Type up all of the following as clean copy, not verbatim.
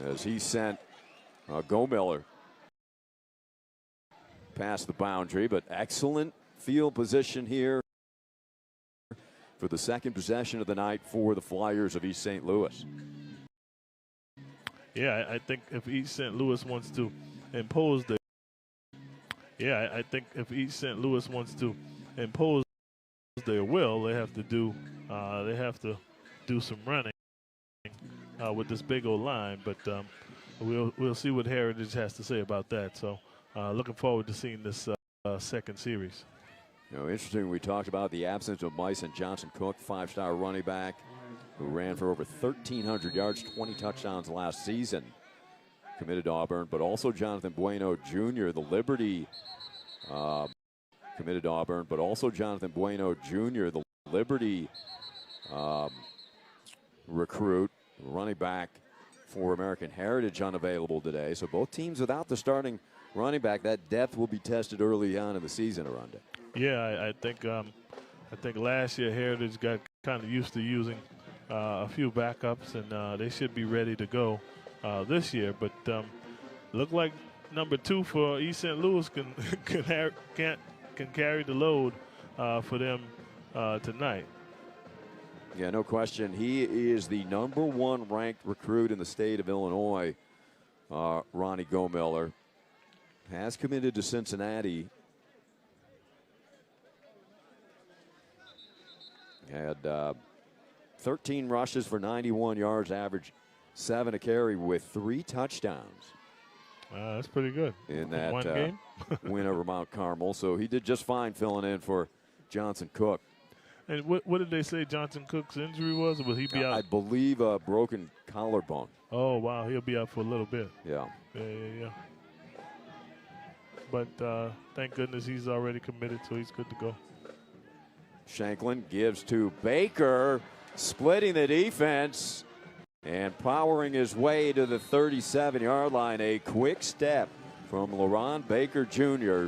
as he sent Gomiller past the boundary, but excellent field position here for the second possession of the night for the Flyers of East St. Louis. Yeah, I think if East St. Louis wants to impose the their will, they have to do some running with this big old line. But we'll see what Heritage has to say about that. So looking forward to seeing this second series. You know, interesting, we talked about the absence of Mason Johnson-Cook, five-star running back who ran for over 1,300 yards, 20 touchdowns last season, committed to Auburn, but also Jonathan Bueno Jr., the Liberty committed to Auburn, but also Jonathan Bueno Jr., the Liberty recruit, running back for American Heritage, unavailable today. So both teams without the starting running back. That depth will be tested early on in the season, Aranda. Yeah, I think last year Heritage got kind of used to using a few backups, and they should be ready to go this year. But look like number 2 for East St. Louis can carry the load for them tonight. Yeah, no question. He is the number 1 ranked recruit in the state of Illinois. Ronnie Gomiller has committed to Cincinnati. Had 13 rushes for 91 yards, average 7 a carry with 3 touchdowns. That's pretty good. In that one game? win over Mount Carmel. So he did just fine filling in for Johnson Cook. And what did they say Johnson Cook's injury was? Or will he be out? I believe a broken collarbone. Oh, wow. He'll be out for a little bit. Yeah. Yeah. But thank goodness he's already committed, so he's good to go. Shanklin gives to Baker, splitting the defense and powering his way to the 37-yard line. A quick step from LaRon Baker Jr.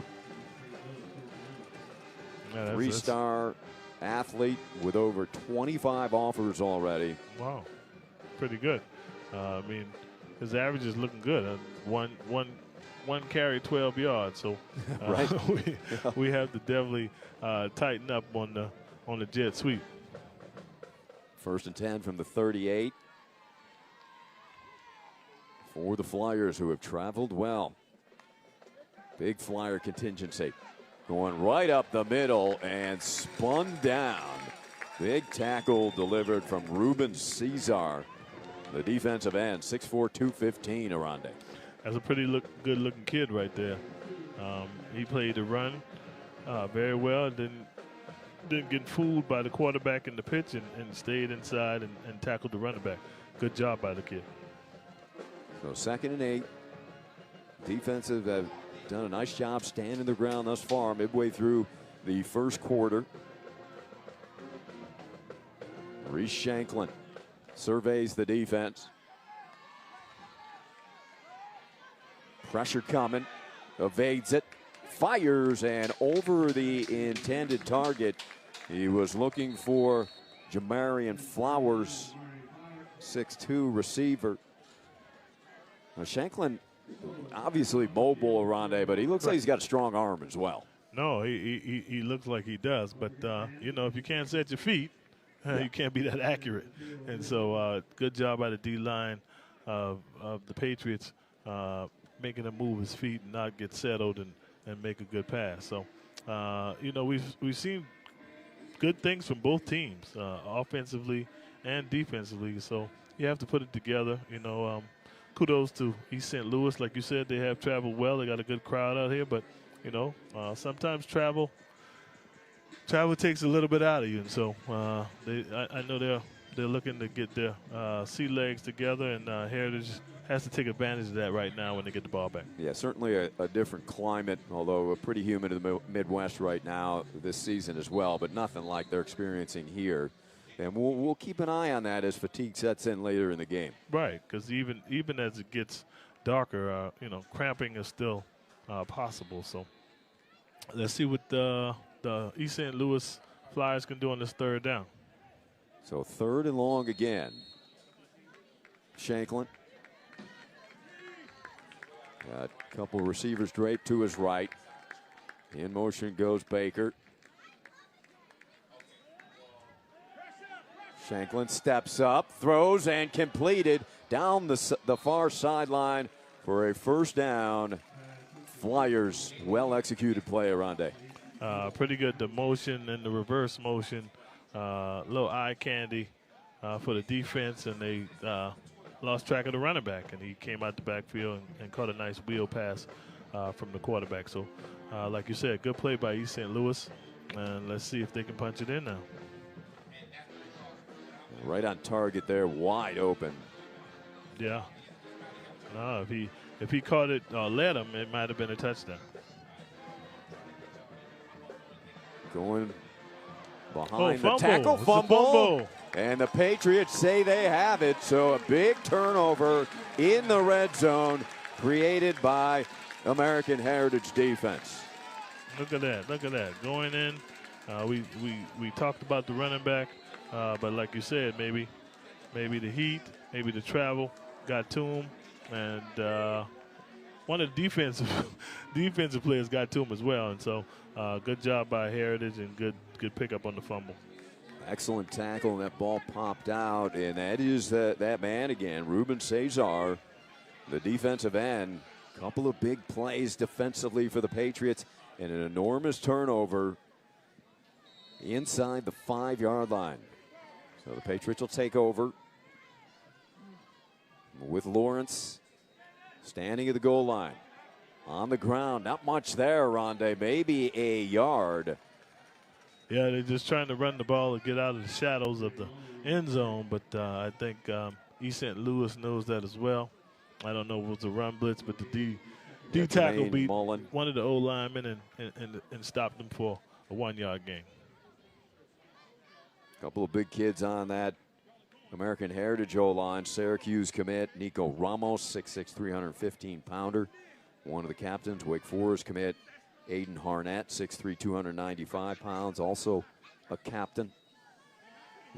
Yeah, 3-star athlete with over 25 offers already. Wow, pretty good. I mean, his average is looking good. One carry, 12 yards. So right. we have to definitely tighten up on the jet sweep. 1st and 10 from the 38 for the Flyers, who have traveled well. Big Flyer contingency going right up the middle and spun down. Big tackle delivered from Ruben Cesar, the defensive end, 6'4", 215, Arande. That's a pretty good-looking kid right there. He played the run very well. Didn't get fooled by the quarterback in the pitch and stayed inside and tackled the running back. Good job by the kid. So 2nd and 8. Defensive have done a nice job standing the ground thus far, midway through the first quarter. Reese Shanklin surveys the defense. Pressure coming, evades it, fires, and over the intended target. He was looking for Jamarian Flowers, 6'2" receiver. Now Shanklin, obviously mobile, Arande, but he looks like he's got a strong arm as well. No, he looks like he does. But, you know, if you can't set your feet, you can't be that accurate. And so good job by the D-line of the Patriots making him move his feet and not get settled and make a good pass. So, you know, we've seen good things from both teams, offensively and defensively. So you have to put it together. You know, kudos to East St. Louis. Like you said, they have traveled well. They got a good crowd out here. But, you know, sometimes travel takes a little bit out of you. And so I know they're looking to get their sea legs together, and Heritage has to take advantage of that right now when they get the ball back. Yeah, certainly a different climate, although pretty humid in the Midwest right now this season as well, but nothing like they're experiencing here. And we'll keep an eye on that as fatigue sets in later in the game. Right, because even as it gets darker, you know, cramping is still possible. So let's see what the East St. Louis Flyers can do on this 3rd down. So 3rd and long again. Shanklin Got a couple receivers draped to his right. In motion goes Baker. Shanklin steps up, throws, and completed down the far sideline for a first down. Flyers, well-executed play, Aronde. Pretty good. The motion and the reverse motion, little eye candy for the defense, and they lost track of the running back, and he came out the backfield and caught a nice wheel pass from the quarterback. So, like you said, good play by East St. Louis, and let's see if they can punch it in now. Right on target there, wide open. Yeah. No, if he caught it or led him, it might have been a touchdown. Going behind the fumble. tackle, It's a fumble. And the Patriots say they have it. So a big turnover in the red zone created by American Heritage defense. Look at that. Look at that. Going in. We talked about the running back, but like you said, maybe the heat, maybe the travel got to him, and one of the defensive players got to him as well. And so good job by Heritage and good pickup on the fumble. Excellent tackle, and that ball popped out, and that is that man again, Ruben Cesar, the defensive end. Couple of big plays defensively for the Patriots, and an enormous turnover inside the 5-yard line. So the Patriots will take over with Lawrence standing at the goal line. On the ground, not much there, Rondé, maybe a yard. Yeah, they're just trying to run the ball and get out of the shadows of the end zone, but I think East St. Louis knows that as well. I don't know if it was a run blitz, but the D tackle beat Mullen, one of the old linemen and stopped them for a 1-yard gain. a couple of big kids on that American Heritage O-line. Syracuse commit Nico Ramos, 6'6", 315-pounder. One of the captains, Wake Forest commit Aiden Harnett, 6'3", 295 pounds, also a captain.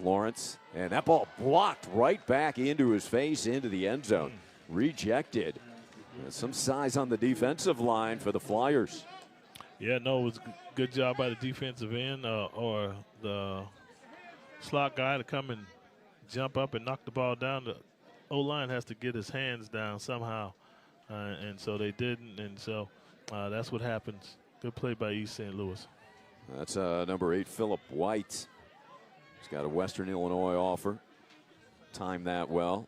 Lawrence, and that ball blocked right back into his face, into the end zone. Rejected. Some size on the defensive line for the Flyers. Yeah, no, it was a good job by the defensive end or the slot guy to come and jump up and knock the ball down. The O-line has to get his hands down somehow, and so they didn't, and so that's what happens. Good play by East St. Louis. That's number 8, Philip White. He's got a Western Illinois offer. Timed that well.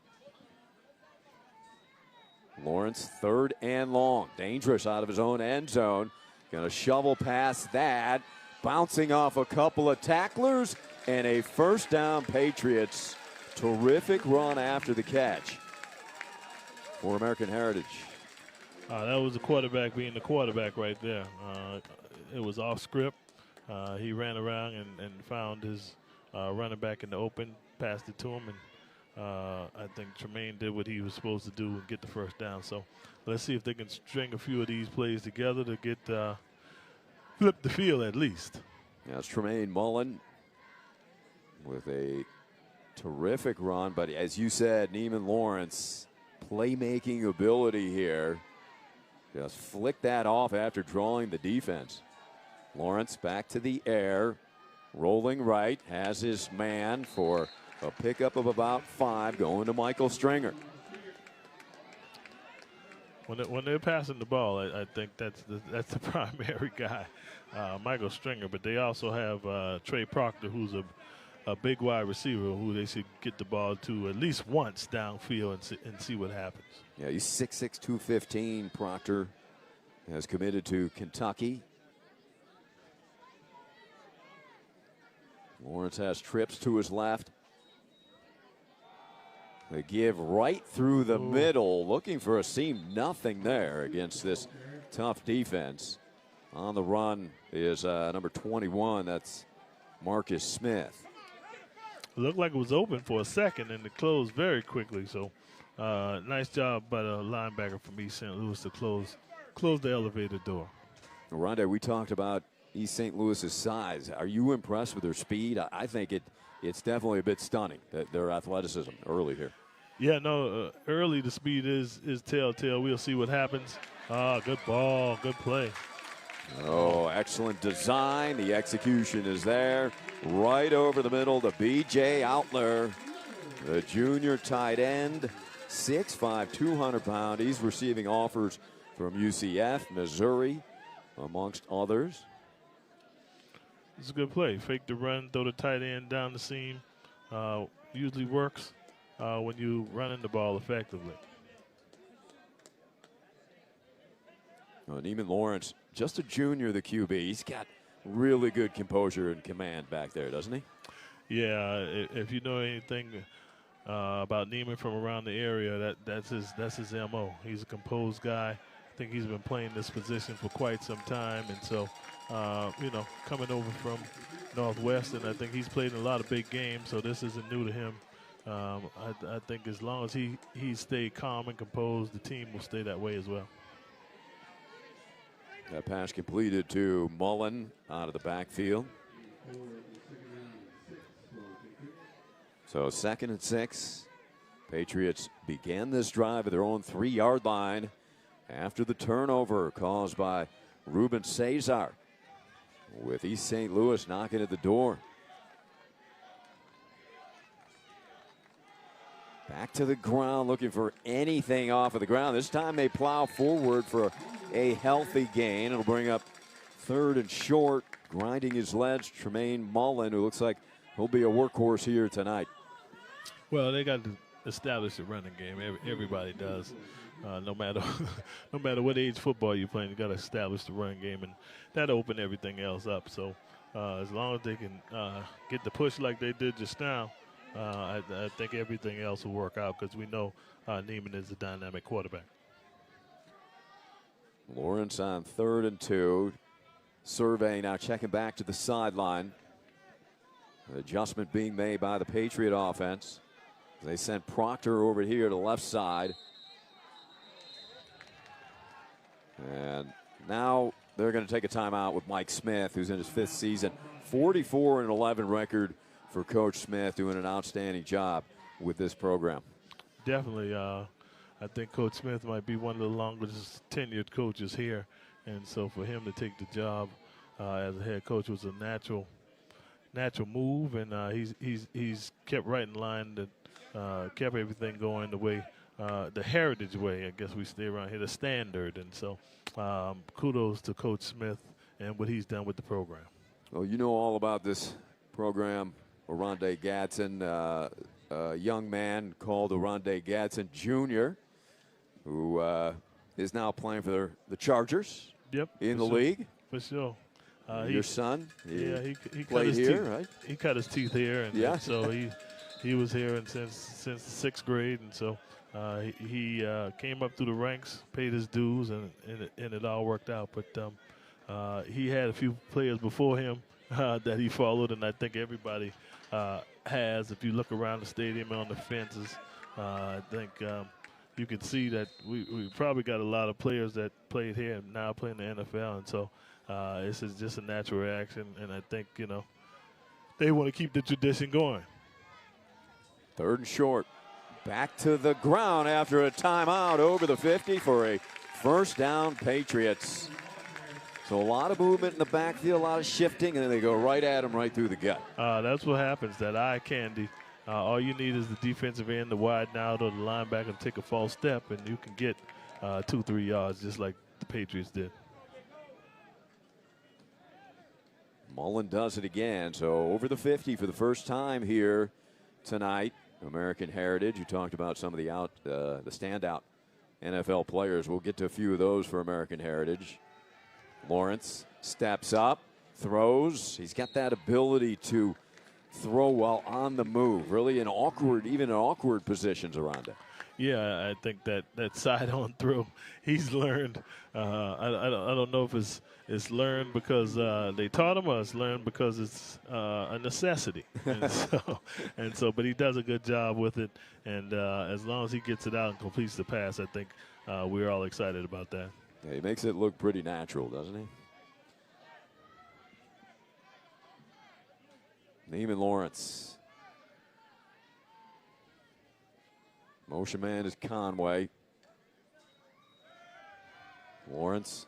Lawrence, 3rd and long. Dangerous out of his own end zone. Going to shovel past that. Bouncing off a couple of tacklers. And a first down, Patriots. Terrific run after the catch for American Heritage. That was the quarterback being the quarterback right there. It was off script. He ran around and found his running back in the open, passed it to him, and I think Tremaine did what he was supposed to do and get the first down. So let's see if they can string a few of these plays together to get flip the field at least. Yeah, it's Tremaine Mullen with a terrific run, but as you said, Neiman Lawrence, playmaking ability here. Just flick that off after drawing the defense. Lawrence back to the air, rolling right, has his man for a pickup of about 5, going to Michael Stringer. When they're passing the ball, I think that's the primary guy, Michael Stringer. But they also have Trey Proctor, who's a big wide receiver who they should get the ball to at least once downfield and see what happens. Yeah, he's 6'6", 215. Proctor has committed to Kentucky. Lawrence has trips to his left. They give right through the middle, looking for a seam. Nothing there against this tough defense. On the run is number 21. That's Marcus Smith. It looked like it was open for a second, and it closed very quickly. So, nice job by the linebacker from East St. Louis to close the elevator door. Rondé, we talked about East St. Louis's size. Are you impressed with their speed? I think it's definitely a bit stunning, their athleticism early here. Yeah, no, early the speed is telltale. We'll see what happens. Good ball, good play. Oh, excellent design. The execution is there. Right over the middle to B.J. Outler, the junior tight end, 6'5", 200 pound. He's receiving offers from UCF, Missouri, amongst others. It's a good play. Fake the run, throw the tight end down the seam. Usually works when you running the ball effectively. Neiman Lawrence, just a junior, the QB. He's got really good composure and command back there, doesn't he? Yeah, if you know anything about Neiman from around the area, that's his MO. He's a composed guy. I think he's been playing this position for quite some time, and so coming over from Northwestern, I think he's played in a lot of big games, so this isn't new to him. I think as long as he stayed calm and composed, the team will stay that way as well. That pass completed to Mullen out of the backfield. So 2nd and 6. Patriots began this drive at their own 3-yard line after the turnover caused by Ruben Cesar, with East St. Louis knocking at the door. Back to the ground, looking for anything off of the ground. This time they plow forward for a healthy gain. It'll bring up 3rd and short, grinding his legs, Tremaine Mullen, who looks like he'll be a workhorse here tonight. Well, they got to establish a running game. Everybody does. No matter what age football you're playing, you got to establish the running game, and that opened everything else up. So as long as they can get the push like they did just now, I think everything else will work out, because we know Neiman is a dynamic quarterback. Lawrence on 3rd and 2. Survey now checking back to the sideline. Adjustment being made by the Patriot offense. They sent Proctor over here to the left side. And now they're going to take a timeout with Mike Smith, who's in his 5th season. 44-11 record for Coach Smith, doing an outstanding job with this program. Definitely. I think Coach Smith might be one of the longest tenured coaches here. And so for him to take the job as a head coach was a natural move. And he's kept right in line, that kept everything going the way, the heritage way, I guess we stay around here, the standard. And so kudos to Coach Smith and what he's done with the program. Well, you know all about this program. Oronde Gadsden, a young man called Oronde Gadsden Jr., who is now playing for the Chargers. Yep, in the league. For sure. Your son? He played cut his here, teeth, right? He cut his teeth here, and, yeah. and so he was here since the 6th grade, and so he came up through the ranks, paid his dues, and it all worked out. But he had a few players before him that he followed, and I think everybody has. If you look around the stadium on the fences, I think you can see that we probably got a lot of players that played here and now play in the NFL, and so this is just a natural reaction, and I think, they want to keep the tradition going. 3rd and short. Back to the ground after a timeout over the 50 for a 1st down, Patriots. So a lot of movement in the backfield, a lot of shifting, and then they go right at him, right through the gut. That's what happens, that eye candy. All you need is the defensive end to widen out, or the linebacker to take a false step, and you can get 2-3 yards just like the Patriots did. Mullen does it again. So over the 50 for the first time here tonight. American Heritage. You talked about some of the standout NFL players. We'll get to a few of those for American Heritage. Lawrence steps up, throws. He's got that ability to throw while on the move. Really in awkward positions around it. Yeah, I think that side-on throw, he's learned. I don't know if it's learned because they taught him, or it's learned because it's a necessity. And so, but he does a good job with it. And as long as he gets it out and completes the pass, I think we're all excited about that. Yeah, he makes it look pretty natural, doesn't he? Neiman Lawrence. Motion man is Conway. Lawrence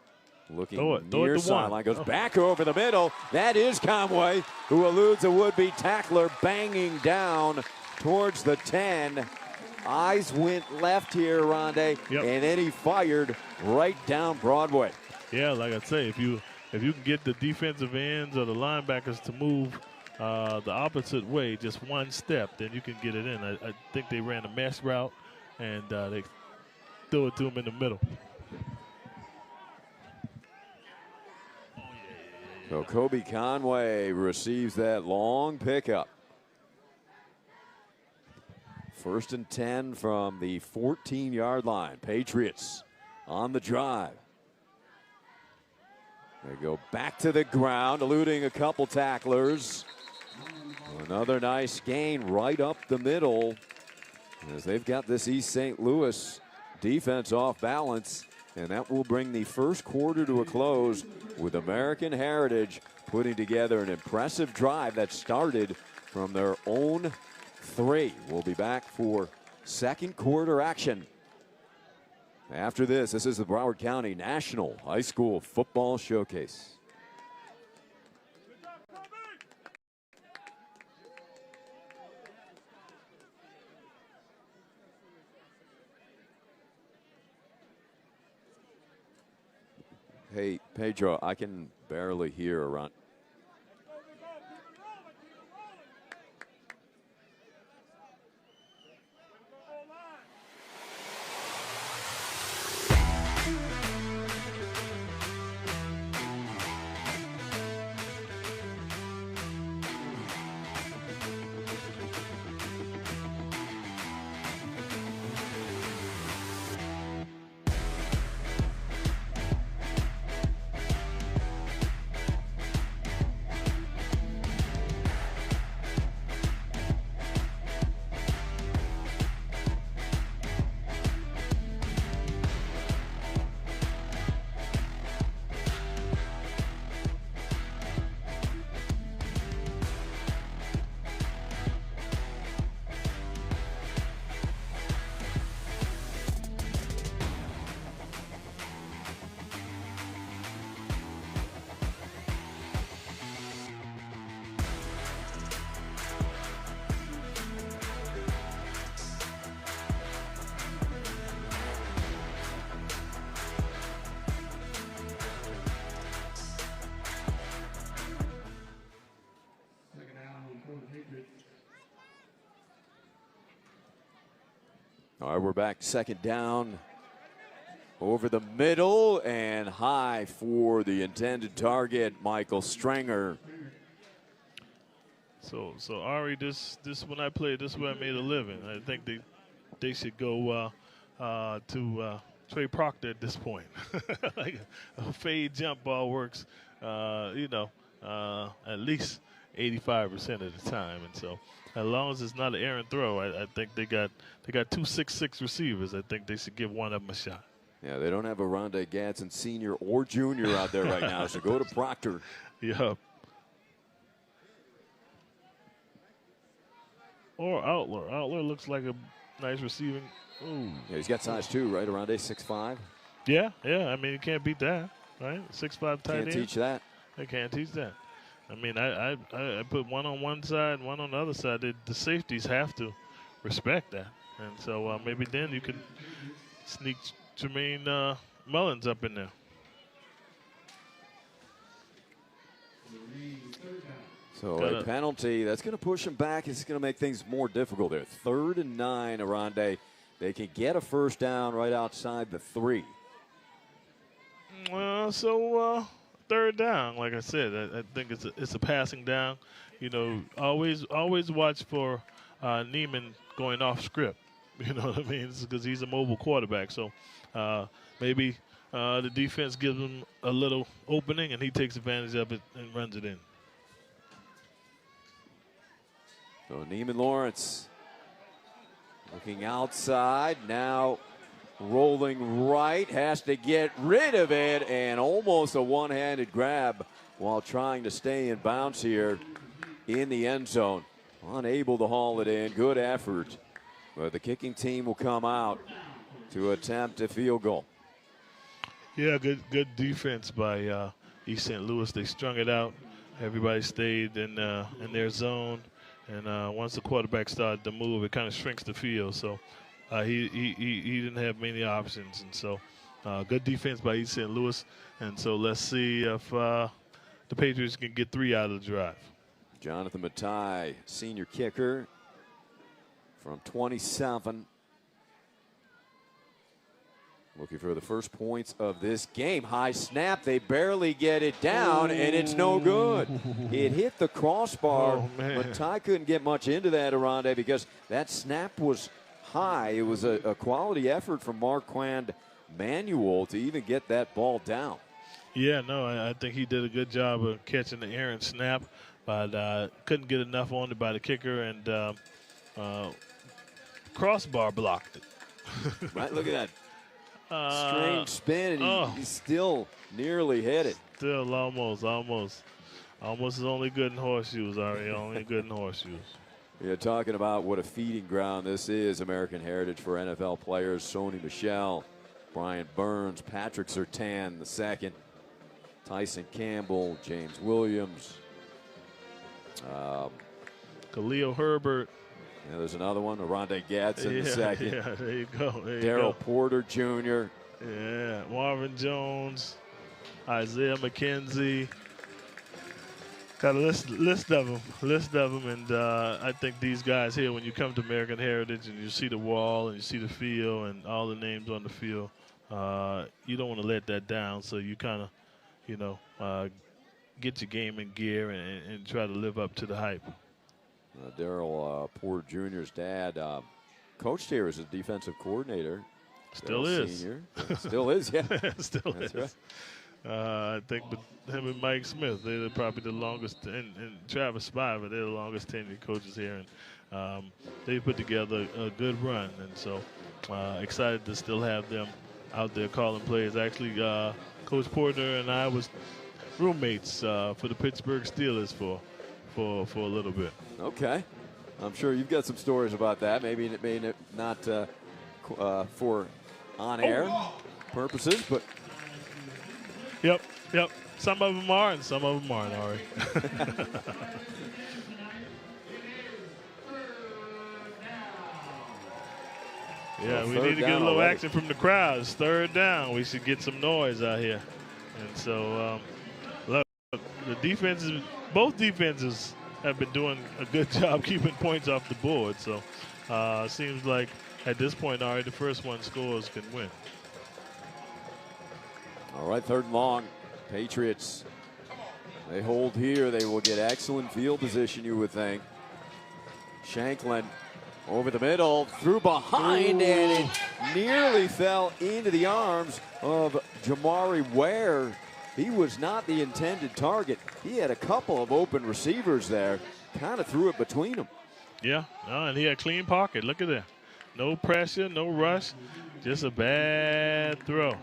looking near sideline, goes back over the middle. That is Conway, who eludes a would-be tackler, banging down towards the 10. Eyes went left here, Rondé, and then he fired right down Broadway. Yeah, like I say, if you can get the defensive ends or the linebackers to move the opposite way, just one step, then you can get it in. I think they ran a mesh route, and they threw it to him in the middle. So Kobe Conway receives that long pickup. 1st and 10 from the 14-yard line. Patriots on the drive. They go back to the ground, eluding a couple tacklers. Another nice gain right up the middle, as they've got this East St. Louis defense off balance. And that will bring the first quarter to a close, with American Heritage putting together an impressive drive that started from their own 3. We'll be back for second quarter action. After this is the Broward County National High School Football Showcase. Hey, Pedro, I can barely hear around. All right, we're back. 2nd down, over the middle and high for the intended target, Michael Strenger. So Ari, this when I played, this is where I made a living. I think they should go to Trey Proctor at this point. Like a fade jump ball works, at least 85% of the time, and so as long as it's not an errant throw, I think they got 2 6'6" receivers. I think they should give one of them a shot. Yeah, they don't have a Rondé Gadsden senior or junior out there right now, so go to Proctor. Yeah. Or Outler. Outler looks like a nice receiving. Ooh. Yeah, he's got size too, right? Rondé 6'5". Yeah. I mean, you can't beat that, right? 6'5" tight end. Can't teach that. They can't teach that. I mean, I put one on one side, one on the other side. The safeties have to respect that. And so maybe then you can sneak Jermaine Mullins up in there. So a penalty, that's going to push him back. It's going to make things more difficult there. 3rd and 9, Rondé. They can get a first down right outside the 3. So 3rd down, like I said, I think it's a passing down. You know, always watch for Neiman going off script. You know what I mean? Because he's a mobile quarterback. So maybe the defense gives him a little opening, and he takes advantage of it and runs it in. So Neiman Lawrence looking outside, now rolling right, has to get rid of it, and almost a one-handed grab while trying to stay in bounds here in the end zone. Unable to haul it in. Good effort But the kicking team will come out to attempt a field goal. Yeah, good defense by East St. Louis. They strung it out. Everybody stayed in their zone, and once the quarterback started to move, it kind of shrinks the field. So he didn't have many options, and so good defense by East St. Louis. And so let's see if the Patriots can get 3 out of the drive. Jonathan Matai, senior kicker from 27. Looking for the first points of this game. High snap. They barely get it down, and it's no good. It hit the crossbar. Oh, man. Matai couldn't get much into that, Aronde, because that snap was high. It was a quality effort from Marquand Manuel to even get that ball down. Yeah, no, I think he did a good job of catching the errant snap, but couldn't get enough on it by the kicker, and crossbar blocked it. Right, look at that. Strange spin, and he still nearly hit it. Still almost. Almost is only good in horseshoes, Ari. Only good in horseshoes. You're talking about what a feeding ground this is. American Heritage for NFL players. Sony Michel, Brian Burns, Patrick Surtain II, Tyson Campbell, James Williams. Khalil Herbert. Yeah, there's another one, Aronde Gadsden II. Yeah, there you go. Daryl Porter Jr. Yeah, Marvin Jones, Isaiah McKenzie. Got a list of them, and I think these guys here, when you come to American Heritage and you see the wall and you see the field and all the names on the field, you don't want to let that down. So you kind of, get your game in gear and try to live up to the hype. Daryl Porter Jr.'s dad coached here as a defensive coordinator. Still is. Senior. Still is, yeah. Still That's is. Right. I think with him and Mike Smith, they're probably the longest, and Travis Spiver, they're the longest tenured coaches here, and they put together a good run, and so excited to still have them out there calling plays. Actually, Coach Porter and I was roommates for the Pittsburgh Steelers for a little bit. Okay. I'm sure you've got some stories about that. Maybe not for on-air purposes, but. Yep. Some of them are, and some of them aren't, Ari. Yeah, we need to get a little action from the crowd. It's 3rd down. We should get some noise out here. And so, look, the defenses, both defenses have been doing a good job keeping points off the board. So, seems like at this point, Ari, the first one scores can win. All right, 3rd and long. Patriots, they hold here. They will get excellent field position, you would think. Shanklin over the middle, through behind, and it nearly fell into the arms of Jamari Ware. He was not the intended target. He had a couple of open receivers there. Kind of threw it between them. Yeah, and he had clean pocket. Look at that. No pressure, no rush, just a bad throw.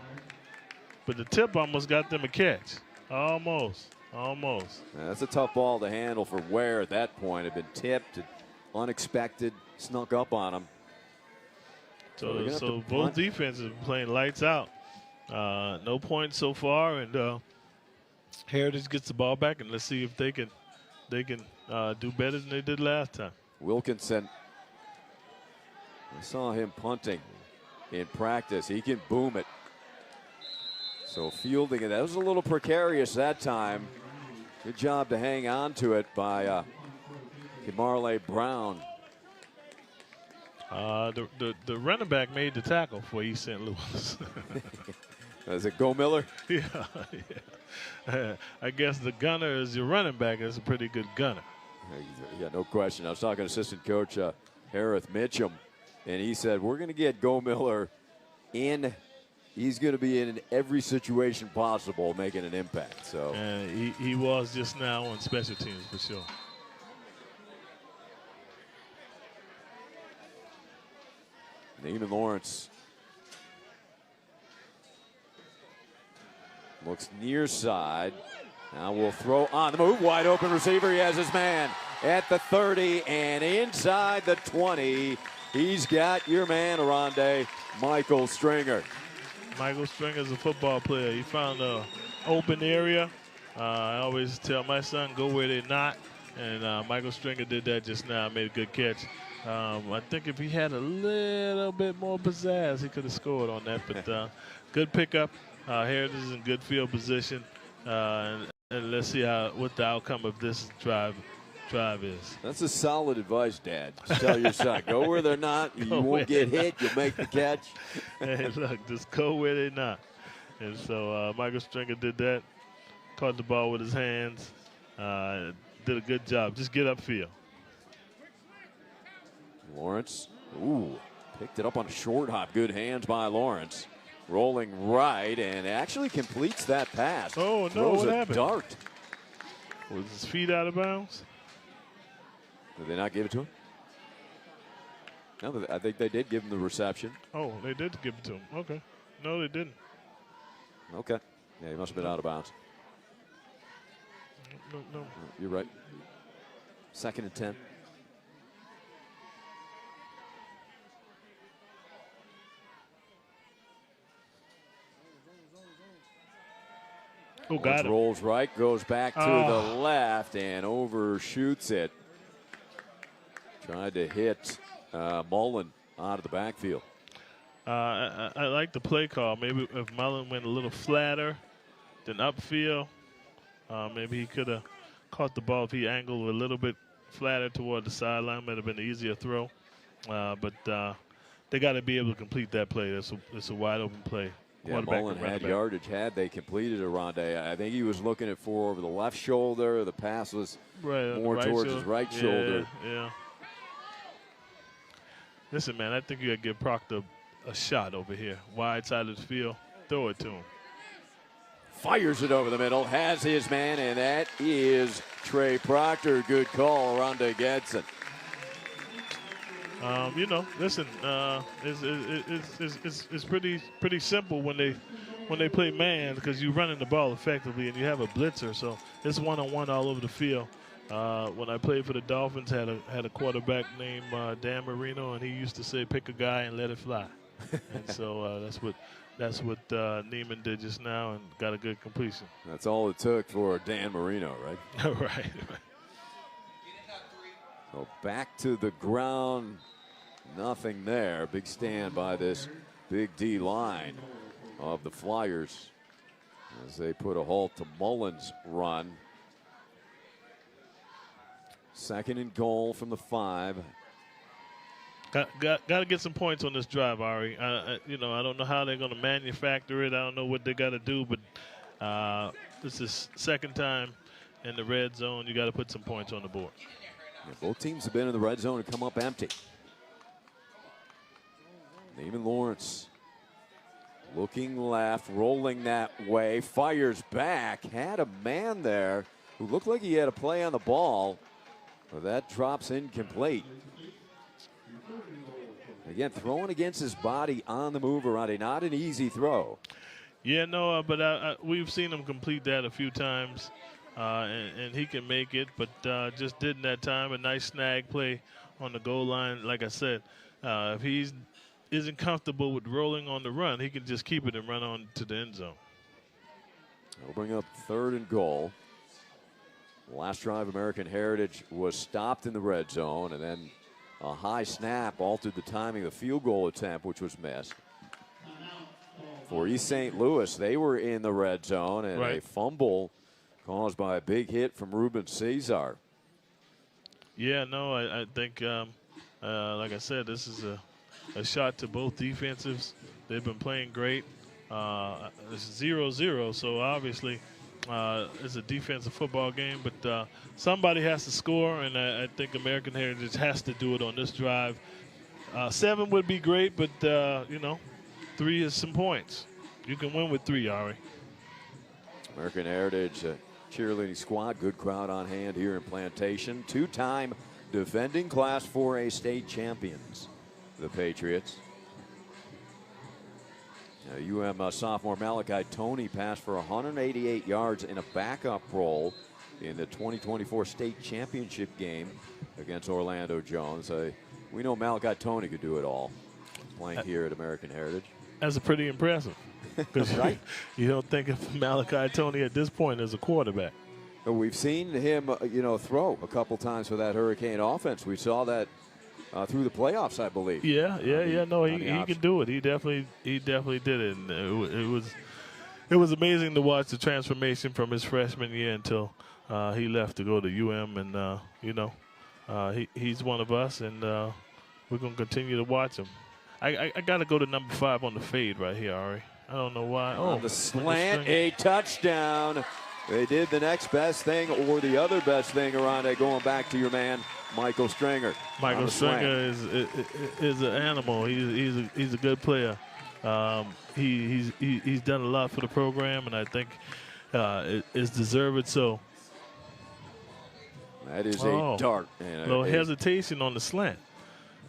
But the tip almost got them a catch. Almost. Yeah, that's a tough ball to handle for Ware at that point. It had been tipped, unexpected, snuck up on him. So both defenses are playing lights out. No points so far, and Heritage gets the ball back, and let's see if they can do better than they did last time. Wilkinson, I saw him punting in practice. He can boom it. So fielding it, that was a little precarious that time. Good job to hang on to it by Marley Brown. The running back made the tackle for East St. Louis. Is it Go Miller? Yeah. I guess the gunner is your running back. Is a pretty good gunner. Yeah, no question. I was talking to assistant coach Harith Mitchum, and he said, we're going to get Go Miller in. He's going to be in every situation possible, making an impact. So he was just now on special teams for sure. Neiman Lawrence looks near side. Now we'll throw on the move. Wide open receiver. He has his man at the 30 and inside the 20. He's got your man, Aronde, Michael Stringer. Michael Stringer's a football player. He found an open area. I always tell my son, go where they're not. And Michael Stringer did that just now, made a good catch. I think if he had a little bit more pizzazz, he could have scored on that. But good pickup. Heritage is in good field position. And let's see what the outcome of this drive is. That's a solid advice, Dad. Just tell your son, go where they're not. You won't get hit. You'll make the catch. Hey, look, just go where they're not. And so Michael Stringer did that. Caught the ball with his hands. Did a good job. Just get upfield. Lawrence, picked it up on a short hop. Good hands by Lawrence. Rolling right and actually completes that pass. Oh, no, Throws what a happened? Dart. Was his feet out of bounds? Did they not give it to him? No, I think they did give him the reception. Oh, they did give it to him. Okay. No, they didn't. Okay. Yeah, he must have been out of bounds. No. You're right. 2nd and 10. Oh, got it. Rolls right, goes back to the left and overshoots it. Tried to hit Mullen out of the backfield. I like the play call. Maybe if Mullen went a little flatter than upfield, maybe he could have caught the ball if he angled a little bit flatter toward the sideline. Might have been an easier throw. But they got to be able to complete that play. It's a wide open play. Yeah, Mullen had yardage. Had they completed a Aronde, I think he was looking at 4 over the left shoulder. The pass was more towards his right shoulder. Yeah. Listen, man, I think you got to give Proctor a shot over here. Wide side of the field. Throw it to him. Fires it over the middle. Has his man, and that is Trey Proctor. Good call, Aronde Gadsden. Listen, it's pretty simple when they play man because you're running the ball effectively and you have a blitzer, so it's one-on-one all over the field. When I played for the Dolphins, had a quarterback named Dan Marino, and he used to say, "Pick a guy and let it fly." And so that's what Neiman did just now, and got a good completion. That's all it took for Dan Marino, right? Right. So back to the ground. Nothing there. Big stand by this big D line of the Flyers as they put a halt to Mullen's run. 2nd and goal from the 5. Got to get some points on this drive, Ari. I don't know how they're going to manufacture it. I don't know what they got to do, but this is second time in the red zone. You got to put some points on the board. Yeah, both teams have been in the red zone and come up empty. Neiman Lawrence looking left, rolling that way, fires back, had a man there who looked like he had a play on the ball, but that drops incomplete. Again, throwing against his body on the move, Aronde, not an easy throw. Yeah, no, but we've seen him complete that a few times, and he can make it, but just didn't that time. A nice snag play on the goal line. Like I said, if he isn't comfortable with rolling on the run, he can just keep it and run on to the end zone. We'll bring up 3rd and goal. Last drive, American Heritage was stopped in the red zone, and then a high snap altered the timing of the field goal attempt, which was missed. For East St. Louis, they were in the red zone, and a fumble caused by a big hit from Ruben Cesar. Yeah, no, I think, like I said, this is a shot to both defensives. They've been playing great. It's 0-0, so obviously it's a defensive football game, but somebody has to score, and I think American Heritage has to do it on this drive. 7 would be great, but, 3 is some points. You can win with 3, Ari. American Heritage cheerleading squad, good crowd on hand here in Plantation. 2-time defending Class 4A state champions, the Patriots. UM sophomore Malachi Toney passed for 188 yards in a backup role in the 2024 state championship game against Orlando Jones. A We know Malachi Tony could do it all, playing here at American Heritage. That's pretty impressive. Because Right? you don't think of Malachi Tony at this point as a quarterback. But we've seen him, throw a couple times for that Hurricane offense. We saw that through the playoffs, I believe. Yeah. No, he can do it. He definitely did it. And it was amazing to watch the transformation from his freshman year until he left to go to UM. And he's one of us, and we're gonna continue to watch him. I got to go to number 5 on the fade right here, Ari. I don't know why. On the slant, a touchdown. They did the next best thing or the other best thing, Aranda, going back to your man, Michael Stringer. Michael Stringer is an animal. He's a good player. He's done a lot for the program, and I think it's deserved so. That is a dart. A little hesitation on the slant.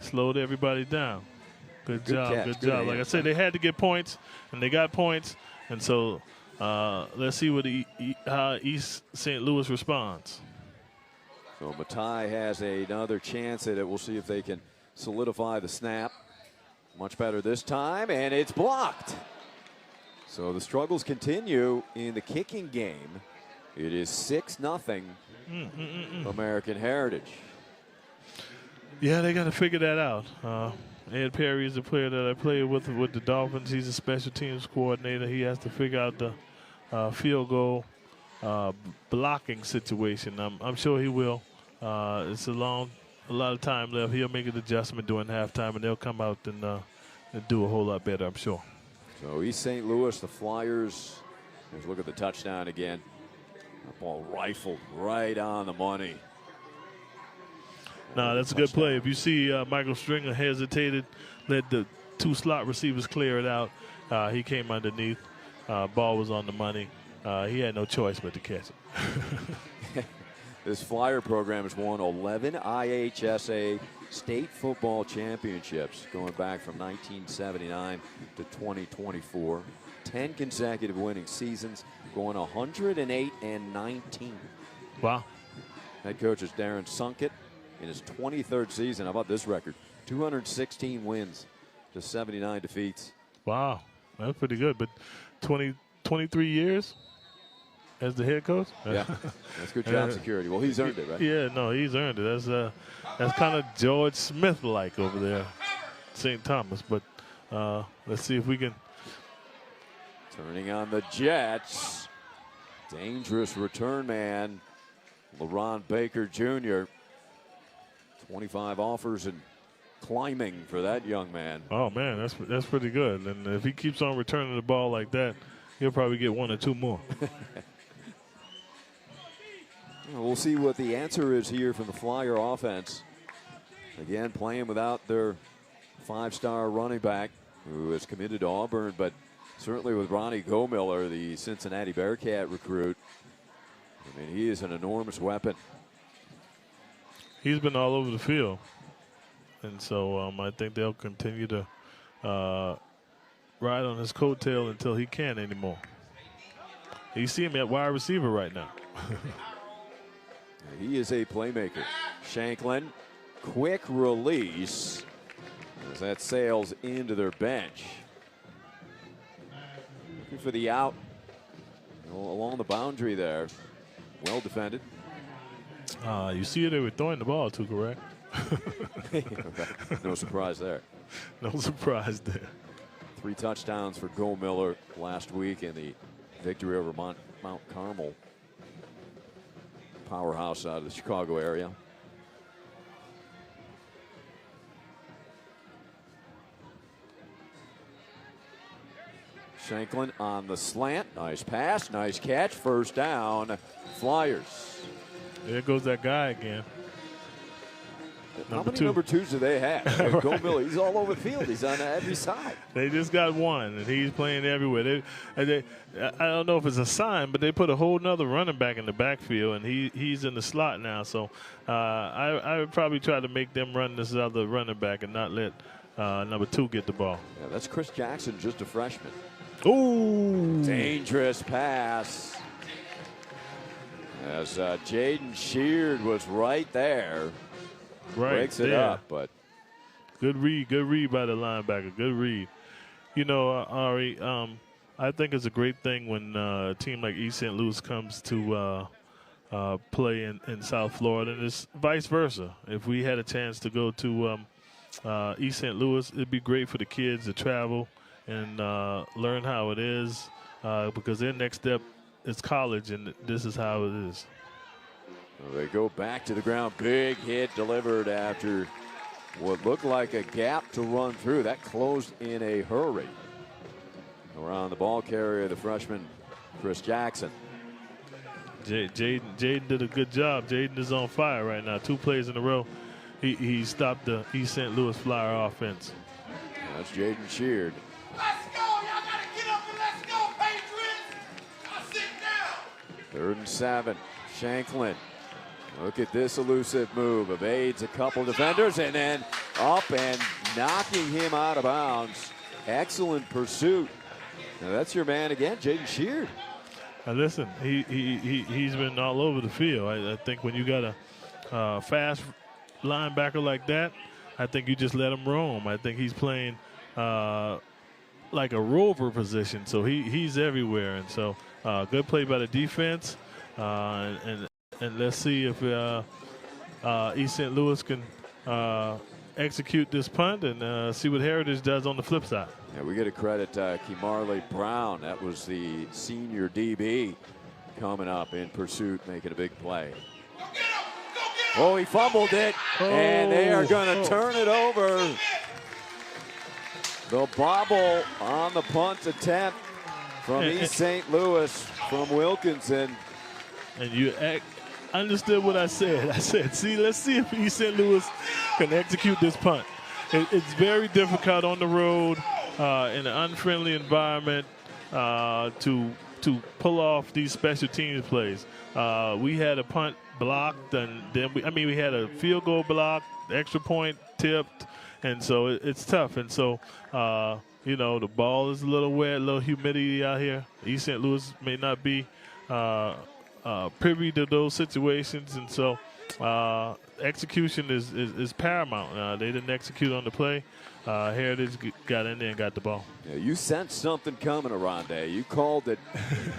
Slowed everybody down. Good job. Catch. Good job. Like I said, they had to get points, and they got points. And so let's see how East St. Louis responds. So Matai has another chance at it. We'll see if they can solidify the snap. Much better this time, and it's blocked. So the struggles continue in the kicking game. It is 6-0 American Heritage. Yeah, they got to figure that out. Ed Perry is a player that I played with the Dolphins. He's a special teams coordinator. He has to figure out the field goal blocking situation. I'm sure he will. It's a lot of time left. He'll make an adjustment during halftime, and they'll come out and do a whole lot better, I'm sure. So East St. Louis, the Flyers. Let's look at the touchdown again. That ball rifled right on the money. No, that's a good play. If you see Michael Stringer hesitated, let the 2 slot receivers clear it out. He came underneath. Ball was on the money. He had no choice but to catch it. This Flyer program has won 11 IHSA state football championships going back from 1979 to 2024. 10 consecutive winning seasons, going 108-19. Wow. Head coach is Darren Sunkett in his 23rd season. How about this record? 216 wins to 79 defeats. Wow. That's pretty good. But 23 years as the head coach? Yeah, that's good job security. Well, he's earned it, right? Yeah, no, he's earned it. That's kind of George Smith-like over there, St. Thomas. But let's see if we can. Turning on the Jets. Dangerous return man, LeRon Baker Jr. 25 offers and climbing for that young man. Oh, man, that's pretty good. And if he keeps on returning the ball like that, he'll probably get 1 or 2 more. We'll see what the answer is here from the Flyer offense. Again, playing without their 5-star running back who is committed to Auburn, but certainly with Ronnie Gomiller, the Cincinnati Bearcat recruit. I mean, he is an enormous weapon. He's been all over the field. And so I think they'll continue to ride on his coattail until he can't anymore. You see him at wide receiver right now. He is a playmaker. Shanklin, quick release as that sails into their bench. Looking for the out along the boundary there. Well defended. You see they were throwing the ball too, correct? No surprise there. No surprise there. 3 touchdowns for Gomiller last week in the victory over Mount Carmel. Powerhouse out of the Chicago area. Shanklin on the slant. Nice pass, nice catch, first down, Flyers. There goes that guy again. How many number 2s do they have? Gomiller, he's all over the field. He's on every side. They just got one, and he's playing everywhere. I don't know if it's a sign, but they put a whole nother running back in the backfield, and he's in the slot now. So I would probably try to make them run this other running back and not let number 2 get the ball. Yeah, that's Chris Jackson, just a freshman. Ooh. Dangerous pass. As Jaden Sheard was right there. Right breaks it there. up, but Good read by the linebacker. Good read. You know, Ari, I think it's a great thing when a team like East St. Louis comes to play in South Florida, and it's vice versa. If we had a chance to go to East St. Louis, it'd be great for the kids to travel and learn how it is, because their next step is college, and this is how it is. Well, they go back to the ground. Big hit delivered after what looked like a gap to run through. That closed in a hurry. Around the ball carrier, the freshman, Chris Jackson. Jaden did a good job. Jaden is on fire right now. 2 plays in a row. He stopped the East St. Louis Flyer offense. That's Jaden Sheard. Let's go. Y'all got to get up and let's go, Patriots. Y'all sit down. 3rd and 7. Shanklin. Look at this elusive move. Evades a couple defenders and then up and knocking him out of bounds. Excellent pursuit. Now that's your man again, Jaden Sheard. Now listen, he's been all over the field. I think when you got a fast linebacker like that, I think you just let him roam. I think he's playing like a rover position, so he's everywhere. And so good play by the defense, and let's see if East St. Louis can execute this punt and see what Heritage does on the flip side. Yeah, we got to credit Kimarley Brown. That was the senior DB coming up in pursuit, making a big play. Oh, he fumbled it, and they are going to turn it over. The bobble on the punt attempt from East St. Louis from Wilkinson. And you understood what I said. I said, see, let's see if East St. Louis can execute this punt. It's very difficult on the road in an unfriendly environment to pull off these special teams plays. We had a punt blocked, and then we had a field goal blocked, extra point tipped, and so it's tough. And so you know, the ball is a little wet, a little humidity out here. East St. Louis may not be privy to those situations, and so execution is paramount. They didn't execute on the play. Heritage got in there and got the ball. Yeah, you sensed something coming, Aronde. You called it.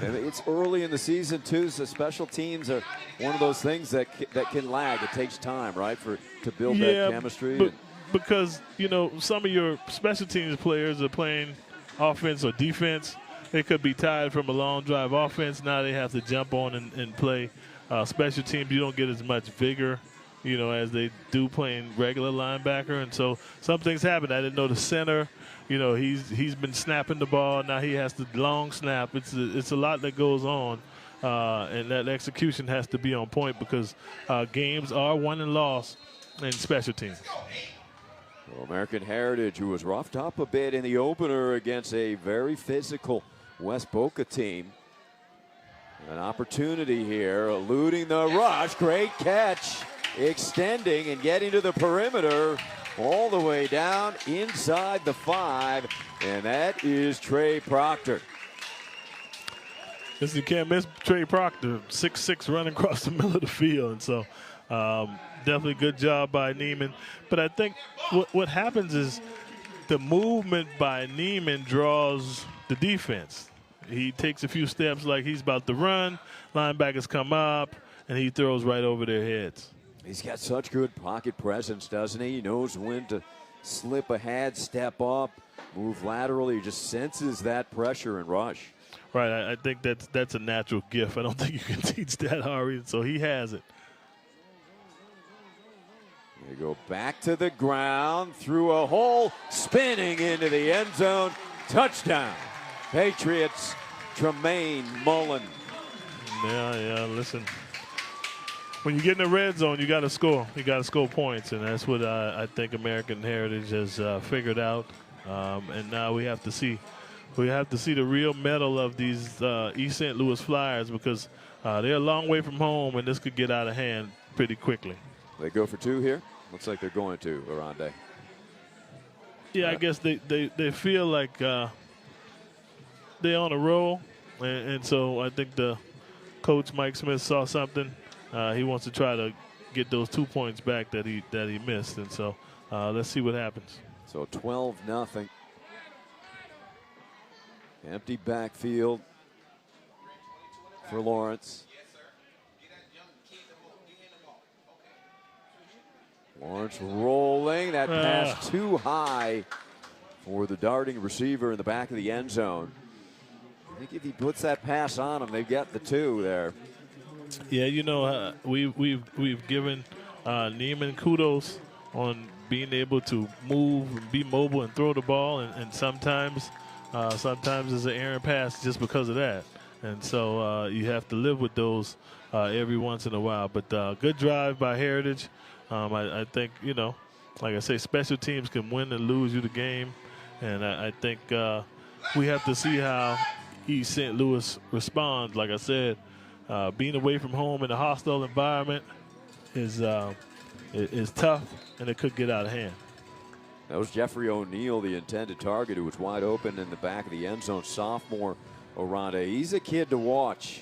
It's early in the season too, so special teams are one of those things that can lag. It takes time, right, to build that chemistry. But because you know some of your special teams players are playing offense or defense. They could be tired from a long drive offense. Now they have to jump on and play special teams. You don't get as much vigor, you know, as they do playing regular linebacker. And so some things happen. I didn't know the center, you know, he's been snapping the ball. Now he has to long snap. It's a lot that goes on, and that execution has to be on point because games are won and lost in special teams. Well, American Heritage, who was roughed up a bit in the opener against a very physical West Boca team. An opportunity here, eluding the rush. Great catch, extending and getting to the perimeter all the way down inside the 5, and that is Trey Proctor. Listen, you can't miss Trey Proctor, 6'6", running across the middle of the field, and so definitely good job by Neiman. But I think what happens is the movement by Neiman draws the defense. He takes a few steps like he's about to run, linebackers come up, and he throws right over their heads. He's got such good pocket presence, doesn't he? He knows when to slip ahead, step up, move laterally. He just senses that pressure and rush. Right, I think that's a natural gift. I don't think you can teach that, Ari, so he has it. They go back to the ground, through a hole, spinning into the end zone. Touchdown. Patriots, Tremaine Mullen. Yeah, listen. When you get in the red zone, you got to score. You got to score points, and that's what I think American Heritage has figured out. And now we have to see the real mettle of these East St. Louis Flyers because they're a long way from home, and this could get out of hand pretty quickly. They go for 2 here? Looks like they're going to, Aronde. Yeah, I guess they feel like they're on a roll, and so I think the coach Mike Smith saw something. He wants to try to get those 2 points back that he missed, and so let's see what happens. So 12-0. Empty backfield for Lawrence. Lawrence rolling. That pass too high for the darting receiver in the back of the end zone. I think if he puts that pass on him, they've got the 2 there. Yeah, you know, we've given Neiman kudos on being able to move, and be mobile, and throw the ball, and sometimes it's an errant pass just because of that. And so you have to live with those every once in a while. But good drive by Heritage. I think, you know, like I say, special teams can win and lose you the game. And I think we have to see how East St. Louis responds. Like I said, being away from home in a hostile environment is tough, and it could get out of hand. That was Jeffrey O'Neal, the intended target, who was wide open in the back of the end zone. Sophomore Oronde. He's a kid to watch.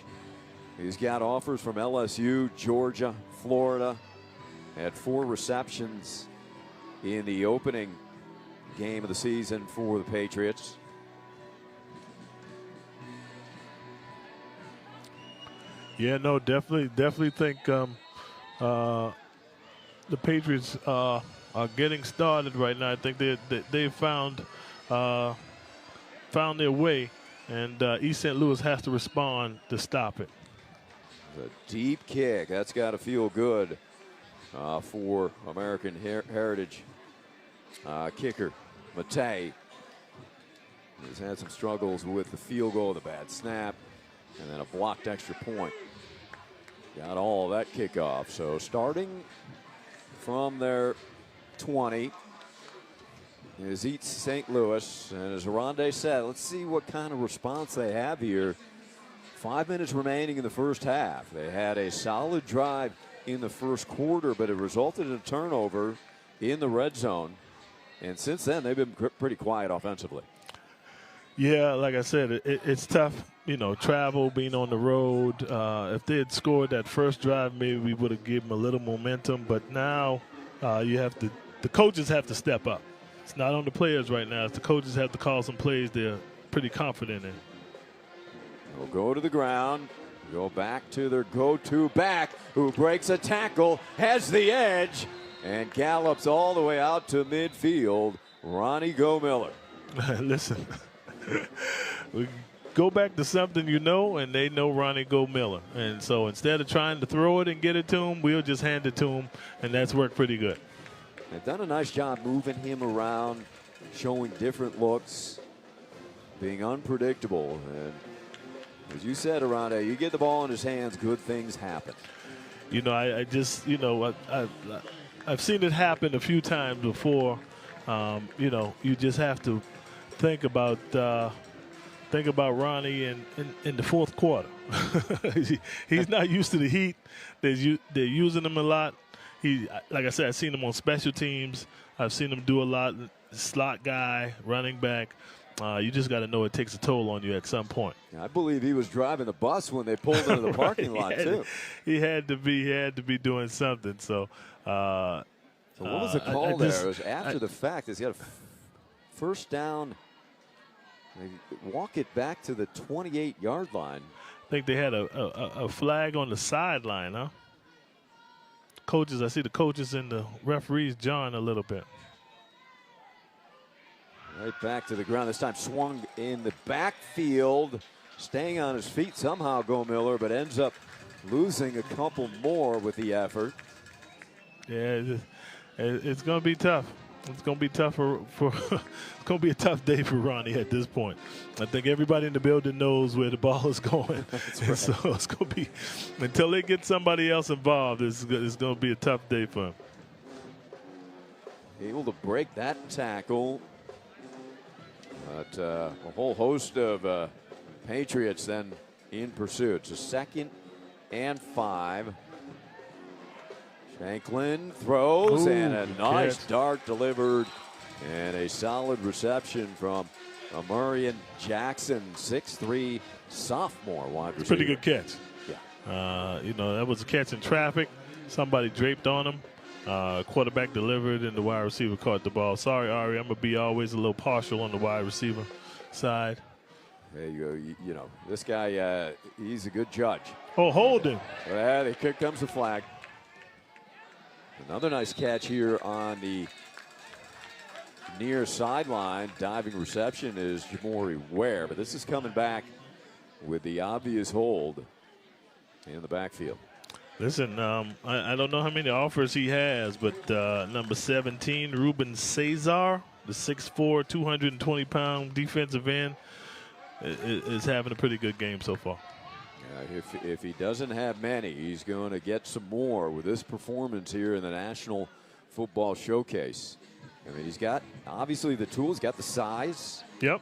He's got offers from LSU, Georgia, Florida. Had 4 receptions in the opening game of the season for the Patriots. Yeah, no, definitely think the Patriots are getting started right now. I think they've found their way, and East St. Louis has to respond to stop it. A deep kick. That's got to feel good for American Heritage kicker Matei. He's had some struggles with the field goal, the bad snap, and then a blocked extra point. Got all of that kickoff. So starting from their 20 is East St. Louis. And as Oronde said, let's see what kind of response they have here. 5 minutes remaining in the first half. They had a solid drive in the first quarter, but it resulted in a turnover in the red zone. And since then, they've been pretty quiet offensively. Yeah, like I said, it's tough, you know, travel, being on the road. If they had scored that first drive, maybe we would have given them a little momentum. But now the coaches have to step up. It's not on the players right now. The coaches have to call some plays they're pretty confident in. They'll go to the ground, go back to their go-to back, who breaks a tackle, has the edge, and gallops all the way out to midfield, Ronnie Go-Miller. Listen, we go back to something you know, and they know Ronnie Go-Miller. And so instead of trying to throw it and get it to him, we'll just hand it to him, and that's worked pretty good. They've done a nice job moving him around, showing different looks, being unpredictable. And as you said, Oronde, you get the ball in his hands, good things happen. You know, I just, you know, I've seen it happen a few times before. You know, you just have to think about Ronnie in the fourth quarter. He's not used to the heat. They're using him a lot. Like I said, I've seen him on special teams. I've seen him do a lot. Slot guy, running back. You just got to know it takes a toll on you at some point. I believe he was driving the bus when they pulled into the parking lot too. He had to be doing something. So what was the call there? It was after the fact. He's got a first down. They walk it back to the 28-yard line. I think they had a flag on the sideline, huh? Coaches, I see the coaches and the referees jarring a little bit. Right back to the ground. This time swung in the backfield, staying on his feet somehow, Go-Miller, but ends up losing a couple more with the effort. Yeah, it's going to be tough. It's going to be tough for it's going to be a tough day for Ronnie at this point. I think everybody in the building knows where the ball is going. Right. So it's going to be, until they get somebody else involved, it's going to be a tough day for him. Able to break that tackle. But a whole host of Patriots then in pursuit. It's a 2nd and 5. Shanklin throws, and a nice dart delivered, and a solid reception from Amarian Jackson, 6'3", sophomore wide receiver. Pretty good catch. Yeah. You know, that was a catch in traffic. Somebody draped on him. Quarterback delivered and the wide receiver caught the ball. Sorry, Ari, I'm going to be always a little partial on the wide receiver side. There you go. You know, this guy, he's a good judge. Oh, holding. Well, here comes the flag. Another nice catch here on the near sideline. Diving reception is Jamori Ware, but this is coming back with the obvious hold in the backfield. Listen, I don't know how many offers he has, but number 17, Ruben Cesar, the 6'4", 220-pound defensive end, is having a pretty good game so far. If he doesn't have many, he's going to get some more with this performance here in the National Football Showcase. I mean, he's got, obviously, the tools, got the size. Yep.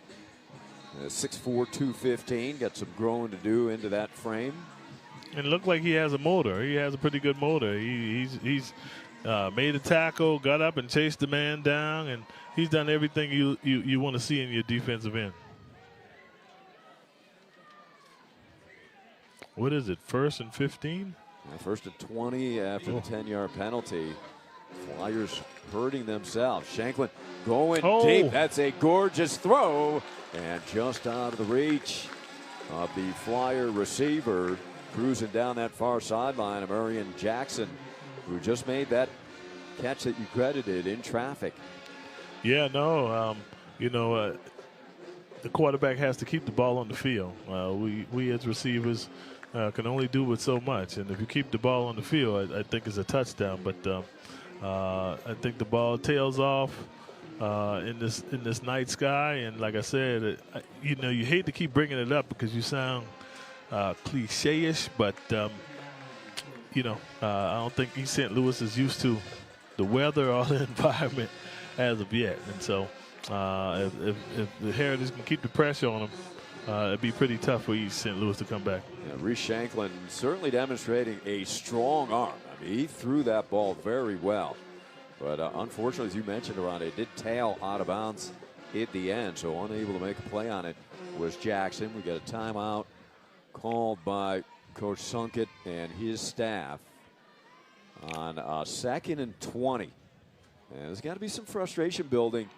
6'4", 215, got some growing to do into that frame. And it looked like he has a motor. He has a pretty good motor. He's made a tackle, got up and chased the man down, and he's done everything you want to see in your defensive end. What is it, 1st and 15? First and 20 after the 10-yard penalty. Flyers hurting themselves. Shanklin going deep. That's a gorgeous throw. And just out of the reach of the Flyer receiver, cruising down that far sideline, Amarian Jackson, who just made that catch that you credited in traffic. Yeah, no, the quarterback has to keep the ball on the field. We as receivers can only do with so much, and if you keep the ball on the field, I think it's a touchdown. But I think the ball tails off in this night sky, and like I said, you hate to keep bringing it up because you sound cliche-ish, but I don't think East St. Louis is used to the weather or the environment as of yet, and so if the Heritage can keep the pressure on them, it'd be pretty tough for East St. Louis to come back. Yeah, Reese Shanklin certainly demonstrating a strong arm. I mean, he threw that ball very well, but unfortunately, as you mentioned, Ron, it did tail out of bounds at the end, so unable to make a play on it was Jackson. We got a timeout called by Coach Sunkett and his staff on 2nd and 20. And there's got to be some frustration building,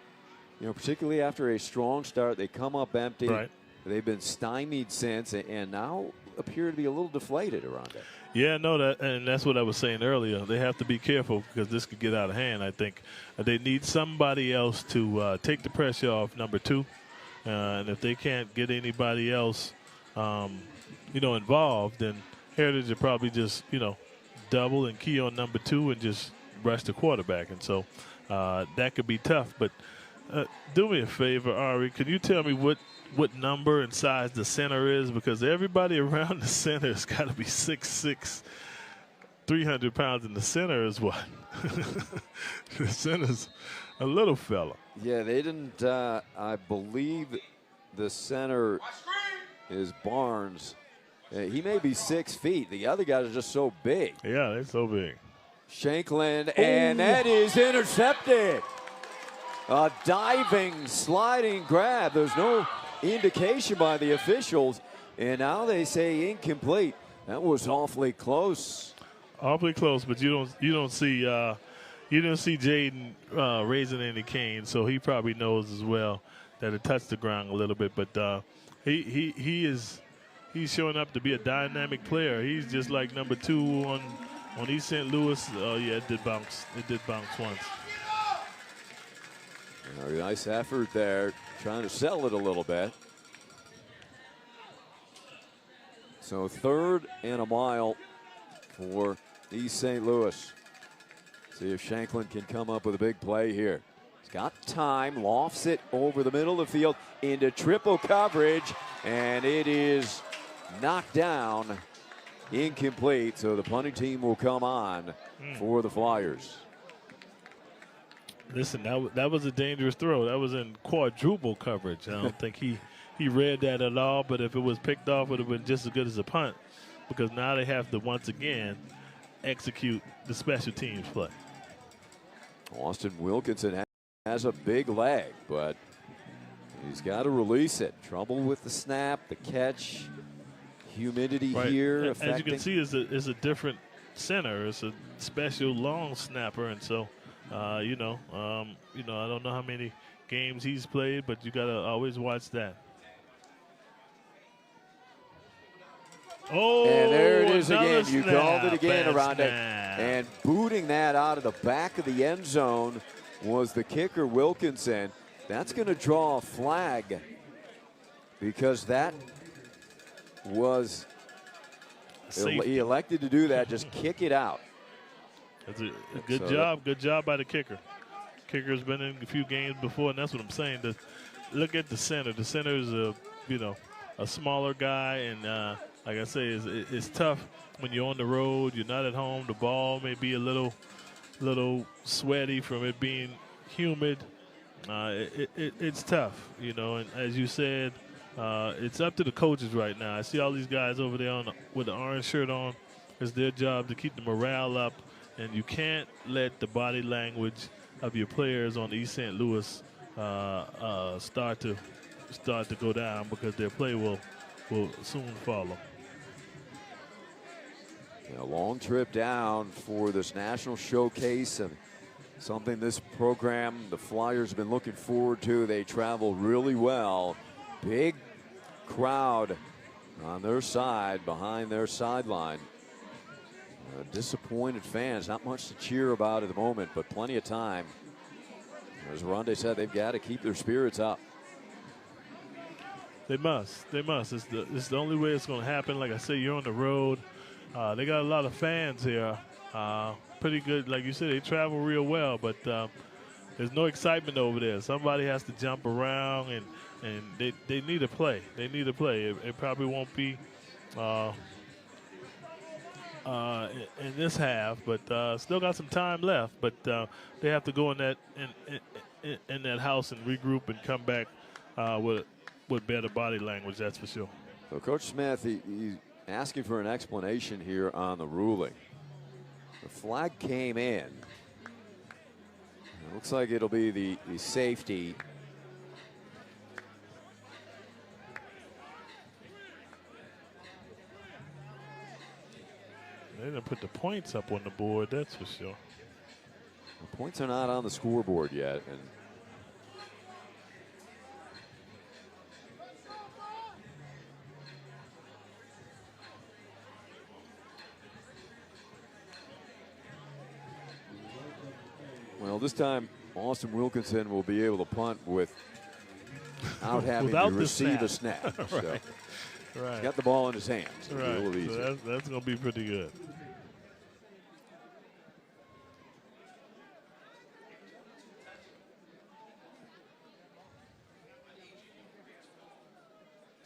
particularly after a strong start. They come up empty. Right. They've been stymied since, and now appear to be a little deflated around it. Yeah, no, that's what I was saying earlier. They have to be careful because this could get out of hand. I think they need somebody else to take the pressure off number 2, and if they can't get anybody else, involved, then Heritage will probably just double and key on number 2 and just rush the quarterback, and so that could be tough. But do me a favor, Ari, can you tell me what number and size the center is? Because everybody around the center has got to be 6'6", 300 pounds, and the center is what? The center's a little fella. Yeah, they didn't, I believe the center is Barnes. He may be 6 feet. The other guys are just so big. Yeah, they're so big. Shanklin, and that is intercepted. A diving, sliding grab. There's no indication by the officials, and now they say incomplete. That was awfully close. Awfully close, but you don't see Jaden raising any cane, so he probably knows as well that it touched the ground a little bit. But he's showing up to be a dynamic player. He's just like number 2 on East St. Louis. Oh yeah, it did bounce. It did bounce once. Nice effort there, trying to sell it a little bit. So 3rd and a mile for East St. Louis. See if Shanklin can come up with a big play here. He's got time, lofts it over the middle of the field into triple coverage, and it is knocked down, incomplete. So the punting team will come on for the Flyers. Listen, that was a dangerous throw. That was in quadruple coverage. I don't think he read that at all, but if it was picked off, it would have been just as good as a punt, because now they have to once again execute the special teams play. Austin Wilkinson has a big leg, but he's got to release it. Trouble with the snap, the catch, humidity here affecting. As you can see, is a different center. It's a special long snapper, and so I don't know how many games he's played, but you got to always watch that. Oh, and there it is again. You snap, called it again, Aranda. snap. And booting that out of the back of the end zone was the kicker, Wilkinson. That's going to draw a flag because that was he elected to do that, just kick it out. That's a good job. Good job by the kicker. Kicker's been in a few games before, and that's what I'm saying. Look at the center. The center is a smaller guy, and like I say, it's tough when you're on the road. You're not at home. The ball may be a little sweaty from it being humid. It's tough, and as you said, it's up to the coaches right now. I see all these guys over there with the orange shirt on. It's their job to keep the morale up, and you can't let the body language of your players on East St. Louis start to go down, because their play will soon follow. A long trip down for this national showcase, and something this program, the Flyers, have been looking forward to. They travel really well. Big crowd on their side, behind their sideline. Disappointed fans, not much to cheer about at the moment, but plenty of time. As Ronde said, they've got to keep their spirits up. They must. It's the only way it's going to happen. Like I say, you're on the road. They got a lot of fans here. Pretty good. Like you said, they travel real well, but there's no excitement over there. Somebody has to jump around, and they need to play. They need to play. It probably won't be in this half, but still got some time left. But they have to go in that house and regroup and come back with better body language. That's for sure. So Coach Smith, he's asking for an explanation here on the ruling. The flag came in. It looks like it'll be the safety. They didn't put the points up on the board, that's for sure. The points are not on the scoreboard yet. And well, this time Austin Wilkinson will be able to punt without having to receive a snap. Right. So Right. he's got the ball in his hands. It'll be a little Right. easier. So that's going to be pretty good.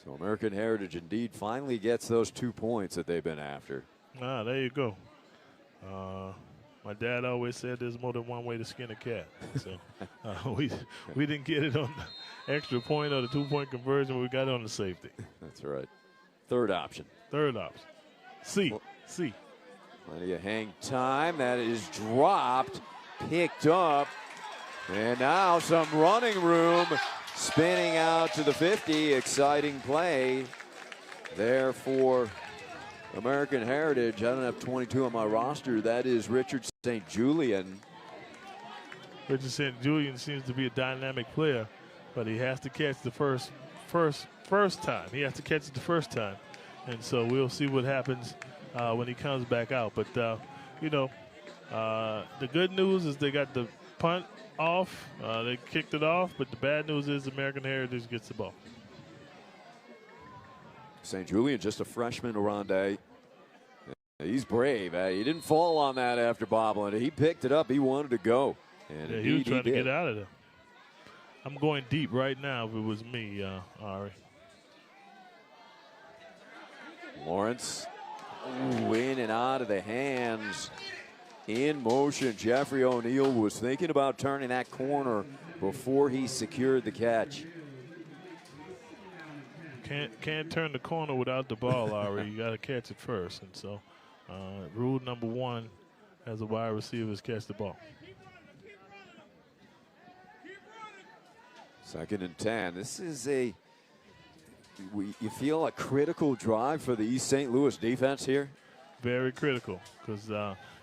So American Heritage indeed finally gets those 2 points that they've been after. Ah, there you go. My dad always said there's more than one way to skin a cat. So we didn't get it on the extra point or the 2-point conversion, but we got it on the safety. That's right. Third option. Third option. C. Plenty of hang time. That is dropped, picked up, and now some running room, spinning out to the 50. Exciting play there for American Heritage. I don't have 22 on my roster. That is Richard St. Julian. Richard St. Julian seems to be a dynamic player, but he has to catch the first time. He has to catch it the first time. And so we'll see what happens when he comes back out. But, the good news is they got the punt off. They kicked it off. But the bad news is American Heritage gets the ball. St. Julian, just a freshman, Aranda. He's brave. He didn't fall on that after bobbling. He picked it up. He wanted to go. And yeah, he was trying to get out of there. I'm going deep right now if it was me, Ari. Lawrence, in and out of the hands, in motion. Jeffrey O'Neal was thinking about turning that corner before he secured the catch. Can't turn the corner without the ball, Ari. You got to catch it first. And so rule number 1 as a wide receiver is catch the ball. 2nd and 10. This is you feel a critical drive for the East St. Louis defense here? Very critical because,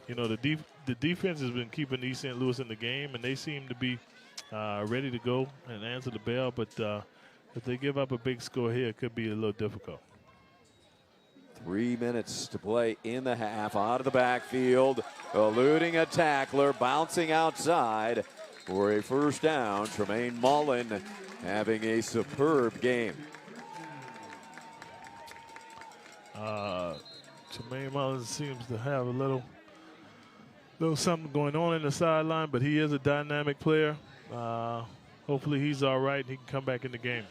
you know, the defense has been keeping East St. Louis in the game, and they seem to be ready to go and answer the bell. But if they give up a big score here, it could be a little difficult. 3 minutes to play in the half. Out of the backfield, eluding a tackler, bouncing outside for a first down. Tremaine Mullen having a superb game. Tremaine Mullins seems to have a little something going on in the sideline, but he is a dynamic player. Hopefully he's all right and he can come back in the game.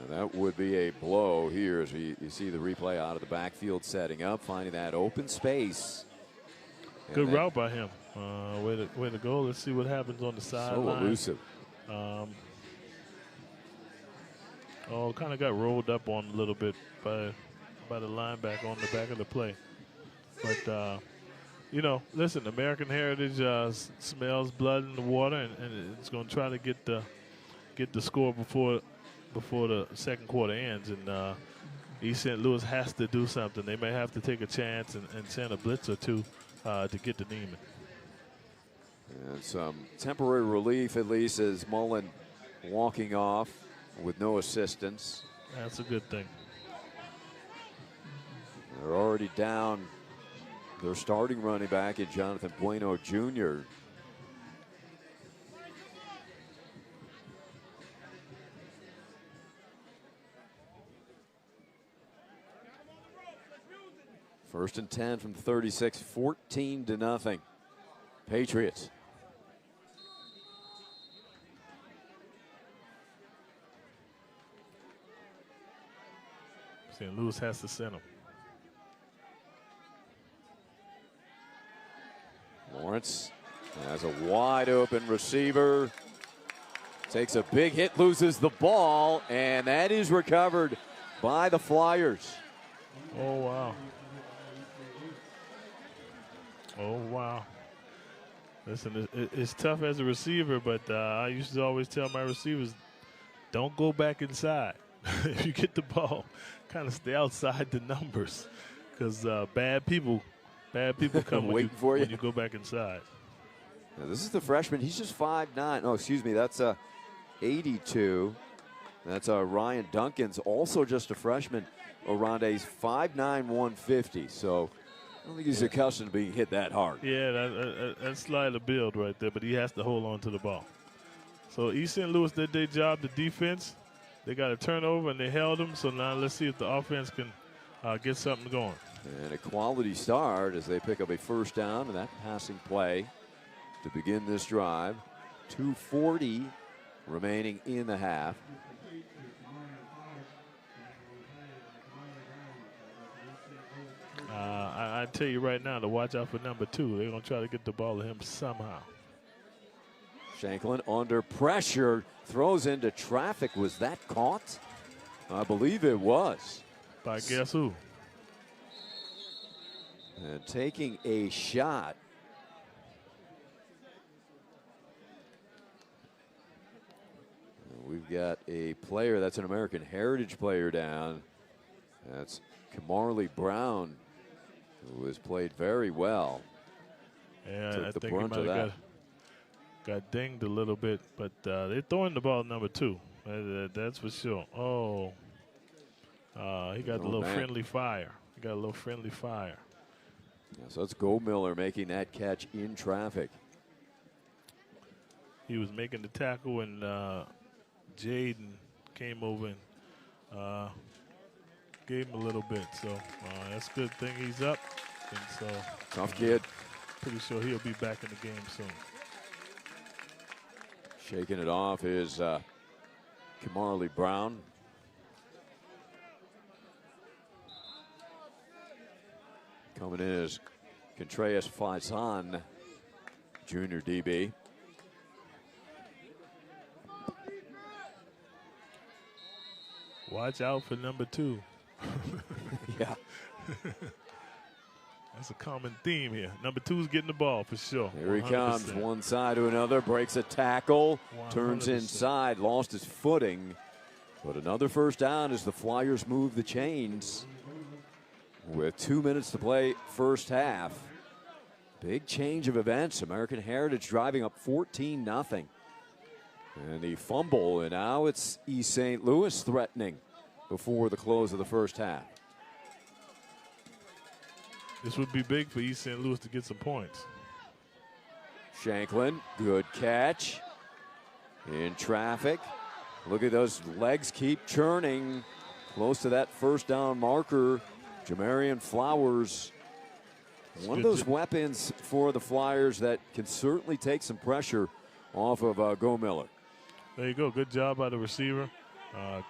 That would be a blow here as you see the replay out of the backfield setting up, finding that open space. Good route by him. Way to go. Let's see what happens on the sideline. So elusive. Kind of got rolled up on a little bit by the linebacker on the back of the play. But, you know, listen, American Heritage smells blood in the water, and it's going to try to get the score before the second quarter ends. And East St. Louis has to do something. They may have to take a chance and send a blitz or two to get to Neiman. And some temporary relief, at least, as Mullen walking off with no assistance. That's a good thing. They're already down their starting running back in Jonathan Bueno Jr. First and 10 from 36, 14-0. Patriots. St. Louis has to send him. Lawrence has a wide open receiver. Takes a big hit, loses the ball, and that is recovered by the Flyers. Oh, wow. Oh, wow. Listen, it's tough as a receiver, but I used to always tell my receivers, don't go back inside. If you get the ball, kind of stay outside the numbers, because bad people come when you go back inside. Now, this is the freshman. He's just 5'9". Oh, excuse me. That's 82. That's Ryan Duncan's also just a freshman. Orande's 5'9", 150. So I don't think he's accustomed to being hit that hard. Yeah, that's slight of build right there, but he has to hold on to the ball. So East St. Louis did their job, the defense. They got a turnover, and they held them. So now let's see if the offense can get something going. And a quality start as they pick up a first down, and that passing play to begin this drive. 2:40 remaining in the half. I tell you right now to watch out for number 2. They're going to try to get the ball to him somehow. Shanklin under pressure, throws into traffic. Was that caught? I believe it was. By guess who? And taking a shot. We've got a player that's an American Heritage player down. That's Kamarley Brown, who has played very well. Yeah, I think he might have got dinged a little bit, but they're throwing the ball number 2. That's for sure. Oh, he got a little friendly fire. He got a little friendly fire. Yeah, so it's Goldmiller making that catch in traffic. He was making the tackle, and Jaden came over and gave him a little bit. So that's a good thing he's up. And so tough kid. Pretty sure he'll be back in the game soon. Shaking it off is Kamarley Brown. Coming in is Contreras Faison, junior DB. Watch out for number 2. Yeah. That's a common theme here. Number 2's getting the ball for sure. Here he comes, one side to another, breaks a tackle, 100%. turns inside, lost his footing. But another first down as the Flyers move the chains. with 2 minutes to play first half. Big change of events. American Heritage driving up 14-0. And the fumble, and now it's East St. Louis threatening before the close of the first half. This would be big for East St. Louis to get some points. Shanklin, good catch. In traffic. Look at those legs keep churning. Close to that first down marker. Jamarian Flowers, one of those weapons for the Flyers that can certainly take some pressure off of Go Miller. There you go. Good job by the receiver.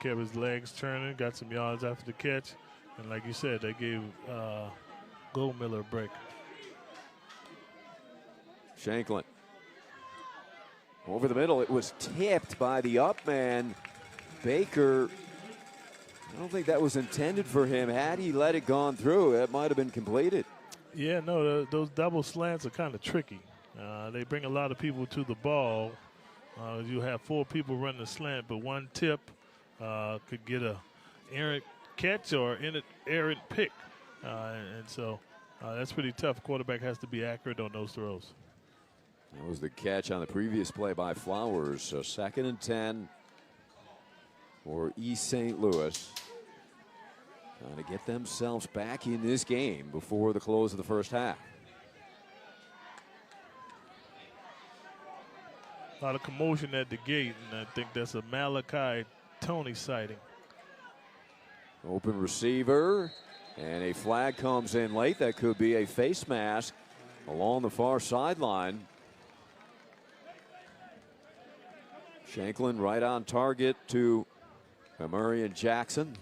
Kept his legs turning, got some yards after the catch. And like you said, they gave Go Miller a break. Shanklin. Over the middle, it was tipped by the up man, Baker. I don't think that was intended for him. Had he let it gone through, it might have been completed. Yeah, no, those double slants are kind of tricky. They bring a lot of people to the ball. You have 4 people running the slant, but one tip could get a errant catch or an errant pick. And so that's pretty tough. Quarterback has to be accurate on those throws. That was the catch on the previous play by Flowers. So 2nd and 10 for East St. Louis. Trying to get themselves back in this game before the close of the first half. A lot of commotion at the gate, and I think that's a Malachi Tony sighting. Open receiver, and a flag comes in late. That could be a face mask along the far sideline. Shanklin right on target to Murray and Jackson.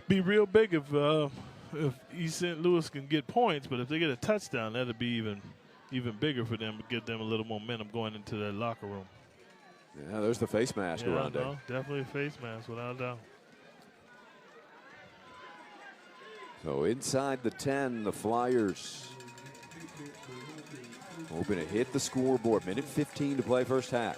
Be real big if East St. Louis can get points, but if they get a touchdown, that'd be even bigger for them to give them a little momentum going into their locker room. Yeah, there's the face mask around it. Definitely a face mask, without a doubt. So inside the 10, the Flyers hoping to hit the scoreboard. Minute 15 to play first half.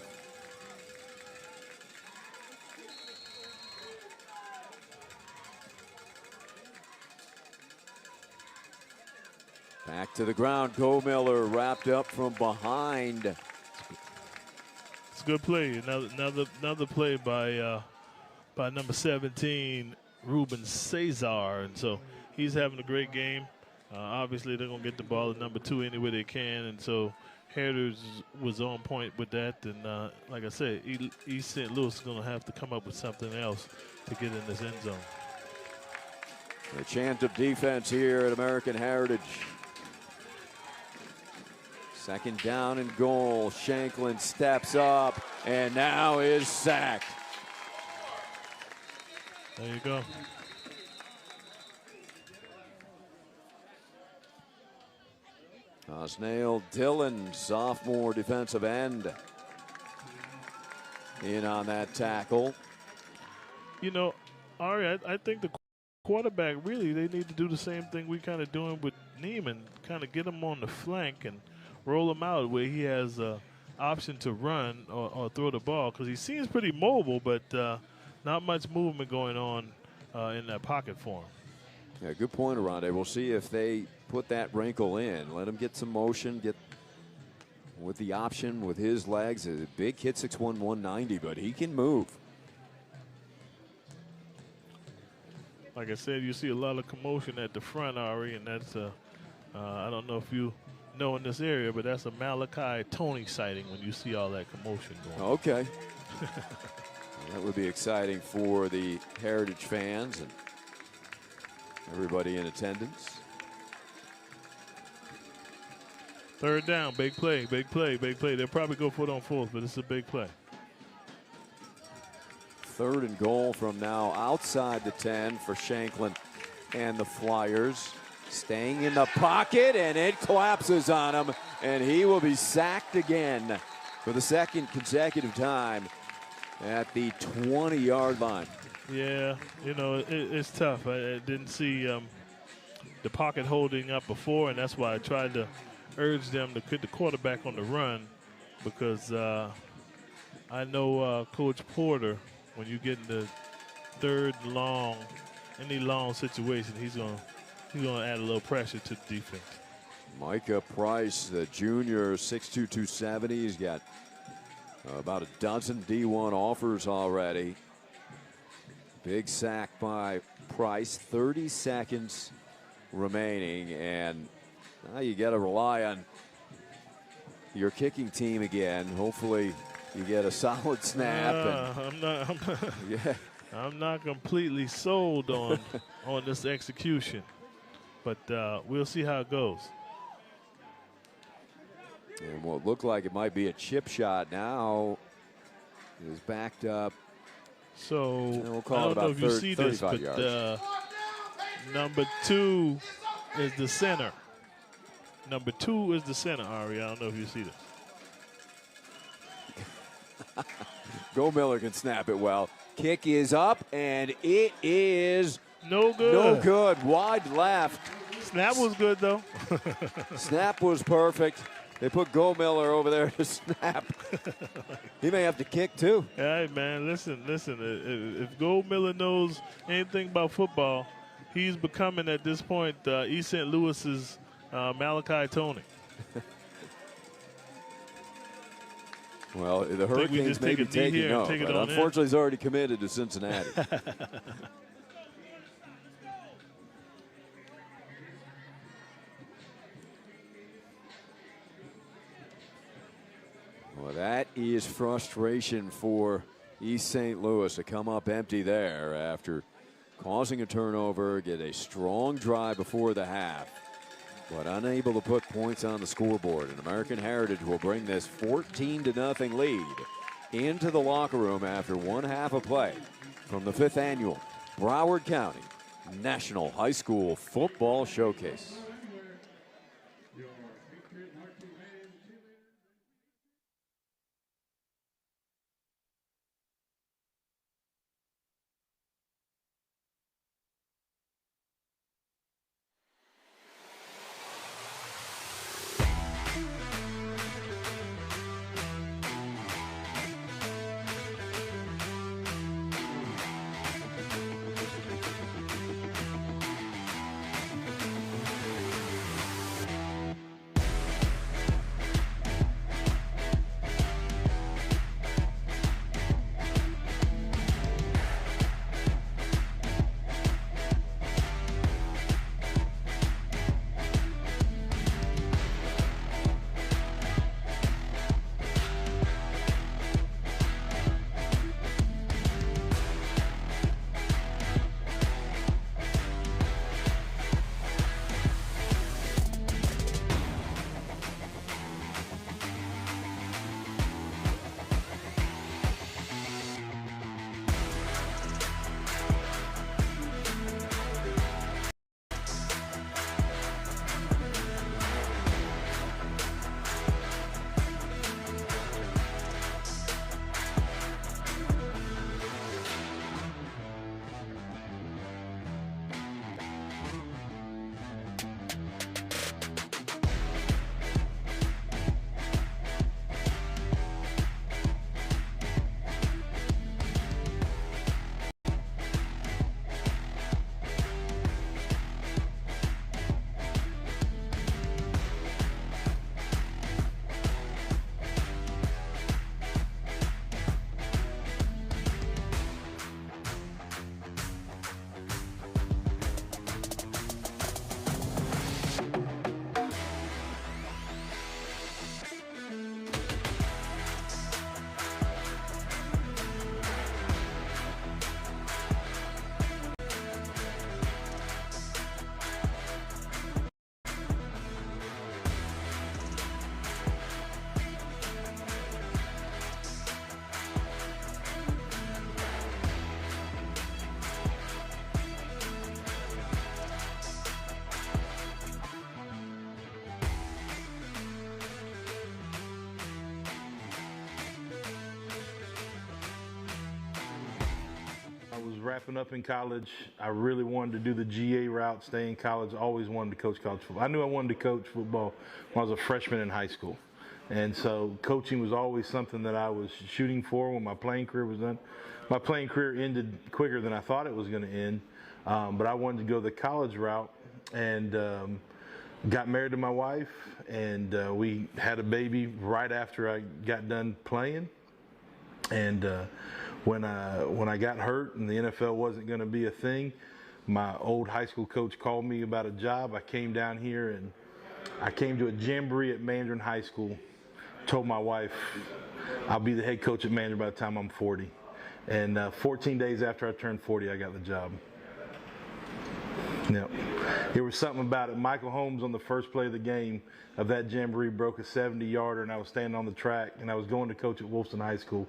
Back to the ground. Go Miller wrapped up from behind. It's a good play. Another play by number 17, Ruben Cesar, and so he's having a great game. Obviously, they're gonna get the ball at number 2 any way they can, and so Heritage was on point with that. And like I said, East St. Louis is gonna have to come up with something else to get in this end zone. A chant of defense here at American Heritage. 2nd down and goal. Shanklin steps up and now is sacked. There you go. Osnail Dillon, sophomore defensive end, in on that tackle. You know, Ari, I think the quarterback, really, they need to do the same thing we kind of doing with Neiman, kind of get him on the flank and roll him out where he has an option to run or throw the ball, because he seems pretty mobile, but not much movement going on in that pocket for him. Yeah, good point, Aronde. We'll see if they put that wrinkle in. Let him get some motion, get with the option with his legs. A big kid, 6'1", 190, but he can move. Like I said, you see a lot of commotion at the front, Ari, and that's I don't know if you know in this area, but that's a Malachi Tony sighting when you see all that commotion going on. Okay. That would be exciting for the Heritage fans and everybody in attendance. 3rd down, big play, big play, big play. They'll probably go for it on 4th, but it's a big play. 3rd and goal from now outside the 10 for Shanklin and the Flyers. Staying in the pocket, and it collapses on him, and he will be sacked again for the 2nd consecutive time at the 20-yard line. Yeah, you know, it's tough. I didn't see the pocket holding up before, and that's why I tried to urge them to put the quarterback on the run, because I know Coach Porter, when you get in the third long, any long situation, he's gonna add a little pressure to the defense. Micah Price, the junior, 6'2", 270. He's got about a dozen D1 offers already. Big sack by Price, 30 seconds remaining, and now you got to rely on your kicking team again. Hopefully you get a solid snap. I'm not completely sold on this execution, but we'll see how it goes. And what looked like it might be a chip shot now is backed up. So we'll call I don't it about know if you see this, but number 2 is the center. Number 2 is the center, Ari. I don't know if you see this. Go Miller can snap it well. Kick is up, and it is no good. No good. Wide left. Snap was good, though. Snap was perfect. They put Go Miller over there to snap. He may have to kick, too. Hey, man, listen. If Go Miller knows anything about football, he's becoming, at this point, East St. Louis's Malachi Tony. Well, the Hurricanes may be taking off, but unfortunately he's already committed to Cincinnati. Well, that is frustration for East St. Louis to come up empty there after causing a turnover, get a strong drive before the half, but unable to put points on the scoreboard. And American Heritage will bring this 14-0 lead into the locker room after one half of play from the 5th annual Broward County National High School Football Showcase. Wrapping up in college, I really wanted to do the GA route, stay in college. I always wanted to coach college football. I knew I wanted to coach football when I was a freshman in high school. And so coaching was always something that I was shooting for when my playing career was done. My playing career ended quicker than I thought it was going to end, but I wanted to go the college route, and got married to my wife, and we had a baby right after I got done playing. And when I got hurt and the NFL wasn't going to be a thing, my old high school coach called me about a job. I came down here, and I came to a jamboree at Mandarin High School. Told my wife, I'll be the head coach at Mandarin by the time I'm 40. And 14 days after I turned 40, I got the job. Yep. There was something about it. Michael Holmes on the first play of the game of that jamboree broke a 70-yarder, and I was standing on the track, and I was going to coach at Wolfson High School.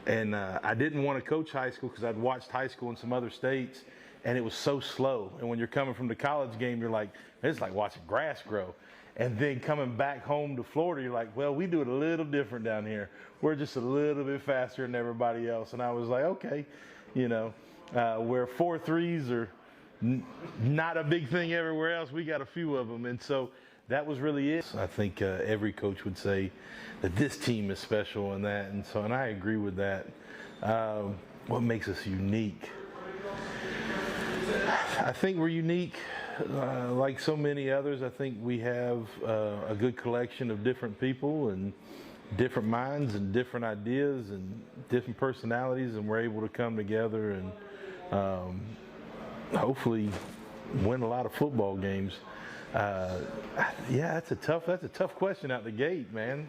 And I didn't want to coach high school because I'd watched high school in some other states, and it was so slow. And when you're coming from the college game, you're like, it's like watching grass grow. And then coming back home to Florida, you're like, well, we do it a little different down here. We're just a little bit faster than everybody else. And I was like, okay, where 4.3s are not a big thing everywhere else, we got a few of them. And so that was really it. I think every coach would say that this team is special and that. And I agree with that. What makes us unique? I think we're unique. Like so many others, I think we have a good collection of different people and different minds and different ideas and different personalities, and we're able to come together and hopefully win a lot of football games. That's a tough question out the gate, man.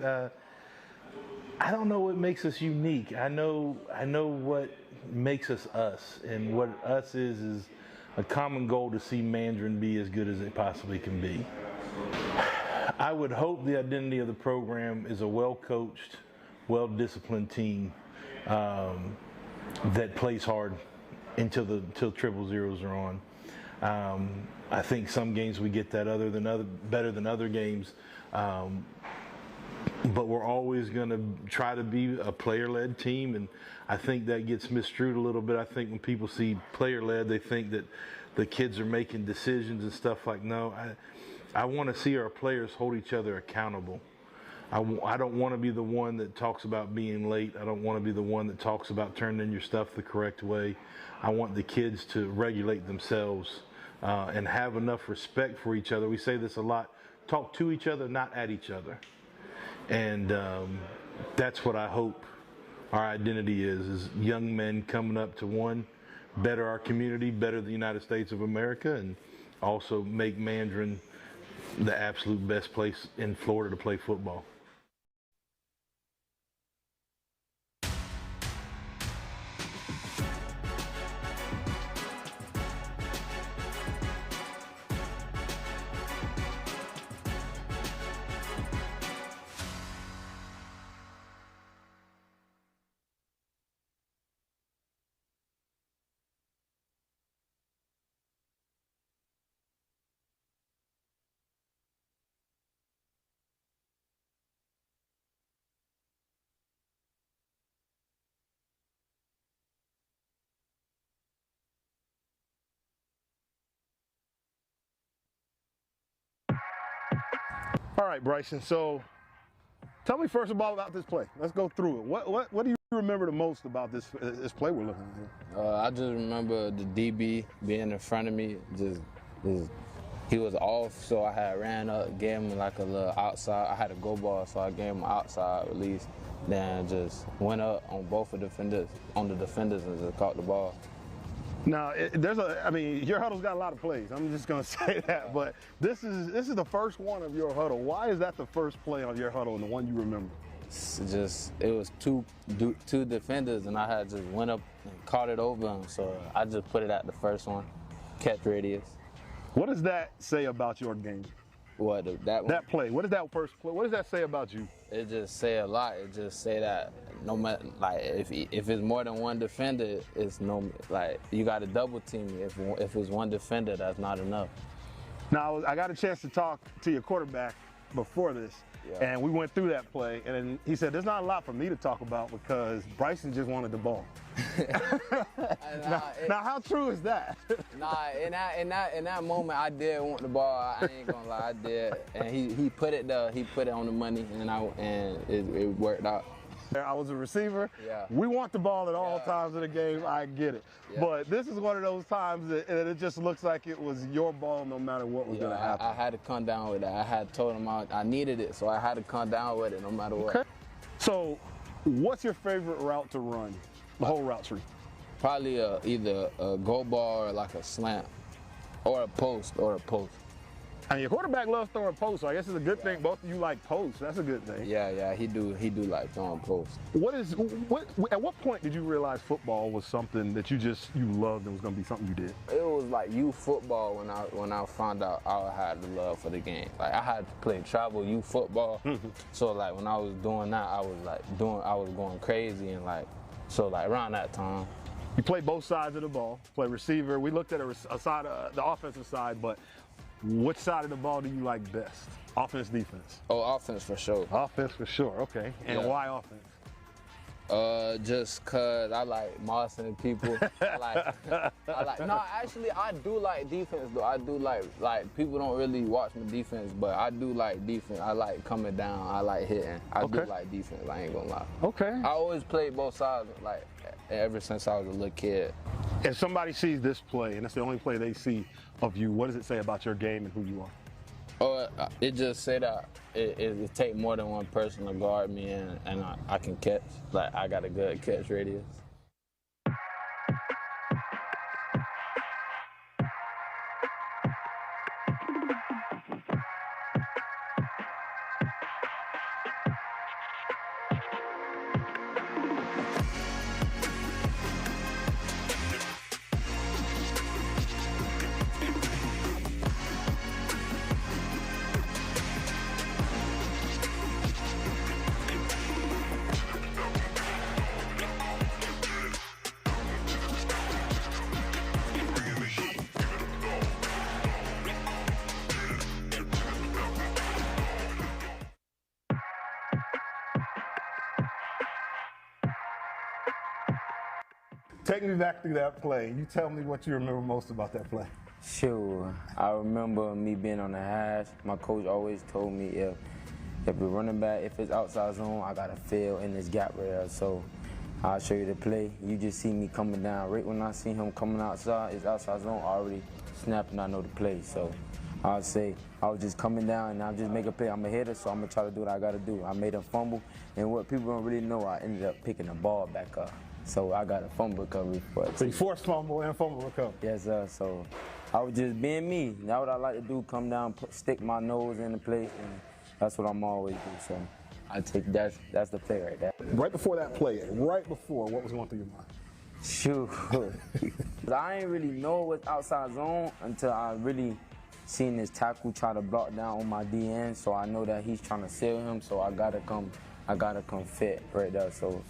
I don't know what makes us unique. I know what makes us us, and what us is a common goal to see Mandarin be as good as it possibly can be. I would hope the identity of the program is a well-coached, well-disciplined team that plays hard until 000s are on. I think some games we get that better than other games, but we're always going to try to be a player-led team, and I think that gets misconstrued a little bit. I think when people see player-led, they think that the kids are making decisions and stuff. Like, no, I want to see our players hold each other accountable. I don't want to be the one that talks about being late. I don't want to be the one that talks about turning in your stuff the correct way. I want the kids to regulate themselves and have enough respect for each other. We say this a lot: talk to each other, not at each other. And that's what I hope our identity is young men coming up to, one, better our community, better the United States of America, and also make Mandarin the absolute best place in Florida to play football. All right, Bryson, so tell me first of all about this play. Let's go through it. What do you remember the most about this play we're looking at here? I just remember the DB being in front of me. He was off, so I had ran up, gave him like a little outside. I had a go ball, so I gave him an outside release. Then just went up on both of the defenders, and just caught the ball. Now, your huddle's got a lot of plays. I'm just going to say that, but this is the first one of your huddle. Why is that the first play on your huddle and the one you remember? It was two defenders, and I had just went up and caught it over them, so I just put it at the first one, catch radius. What does that say about your game? What, that one? That play. What does that first play? What does that say about you? It just say a lot. It just say that no matter, like, if it's more than one defender, it's no, like, you got to double team me. If it's one defender, that's not enough. Now, I got a chance to talk to your quarterback before this, Yeah. And we went through that play, and then he said, "There's not a lot for me to talk about because Bryson just wanted the ball." Now, how true is that? Nah, in that moment, I did want the ball. I ain't gonna lie, I did. And he put it on the money, and it worked out. I was a receiver. Yeah. We want the ball at all Yeah. times of the game. I get it. Yeah. But this is one of those times that it just looks like it was your ball no matter what was going to happen. I had to come down with that. I had told him I needed it, so I had to come down with it no matter what. Okay. So, what's your favorite route to run? The whole route tree. Probably either a go ball or like a slant, or a post. And your quarterback loves throwing posts, so I guess it's a good thing both of you like posts. That's a good thing. Yeah, he do like throwing posts. At what point did you realize football was something that you loved and was going to be something you did? It was like youth football when I found out I had the love for the game. Like I had to play travel youth football, so like when I was doing that, I was going crazy and like so like around that time. You play both sides of the ball, play receiver. We looked at a side, the offensive side, but which side of the ball do you like best? Offense, defense? Oh, offense for sure. Offense for sure, okay. And Yeah. why offense? Just cause I like mossing people. No, actually I do like defense though. I do like people don't really watch my defense, but I do like defense. I like coming down. I like hitting. I do like defense. I ain't gonna lie. Okay. I always played both sides, like ever since I was a little kid. If somebody sees this play, and it's the only play they see of you, what does it say about your game and who you are? Oh, it just said that it take more than one person to guard me, and I can catch. Like I got a good catch radius. Take me back through that play. You tell me what you remember most about that play. Sure. I remember me being on the hash. My coach always told me if the running back, if it's outside zone, I gotta fill in this gap right there. So I'll show you the play. You just see me coming down. Right when I see him coming outside, it's outside zone, already snapping, I know the play. So I'll say, I was just coming down and I'll just make a play. I'm a hitter, so I'm gonna try to do what I gotta do. I made a fumble, and what people don't really know, I ended up picking the ball back up. So I got a fumble recovery for it. So you forced fumble and fumble recovery. Yes, sir. So I was just being me. That's what I like to do, come down, stick my nose in the place, and that's what I'm always doing. So I take that's the play right there. Right before that play, what was going through your mind? Shoot. I ain't really know what's outside zone until I really seen this tackle try to block down on my DN. So I know that he's trying to seal him. So I gotta come fit right there. So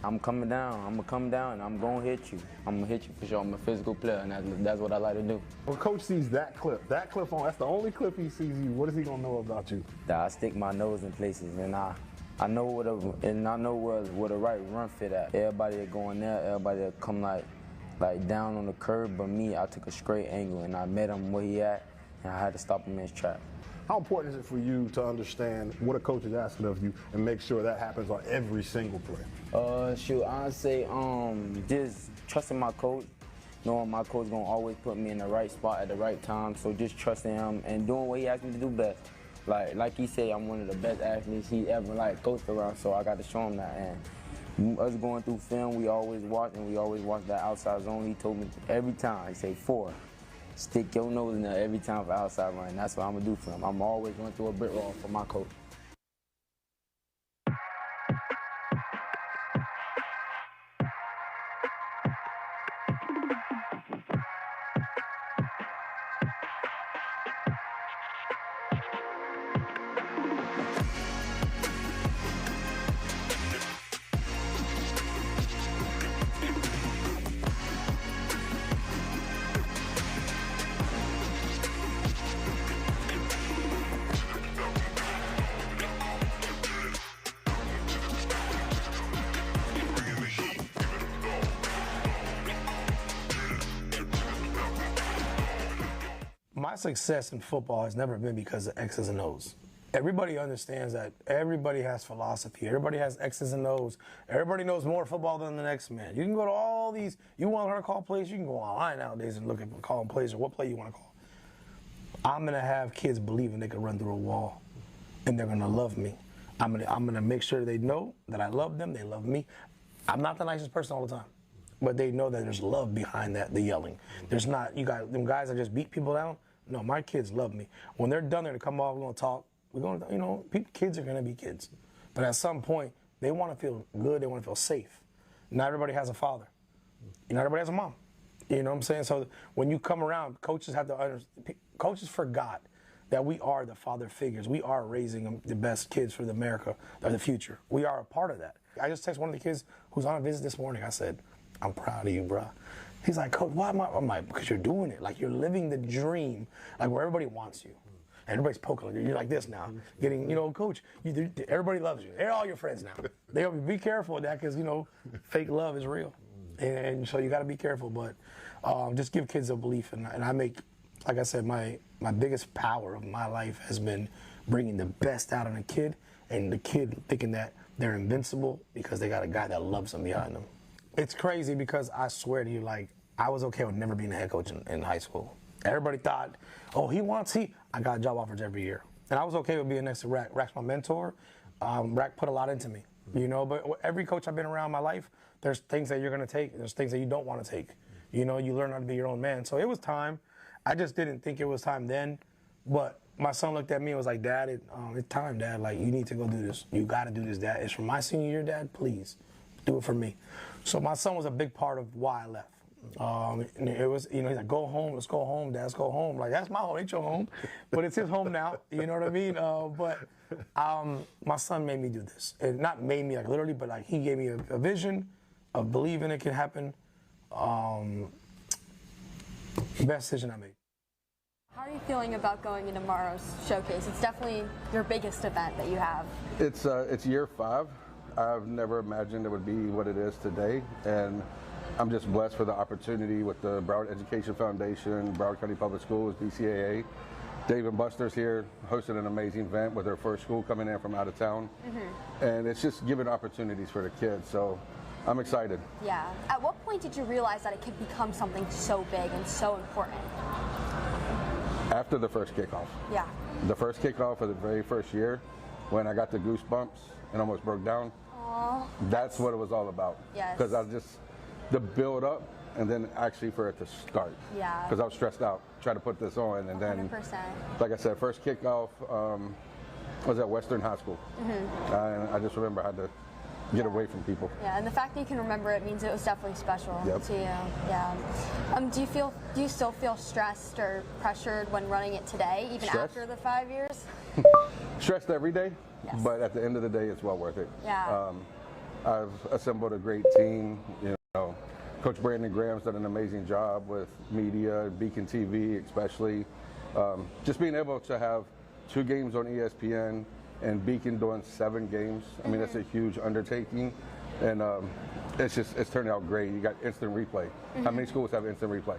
I'm coming down. I'm gonna come down and I'm gonna hit you. I'm gonna hit you for sure. I'm a physical player, and that's what I like to do. When coach sees that clip that's the only clip he sees you. What is he gonna know about you? That I stick my nose in places, and I know where the right run fit at. Everybody that going there, everybody that come like down on the curve, but me, I took a straight angle and I met him where he at, and I had to stop him in his track. How important is it for you to understand what a coach is asking of you and make sure that happens on every single play? Shoot, I'd say just trusting my coach, knowing my coach gonna always put me in the right spot at the right time. So just trusting him and doing what he asked me to do best. Like he said, I'm one of the best athletes he ever coached around. So I got to show him that. And us going through film, we always watch that outside zone. He told me every time. He say 4. Stick your nose in there every time for outside run. That's what I'm gonna do for him. I'm always going through a brick wall for my coach. success in football has never been because of X's and O's. Everybody understands that everybody has philosophy. Everybody has X's and O's. Everybody knows more football than the next man. You can go to all these, you want to learn to call plays, you can go online nowadays and look at calling plays or what play you want to call. I'm going to have kids believing they can run through a wall and they're going to love me. I'm gonna make sure they know that I love them, they love me. I'm not the nicest person all the time, but they know that there's love behind that, the yelling. There's not, you got them guys that just beat people down. No, my kids love me. When they're done, they're gonna come off, we're gonna talk. We're gonna, you know, kids are gonna be kids. But at some point, they wanna feel good, they wanna feel safe. Not everybody has a father. Not everybody has a mom. You know what I'm saying? So when you come around, coaches have to understand, coaches forgot that we are the father figures. We are raising the best kids for America of the future. We are a part of that. I just texted one of the kids who's on a visit this morning. I said, I'm proud of you, bro. He's like, Coach, why am I? I'm like, because you're doing it. Like, you're living the dream, like where everybody wants you. Everybody's poking you. You're like this now. Getting, you know, Coach, everybody loves you. They're all your friends now. They'll be careful with that because, you know, fake love is real. And so you got to be careful. But just give kids a belief. And I make, like I said, my biggest power of my life has been bringing the best out of a kid, and the kid thinking that they're invincible because they got a guy that loves them behind them. It's crazy because I swear to you, like, I was okay with never being a head coach in high school. Everybody thought, oh, I got job offers every year. And I was okay with being next to Rack. Rack's my mentor. Rack put a lot into me, you know, but every coach I've been around in my life, there's things that you're going to take. There's things that you don't want to take. You know, you learn how to be your own man. So it was time. I just didn't think it was time then, but my son looked at me and was like, Dad, it's time, Dad. Like, you need to go do this. You got to do this, Dad. It's for my senior year, Dad. Please do it for me. So my son was a big part of why I left. And it was, you know, he's like, go home. Let's go home, Dad. Let's go home. Like, that's my home. Ain't your home. But it's his home now. You know what I mean? But my son made me do this. And not made me, like, literally, but, like, he gave me a vision of believing it can happen. Best decision I made. How are you feeling about going into tomorrow's showcase? It's definitely your biggest event that you have. It's year 5. I've never imagined it would be what it is today, and I'm just blessed for the opportunity with the Broward Education Foundation, Broward County Public Schools, BCAA. Dave and Buster's here hosted an amazing event with their first school coming in from out of town, and it's just giving opportunities for the kids. So I'm excited. Yeah. At what point did you realize that it could become something so big and so important? After the first kickoff. Yeah. The first kickoff of the very first year, when I got the goosebumps and almost broke down. Aww. That's what it was all about. Yes. Because I was just, the build up and then actually for it to start. Yeah. Because I was stressed out, trying to put this on, and then, 100%. Like I said, first kickoff was at Western High School. And I just remember I had to get away from people. Yeah, and the fact that you can remember it means it was definitely special to you. Yeah. Do you still feel stressed or pressured when running it today, even after the 5 years? Stressed every day, but at the end of the day, it's well worth it. Yeah. I've assembled a great team. You know, Coach Brandon Graham's done an amazing job with media, Beacon TV especially. Just being able to have 2 games on ESPN and Beacon doing 7 games. I mean, that's a huge undertaking, and it's turning out great. You got instant replay. How many schools have instant replay?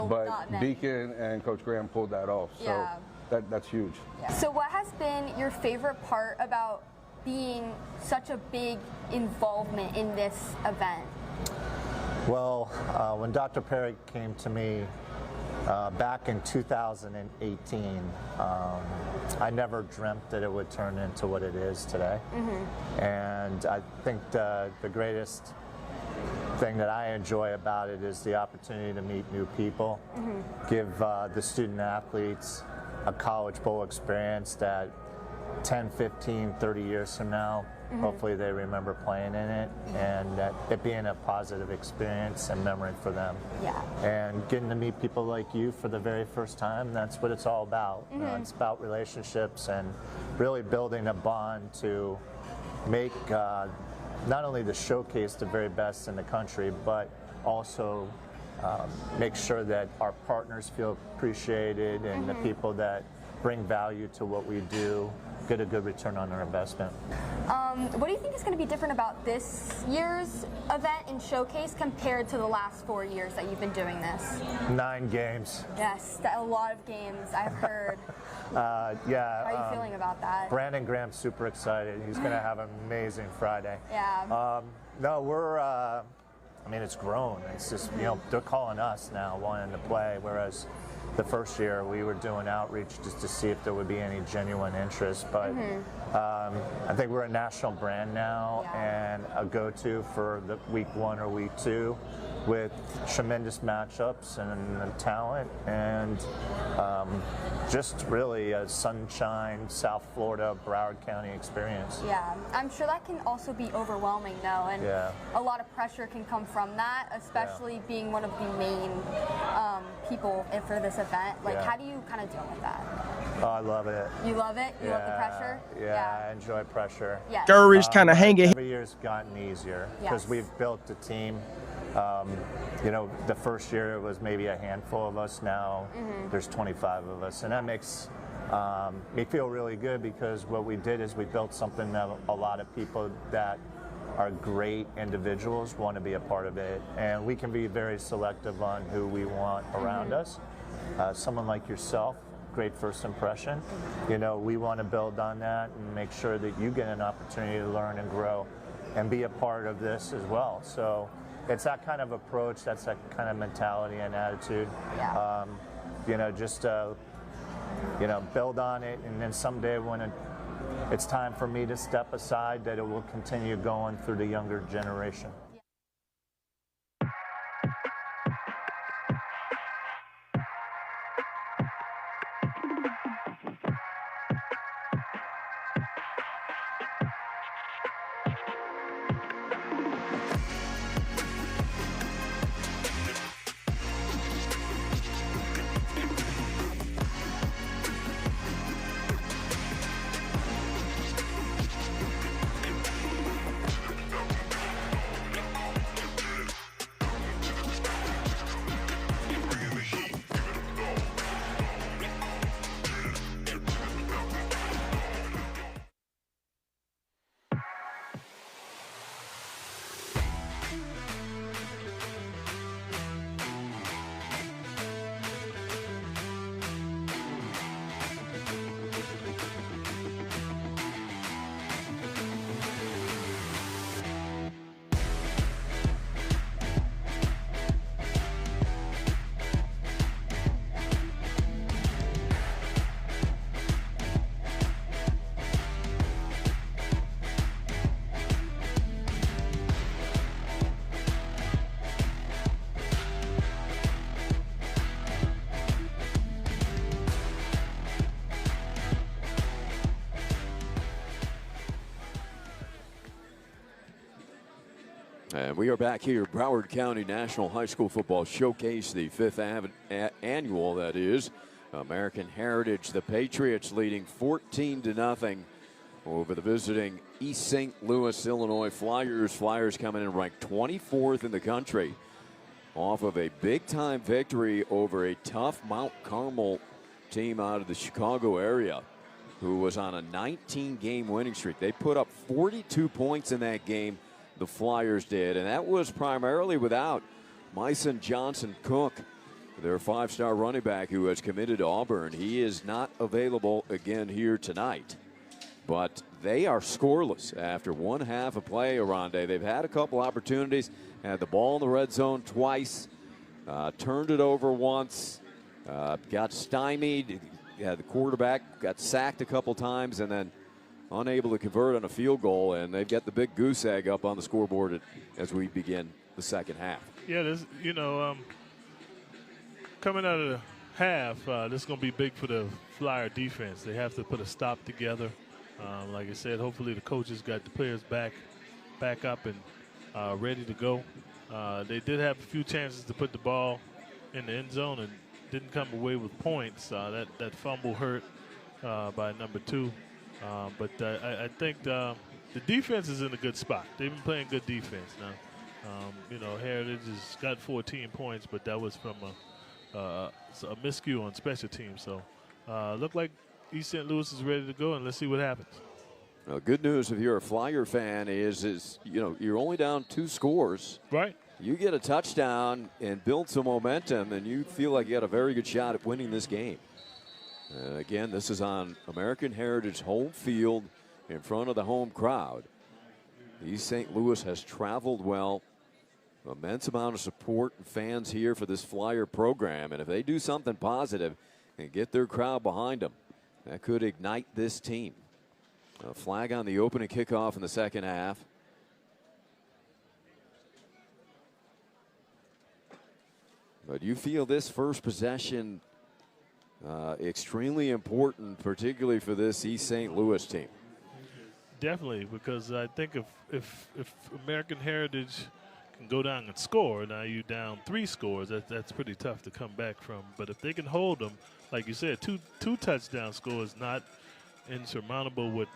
But Beacon and Coach Graham pulled that off, so that's huge. Yeah. So what has been your favorite part about being such a big involvement in this event? Well, when Dr. Perry came to me back in 2018, I never dreamt that it would turn into what it is today. And I think the greatest thing that I enjoy about it is the opportunity to meet new people, give the student athletes a College Bowl experience that 10, 15, 30 years from now, hopefully they remember playing in it, and that it being a positive experience and memory for them. Yeah. And getting to meet people like you for the very first time, that's what it's all about. You know, it's about relationships and really building a bond to make not only the showcase the very best in the country, but also make sure that our partners feel appreciated and the people that bring value to what we do get a good return on our investment. What do you think is going to be different about this year's event and showcase compared to the last 4 years that you've been doing this? 9 games. Yes, a lot of games, I've heard. Yeah. How are you feeling about that? Brandon Graham's super excited. He's going to have an amazing Friday. Yeah. No, we're, I mean, it's grown. It's just, you know, they're calling us now wanting to play, whereas the first year we were doing outreach just to see if there would be any genuine interest. But I think we're a national brand now and a go-to for the week 1 or week 2 with tremendous matchups and talent and just really a sunshine, South Florida, Broward County experience. Yeah, I'm sure that can also be overwhelming though, and a lot of pressure can come from that, especially being one of the main people for this event. Like, how do you kind of deal with that? Oh, I love it. You love it? You love the pressure? Yeah, I enjoy pressure. Yes. Discouraged, kind of hanging. Every year's gotten easier because we've built a team. You know, the first year it was maybe a handful of us. Now there's 25 of us, and that makes me feel really good because what we did is we built something that a lot of people that are great individuals want to be a part of it, and we can be very selective on who we want around us. Someone like yourself, great first impression. You know, we want to build on that and make sure that you get an opportunity to learn and grow and be a part of this as well. So it's that kind of approach, that's that kind of mentality and attitude. You know, just you know, build on it, and then someday when it's time for me to step aside, that it will continue going through the younger generation. And we are back here at Broward County National High School Football Showcase, the 5th annual, that is. American Heritage, the Patriots leading 14-0 over the visiting East St. Louis, Illinois Flyers. Flyers coming in ranked 24th in the country off of a big-time victory over a tough Mount Carmel team out of the Chicago area who was on a 19-game winning streak. They put up 42 points in that game, the Flyers did, and that was primarily without Myson Johnson-Cook, their 5-star running back who has committed to Auburn. He is not available again here tonight. But they are scoreless after one half of play, Aronde. They've had a couple opportunities, had the ball in the red zone twice, turned it over once, got stymied. The quarterback got sacked a couple times and then unable to convert on a field goal, and they've got the big goose egg up on the scoreboard as we begin the second half. Yeah, this, you know, coming out of the half, this is going to be big for the Flyer defense. They have to put a stop together. Like I said, hopefully the coaches got the players back up and ready to go. They did have a few chances to put the ball in the end zone and didn't come away with points. That fumble hurt by number 2. But I think the defense is in a good spot. They've been playing good defense now. You know, Heritage has got 14 points, but that was from a miscue on special teams. So looked like East St. Louis is ready to go, and let's see what happens. Well, good news if you're a Flyer fan is you're only down 2 scores. Right. You get a touchdown and build some momentum, and you feel like you got a very good shot at winning this game. Again, this is on American Heritage home field in front of the home crowd. East St. Louis has traveled well. Immense amount of support and fans here for this Flyer program, and if they do something positive and get their crowd behind them, that could ignite this team. A flag on the opening kickoff in the second half. But you feel this first possession extremely important, particularly for this East St. Louis team. Definitely, because I think if American Heritage can go down and score, now you're down 3 scores. That's pretty tough to come back from. But if they can hold them, like you said, two touchdown scores, not insurmountable with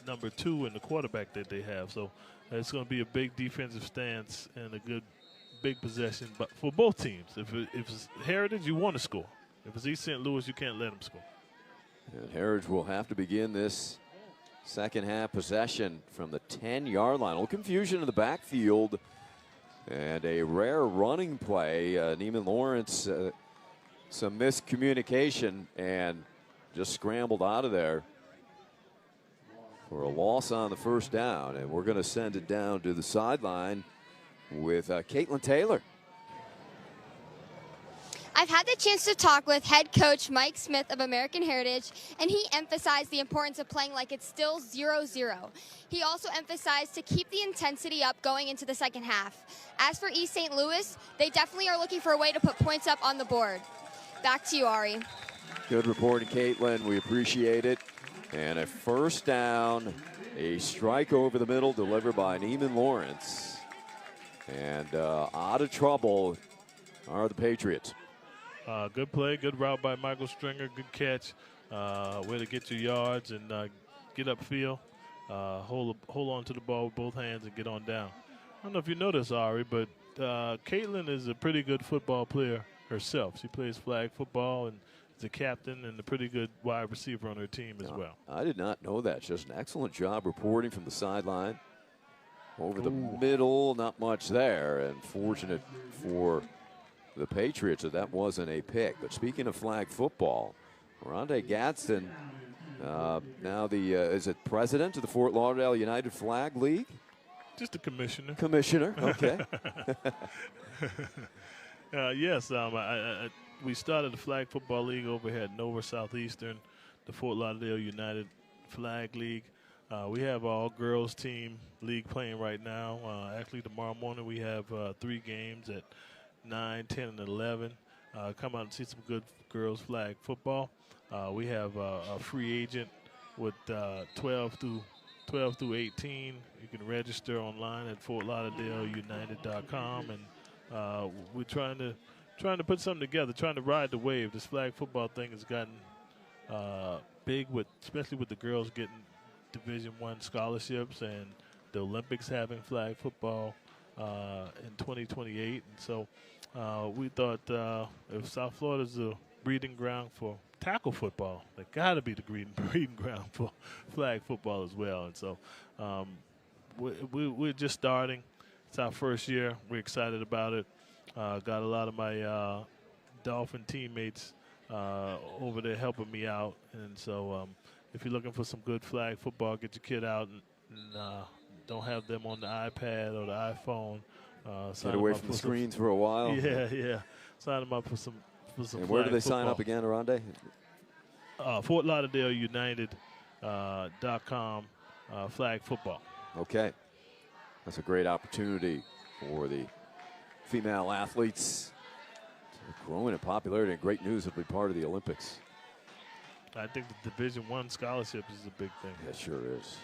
number 2 and the quarterback that they have. So it's going to be a big defensive stance and a good big possession, but for both teams. If it's Heritage, you want to score. If it's East St. Louis, you can't let them score. And Heritage will have to begin this second half possession from the 10-yard line. A little confusion in the backfield and a rare running play. Neiman Lawrence, some miscommunication and just scrambled out of there for a loss on the first down. And we're going to send it down to the sideline with Caitlin Taylor. I've had the chance to talk with head coach Mike Smith of American Heritage, and he emphasized the importance of playing like it's still 0-0. He also emphasized to keep the intensity up going into the second half. As for East St. Louis, they definitely are looking for a way to put points up on the board. Back to you, Ari. Good reporting, Caitlin. We appreciate it. And a first down, a strike over the middle delivered by Neiman Lawrence. And out of trouble are the Patriots. Good play, good route by Michael Stringer, good catch. Way to get your yards and get upfield. Hold on to the ball with both hands and get on down. I don't know if you know this, Ari, but Caitlin is a pretty good football player herself. She plays flag football and is a captain and a pretty good wide receiver on her team as well. I did not know that. Just an excellent job reporting from the sideline. Over the middle, not much there, and fortunate for the Patriots that wasn't a pick. But speaking of flag football, Rondé Gadsden, now the is it president of the Fort Lauderdale United Flag League? Just a commissioner. Commissioner, okay. Yes, we started the Flag Football League over here at Nova Southeastern, the Fort Lauderdale United Flag League. We have our all-girls team league playing right now. Actually, tomorrow morning we have 3 games at 9, 10, and 11. Come out and see some good girls flag football. We have a free agent with 12 through 18. You can register online at FortLauderdaleUnited.com, and we're trying to put something together, trying to ride the wave. This flag football thing has gotten big, especially with the girls getting Division I scholarships and the Olympics having flag football in 2028. And so we thought if South Florida's a breeding ground for tackle football, they got to be the breeding ground for flag football as well. And so we're just starting. It's our first year. We're excited about it. Got a lot of my Dolphin teammates over there helping me out. And so if you're looking for some good flag football, get your kid out and don't have them on the iPad or the iPhone. Get away from the screens for a while. Yeah. Sign them up for some and where do they sign up again, Rondé? FortLauderdaleUnited.com flag football. Okay. That's a great opportunity for the female athletes. Growing in popularity and great news. It'll be part of the Olympics. I think the Division I scholarship is a big thing. It sure is.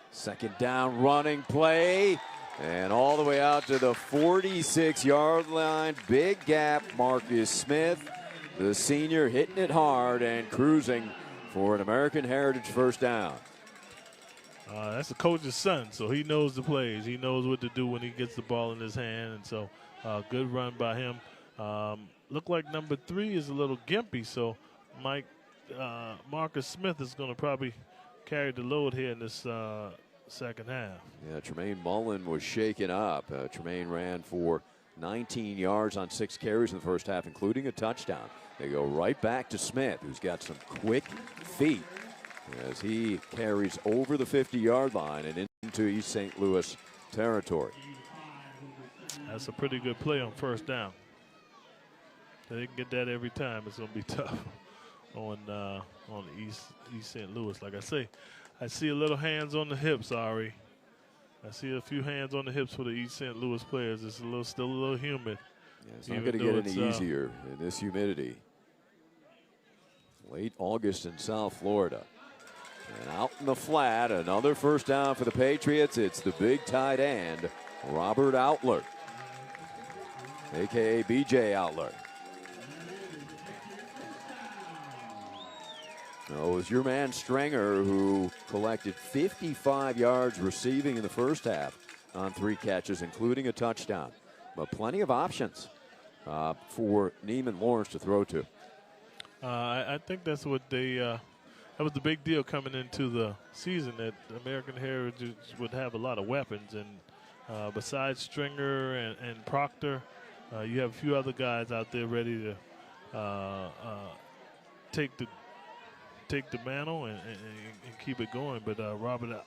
Second down running play. And all the way out to the 46-yard line. Big gap. Marcus Smith, the senior, hitting it hard and cruising for an American Heritage first down. That's the coach's son, so he knows the plays. He knows what to do when he gets the ball in his hand. And so good run by him. look like number 3 is a little gimpy, so Marcus Smith is going to probably carry the load here in this second half. Yeah, Tremaine Mullen was shaken up. Tremaine ran for 19 yards on 6 carries in the first half, including a touchdown. They go right back to Smith, who's got some quick feet as he carries over the 50-yard line and into East St. Louis territory. That's a pretty good play on first down. They can get that every time. It's going to be tough on East St. Louis. Like I say, I see a little hands on the hips, Ari. I see a few hands on the hips for the East St. Louis players. It's still a little humid. Yeah, it's not going to get any easier in this humidity. Late August in South Florida. And out in the flat, another first down for the Patriots. It's the big tight end, Robert Outler, a.k.a. B.J. Outler. It was your man Stringer who collected 55 yards receiving in the first half on 3 catches, including a touchdown. But plenty of options for Neiman Lawrence to throw to. I think that's what that was the big deal coming into the season, that American Heritage would have a lot of weapons. And besides Stringer and Proctor, you have a few other guys out there ready to take the mantle and keep it going. But Robert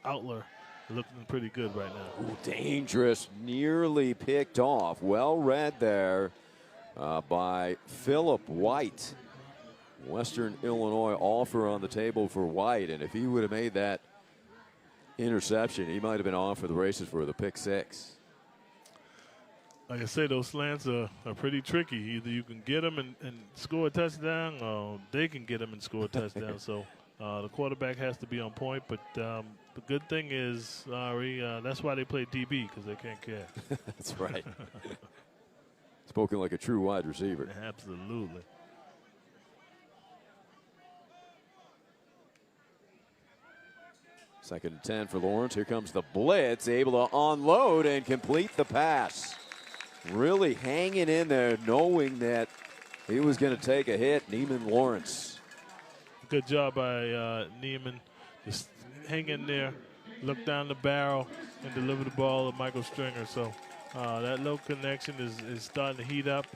Outler looking pretty good right now. Ooh, dangerous, nearly picked off. Well read there by Philip White. Western Illinois offer on the table for White, and if he would have made that interception, he might have been off for the races for the pick 6. Like I say, those slants are pretty tricky. Either you can get them and score a touchdown, or they can get them and score a touchdown. So the quarterback has to be on point. But the good thing is, Ari, that's why they play DB, because they can't catch. That's right. Spoken like a true wide receiver. Absolutely. Second and 10 for Lawrence. Here comes the blitz, able to unload and complete the pass. Really hanging in there, knowing that he was going to take a hit. Neiman Lawrence. Good job by Neiman. Just hang in there, look down the barrel, and deliver the ball to Michael Stringer. So that low connection is starting to heat up.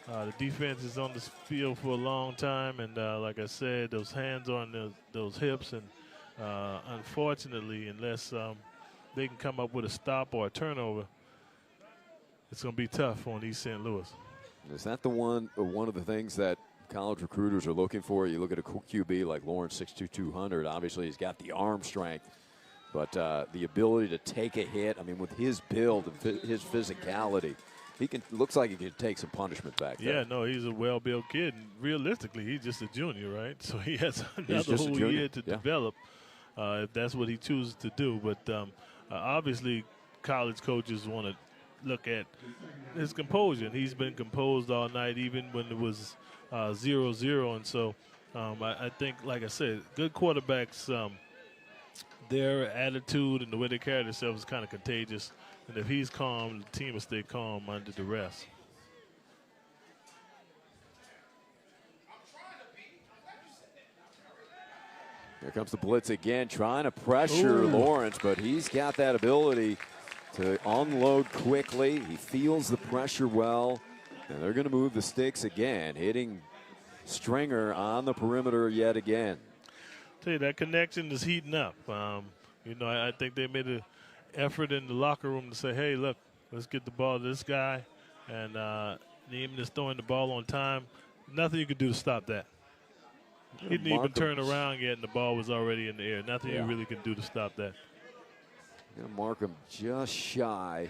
The defense is on this field for a long time, and like I said, those hands on those hips, and unfortunately, unless they can come up with a stop or a turnover, it's going to be tough on East St. Louis. Is that the one of the things that college recruiters are looking for? You look at a QB like Lawrence, 6'2", 200. Obviously, he's got the arm strength, but the ability to take a hit. I mean, with his build and his physicality, looks like he can take some punishment back there. Yeah, no, he's a well-built kid. And realistically, he's just a junior, right? So he has another whole year to develop if that's what he chooses to do. But obviously, college coaches want to look at his composure. And he's been composed all night, even when it was 0-0. And so I think, like I said, good quarterbacks, their attitude and the way they carry themselves is kind of contagious. And if he's calm, the team will stay calm under duress. Here comes the blitz again, trying to pressure Lawrence, but he's got that ability to unload quickly. He feels the pressure well, and they're going to move the sticks again, hitting Stringer on the perimeter yet again. Tell you, that connection is heating up. I think they made an effort in the locker room to say, hey, look, let's get the ball to this guy. And Neiman is throwing the ball on time. Nothing you can do to stop that. He didn't even turn around yet, and the ball was already in the air. Nothing you really can do to stop that. Going to mark him just shy.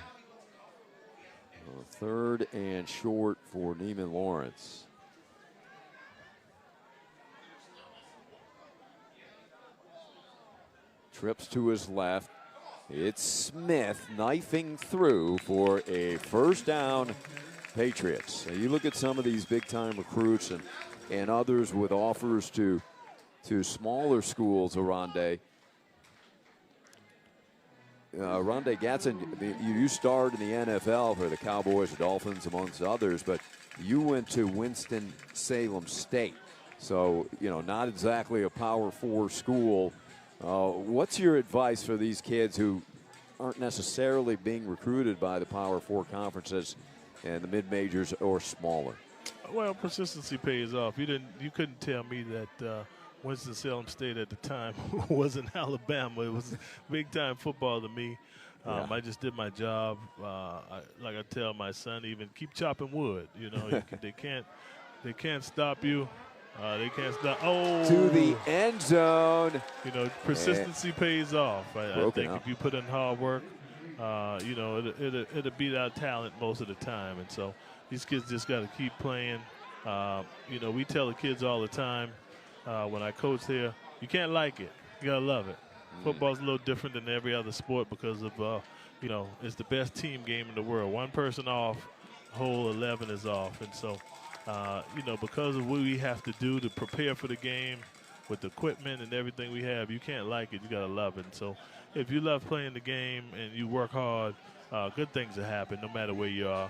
3rd and short for Neiman Lawrence. Trips to his left. It's Smith knifing through for a first down, Patriots. And you look at some of these big-time recruits and others with offers to smaller schools, Rondé Gatson, you starred in the NFL for the Cowboys, the Dolphins, amongst others, but you went to Winston-Salem State. So, not exactly a Power 4 school. What's your advice for these kids who aren't necessarily being recruited by the Power 4 conferences and the mid-majors or smaller? Well, persistency pays off. You couldn't tell me that Winston-Salem State at the time was in Alabama. It was big-time football to me. I just did my job. Like I tell my son, even keep chopping wood. They can't stop you. They can't stop. Oh, to the end zone. Persistency pays off. I think if you put in hard work, it'll beat out talent most of the time. And so these kids just got to keep playing. We tell the kids all the time when I coach here, you can't like it. You got to love it. Football's a little different than every other sport because of, it's the best team game in the world. One person off, whole 11 is off. And so, because of what we have to do to prepare for the game with the equipment and everything we have, you can't like it. You got to love it. And so if you love playing the game and you work hard, good things will happen no matter where you are.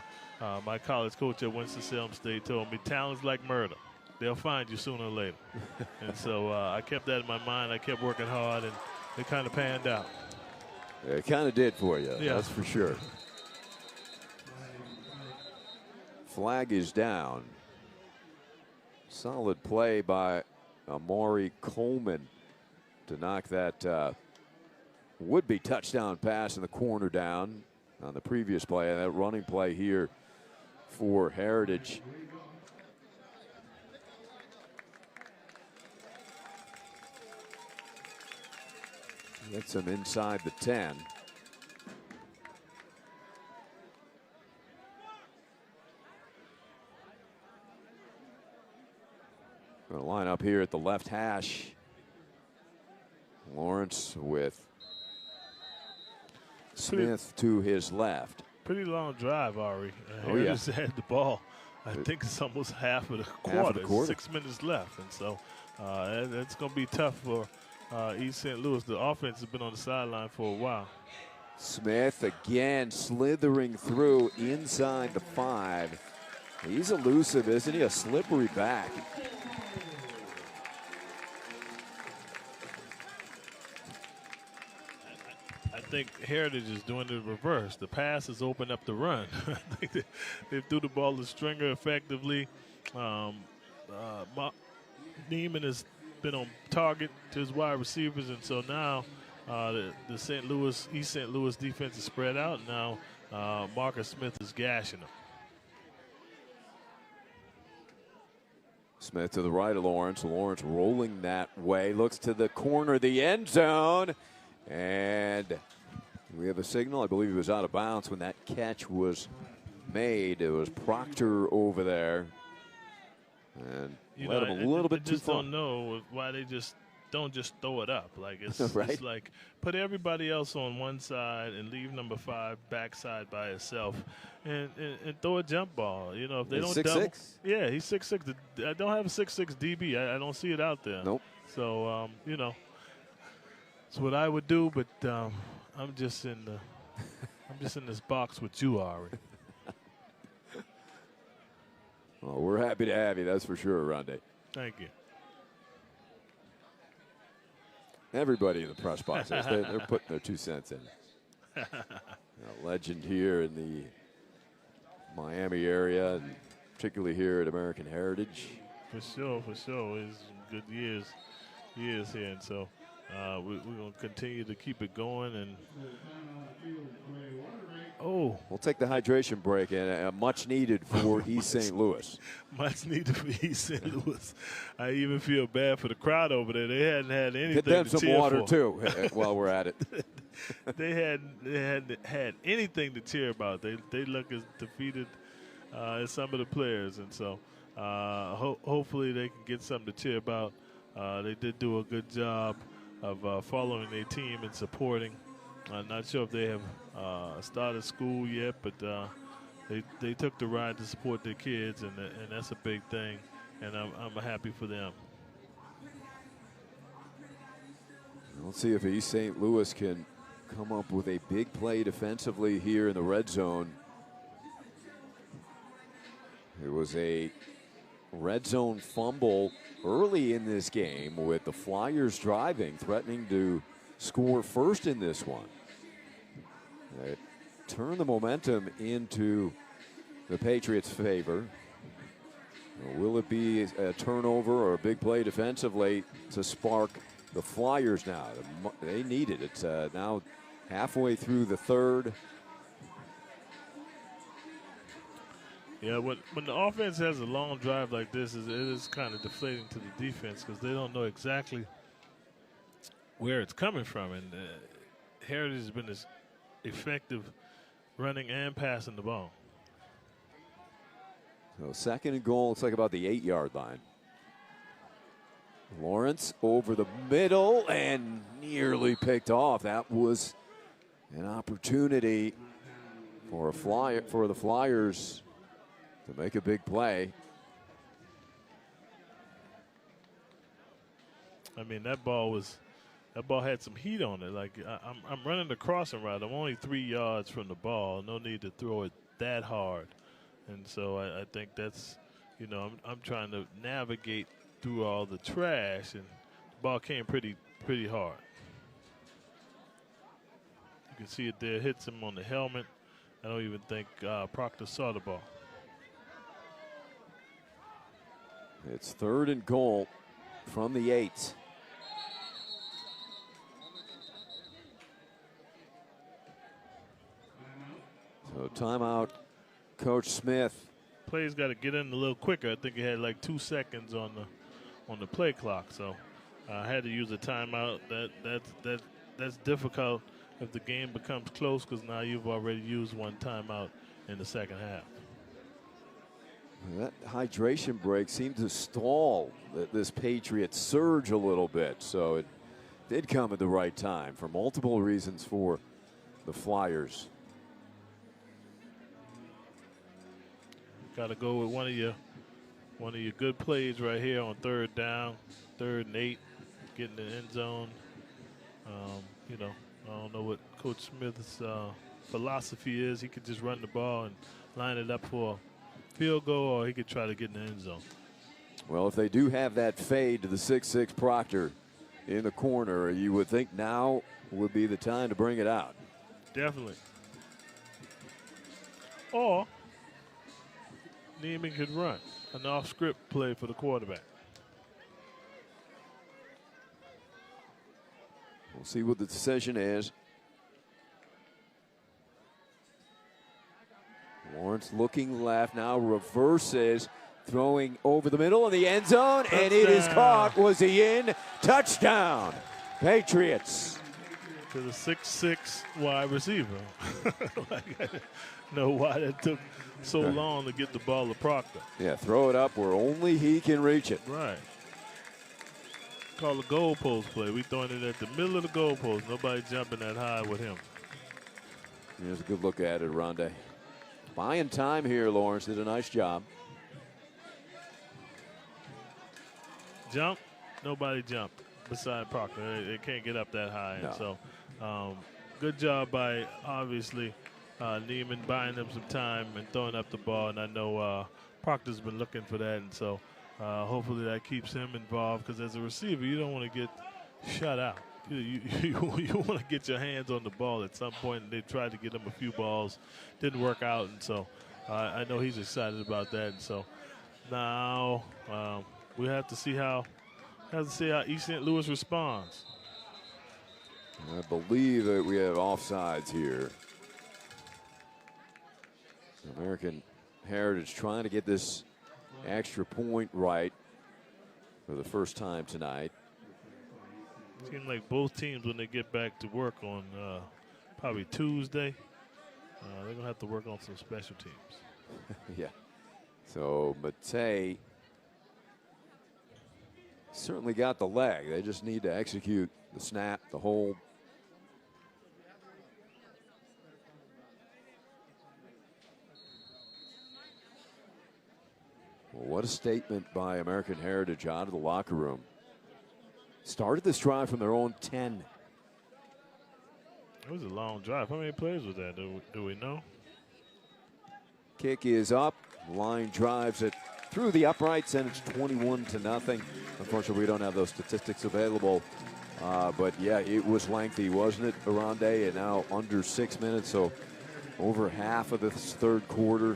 My college coach at Winston-Salem State told me talent's like murder. They'll find you sooner or later. And so I kept that in my mind. I kept working hard, and it kind of panned out. It kind of did for you, that's for sure. Flag is down. Solid play by Amari Coleman to knock that would-be touchdown pass in the corner down on the previous play, and that running play here for Heritage. Gets him inside the 10. Going to line up here at the left hash. Lawrence with Smith to his left. Pretty long drive, Ari. Heritage had the ball. I think it's almost half of the quarter. 6 minutes left. And so that's going to be tough for East St. Louis. The offense has been on the sideline for a while. Smith again slithering through inside the 5. He's elusive, isn't he? A slippery back. I think Heritage is doing the reverse. The pass has opened up the run. I think they threw the ball to Stringer effectively. Neiman has been on target to his wide receivers, and so now the East St. Louis defense is spread out. Now Marcus Smith is gashing them. Smith to the right of Lawrence. Lawrence rolling that way. Looks to the corner of the end zone. And we have a signal. I believe he was out of bounds when that catch was made. It was Proctor over there. And led him a little bit too far. I just don't know why they don't just throw it up. Like it's, right? It's like put everybody else on one side and leave number 5 backside by itself, and throw a jump ball. If they don't 6'6". Yeah, he's 6'6". I don't have a 6'6" DB. I don't see it out there. Nope. So it's what I would do, but I'm just in this box with you, Ari. Well, we're happy to have you, that's for sure, Rondé. Thank you. Everybody in the press box, they're putting their 2 cents in. A legend here in the Miami area, and particularly here at American Heritage. For sure. It's good years here, and so we're going to continue to keep it going. And we'll take the hydration break, and much needed for East St. Louis. Much needed for East St. Louis. I even feel bad for the crowd over there. They hadn't had anything Get them to some cheer water for. too while we're at it. They hadn't had anything to cheer about. They look as defeated as some of the players, and so hopefully they can get something to cheer about. They did do a good job of following their team and supporting. I'm not sure if they have started school yet, but they took the ride to support their kids, and that's a big thing, and I'm happy for them. Let's see if East St. Louis can come up with a big play defensively here in the red zone. It was a red zone fumble early in this game with the Flyers driving, threatening to score first in this one. It turned the momentum into the Patriots' favor. Will it be a turnover or a big play defensively to spark the Flyers now? They need it. It's now halfway through the third. Yeah, when the offense has a long drive like this, it is kind of deflating to the defense because they don't know exactly where it's coming from. And Heritage has been as effective running and passing the ball. So second and goal, looks like about the 8-yard line. Lawrence over the middle and nearly picked off. That was an opportunity for the Flyers to make a big play. I mean, that ball had some heat on it. Like I'm running the crossing route. I'm only 3 yards from the ball. No need to throw it that hard. And so I think that's, you know, I'm trying to navigate through all the trash, and the ball came pretty hard. You can see it there, hits him on the helmet. I don't even think Proctor saw the ball. It's third and goal from the 8. So timeout, Coach Smith. Play's got to get in a little quicker. I think he had like 2 seconds on the play clock, so I had to use a timeout. That's difficult if the game becomes close because now you've already used one timeout in the second half. That hydration break seemed to stall this Patriots surge a little bit, so it did come at the right time for multiple reasons for the Flyers. Got to go with one of your good plays right here on third down, 3rd and 8, getting the end zone. You know, I don't know what Coach Smith's philosophy is. He could just run the ball and line it up for a field goal, or he could try to get in the end zone. Well, if they do have that fade to the 6'6" Proctor in the corner, you would think now would be the time to bring it out. Definitely. Or Neiman could run an off-script play for the quarterback. We'll see what the decision is. Lawrence looking left now, reverses, throwing over the middle of the end zone, touchdown. And it is caught. Was he in? Touchdown, Patriots. To the 6'6" wide receiver. Like, I didn't know why that took so long to get the ball to Proctor. Yeah, throw it up where only he can reach it. Right. Call a goalpost play. We throwing it at the middle of the goalpost. Nobody jumping that high with him. Here's a good look at it, Rondé. Buying time here, Lawrence did a nice job. Jump, nobody jumped beside Proctor. They can't get up that high. No. And so good job by, obviously, Neiman buying them some time and throwing up the ball. And I know Proctor's been looking for that. And so hopefully that keeps him involved, because as a receiver, you don't want to get shut out. You want to get your hands on the ball at some point, and they tried to get him a few balls, didn't work out, and so I know he's excited about that. And so now we have to see how East St. Louis responds. I believe that we have offsides here. American Heritage trying to get this extra point right for the first time tonight. Seems like both teams, when they get back to work on probably Tuesday, they're going to have to work on some special teams. Yeah. So Matei certainly got the leg. They just need to execute the snap, the hold. Well, what a statement by American Heritage out of the locker room. Started this drive from their own 10. It was a long drive. How many plays was that? Do we know? Kick is up. Line drives it through the uprights, and it's 21-0. Unfortunately, we don't have those statistics available. But yeah, it was lengthy, wasn't it, Aronde? And now under 6 minutes, so over half of this third quarter.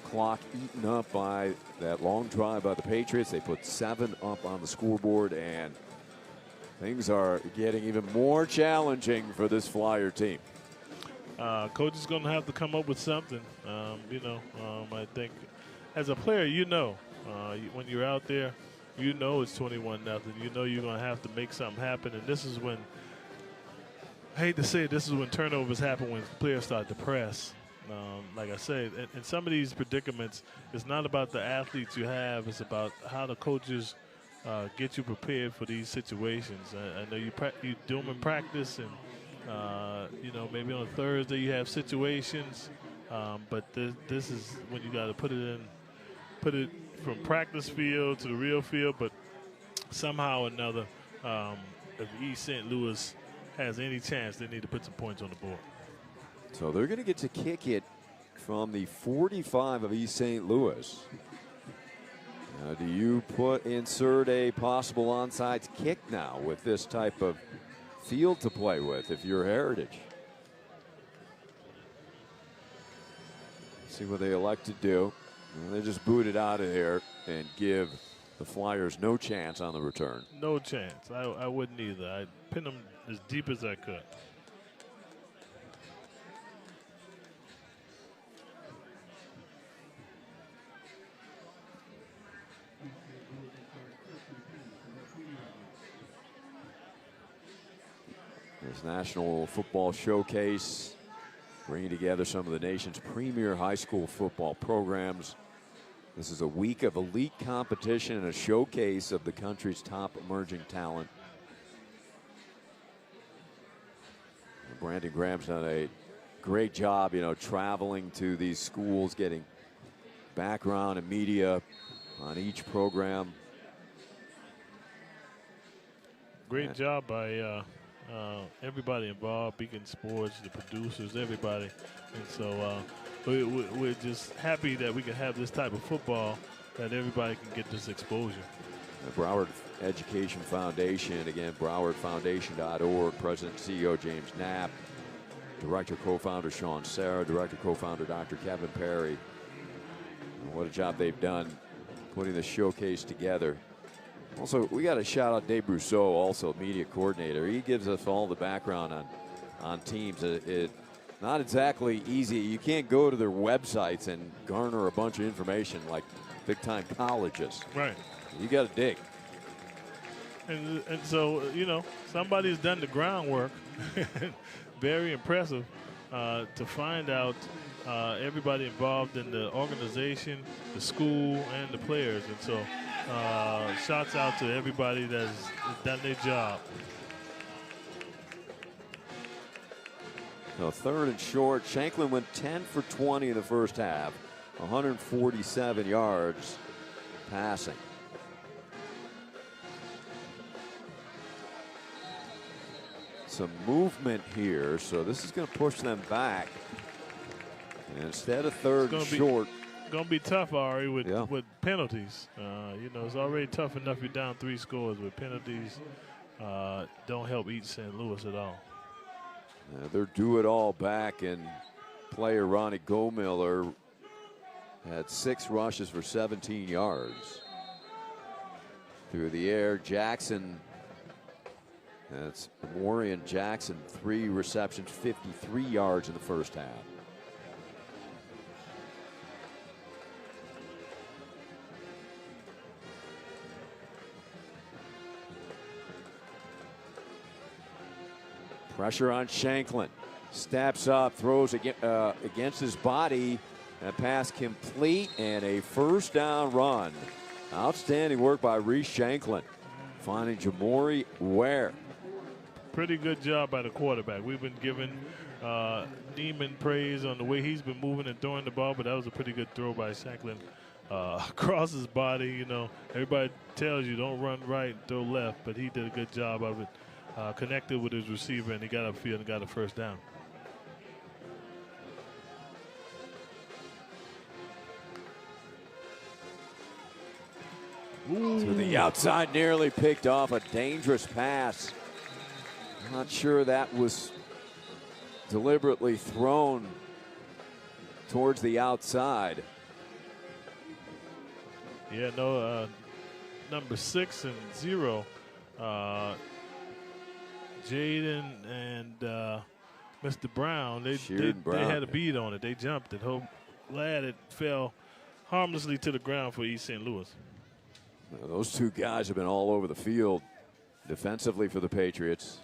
Clock eaten up by that long drive by the Patriots. They put 7 up on the scoreboard, and things are getting even more challenging for this Flyer team. Coach is going to have to come up with something. I think as a player, when you're out there, it's 21-0. You know you're going to have to make something happen, and this is when, I hate to say it, this is when turnovers happen, when players start to press. Like I said, in some of these predicaments, it's not about the athletes you have. It's about how the coaches get you prepared for these situations. I know you do them in practice, and maybe on a Thursday you have situations, but this is when you got to put it from practice field to the real field. But somehow or another, if East St. Louis has any chance, they need to put some points on the board. So they're going to get to kick it from the 45 of East St. Louis. Now, do you insert a possible onside kick now with this type of field to play with if you're Heritage? See what they elect to do. And they just boot it out of here and give the Flyers no chance on the return. No chance. I wouldn't either. I'd pin them as deep as I could. This National Football Showcase, bringing together some of the nation's premier high school football programs. This is a week of elite competition and a showcase of the country's top emerging talent. Brandon Graham's done a great job, traveling to these schools, getting background and media on each program. Great job by everybody involved, Beacon Sports, the producers, everybody. And so we're just happy that we can have this type of football, that everybody can get this exposure. The Broward Education Foundation, again, browardfoundation.org, President and CEO James Knapp, Director, Co-founder Sean Serra, Director, Co-founder Dr. Kevin Perry. And what a job they've done putting the showcase together. Also, we got to shout out Dave Brousseau, also media coordinator. He gives us all the background on teams. It's not exactly easy. You can't go to their websites and garner a bunch of information like big-time colleges. Right. You got to dig. And so, somebody's done the groundwork. Very impressive to find out everybody involved in the organization, the school, and the players. And so shouts out to everybody that's done their job. So 3rd and short. Shanklin went 10 for 20 in the first half, 147 yards passing. Some movement here, so this is going to push them back. And instead of 3rd and short. Going to be tough, Ari, with penalties. It's already tough enough you're down 3 scores with penalties. Don't help East St. Louis at all. They're due it all back, and player Ronnie Gomiller had 6 rushes for 17 yards. Through the air, Jackson, that's Morian Jackson, 3 receptions, 53 yards in the first half. Pressure on Shanklin. Steps up, throws against his body. A pass complete and a first down run. Outstanding work by Reese Shanklin, finding Jamori Ware. Pretty good job by the quarterback. We've been giving Neiman praise on the way he's been moving and throwing the ball, but that was a pretty good throw by Shanklin across his body. Everybody tells you don't run right, throw left, but he did a good job of it. Connected with his receiver, and he got upfield and got a first down. To the outside, nearly picked off a dangerous pass. Not sure that was deliberately thrown towards the outside. Yeah, no, number 6 and 0. Jaden and Mr. Brown, they had a beat on it. They jumped it. Glad it fell harmlessly to the ground for East St. Louis. Now, those two guys have been all over the field defensively for the Patriots.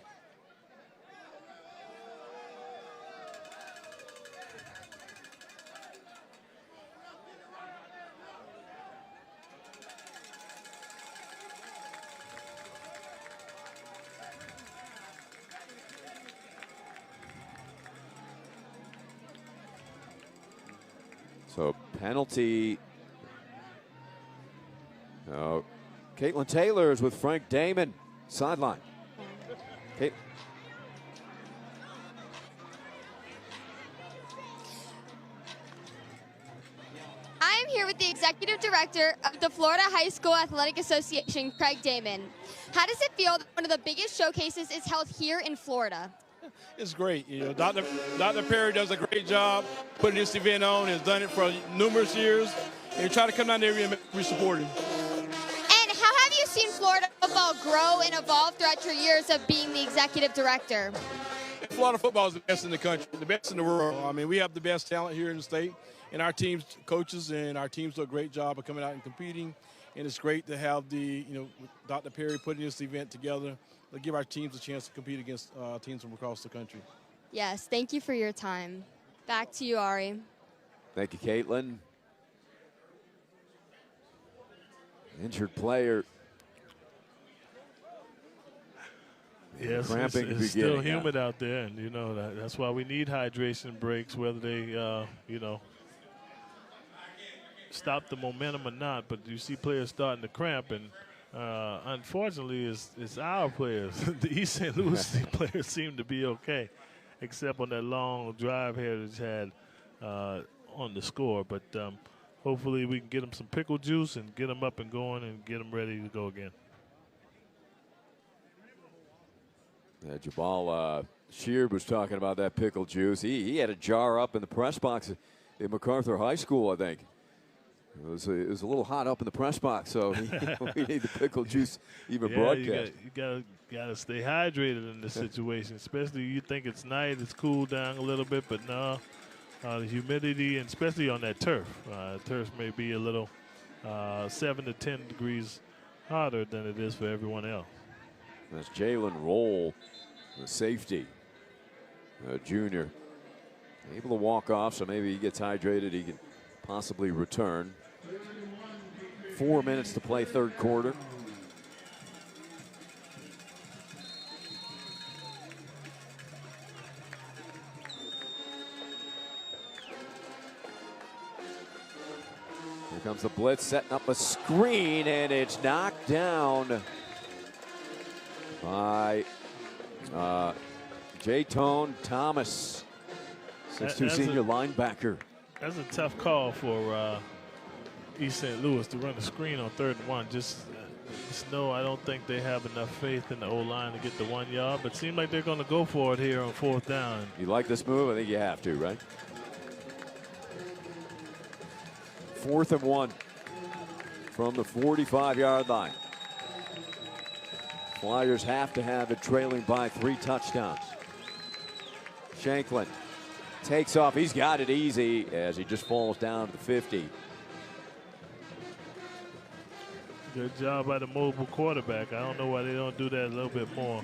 So penalty. Oh, Caitlin Taylor is with Frank Damon, sideline. I'm here with the executive director of the Florida High School Athletic Association, Craig Damon. How does it feel that one of the biggest showcases is held here in Florida? It's great. You know, Dr. Perry does a great job putting this event on. Has done it for numerous years, and try to come down there and we support him. And how have you seen Florida football grow and evolve throughout your years of being the executive director? Florida football is the best in the country, the best in the world. I mean, we have the best talent here in the state, and our teams, coaches, and our teams do a great job of coming out and competing. And it's great to have Dr. Perry putting this event together to give our teams a chance to compete against teams from across the country. Yes, thank you for your time. Back to you, Ari. Thank you, Caitlin. Injured player. Yes, it's still humid out there, and that's why we need hydration breaks, whether they stop the momentum or not. But you see players starting to cramp, and unfortunately, it's our players. The East St. Louis players seem to be okay, except on that long drive Heritage had on the score. But hopefully we can get them some pickle juice and get them up and going and get them ready to go again. Jabal Sheard was talking about that pickle juice. He had a jar up in the press box at MacArthur High School, I think. It was a little hot up in the press box, so we need the pickle juice even broadcast. You gotta stay hydrated in this situation, especially you think it's night, it's cooled down a little bit, but no, the humidity, and especially on that turf. Turf may be a little 7 to 10 degrees hotter than it is for everyone else. That's Jalen Roll, the safety, junior. Able to walk off, so maybe he gets hydrated. He can possibly return. 4 minutes to play third quarter. Here comes the blitz, setting up a screen, and it's knocked down by J-Tone Thomas, 6'2" senior linebacker. That's a tough call for East St. Louis to run a screen on 3rd and 1. Just know I don't think they have enough faith in the O-line to get the 1 yard, but it seems like they're going to go for it here on 4th down. You like this move? I think you have to, right? 4th and 1 from the 45-yard line. Flyers have to have it trailing by 3 touchdowns. Shanklin takes off. He's got it easy as he just falls down to the 50. Good job by the mobile quarterback. I don't know why they don't do that a little bit more.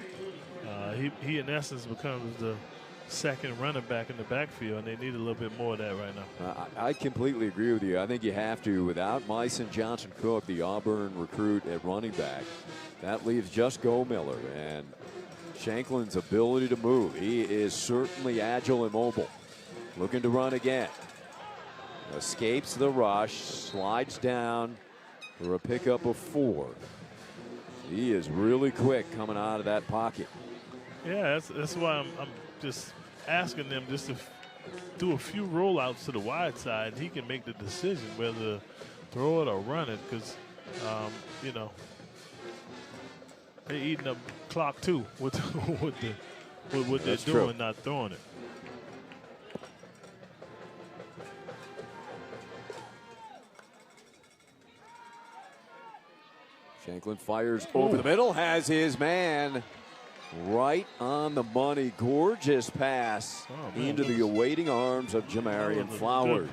He in essence becomes the second running back in the backfield, and they need a little bit more of that right now. I completely agree with you. I think you have to. Without Myson Johnson-Cook, the Auburn recruit at running back, that leaves just Go Miller. And Shanklin's ability to move. He is certainly agile and mobile. Looking to run again. Escapes the rush, slides down for a pickup of 4. He is really quick coming out of that pocket. Yeah, that's why I'm just asking them just to do a few rollouts to the wide side. He can make the decision whether to throw it or run it, because you know, they're eating up clock too with what they're doing, not throwing it. Shanklin fires over the middle, has his man right on the money. Gorgeous pass into the awaiting arms of Jamarian Flowers.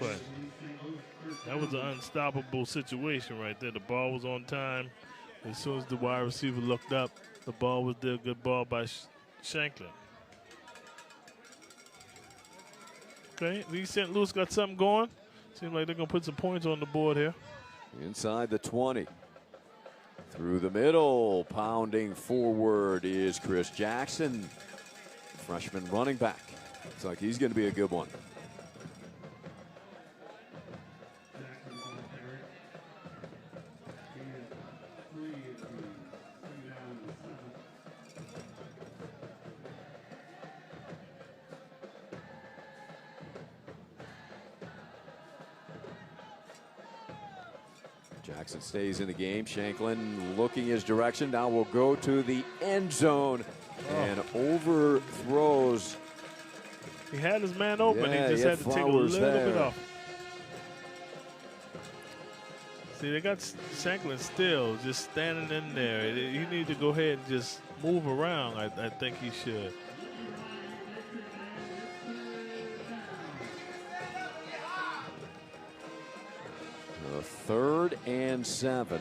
That was an unstoppable situation right there. The ball was on time. As soon as the wide receiver looked up, the ball was there. Good ball by Shanklin. Okay, East St. Louis got something going. Seems like they're going to put some points on the board here. Inside the 20. Through the middle, pounding forward is Chris Jackson, freshman running back. Looks like he's going to be a good one. Jackson stays in the game. Shanklin looking his direction. Now will go to the end zone and overthrows. He had his man open. Yeah, he just had to take a little bit off. See, they got Shanklin still just standing in there. You need to go ahead and just move around. I think he should. A 3rd and 7.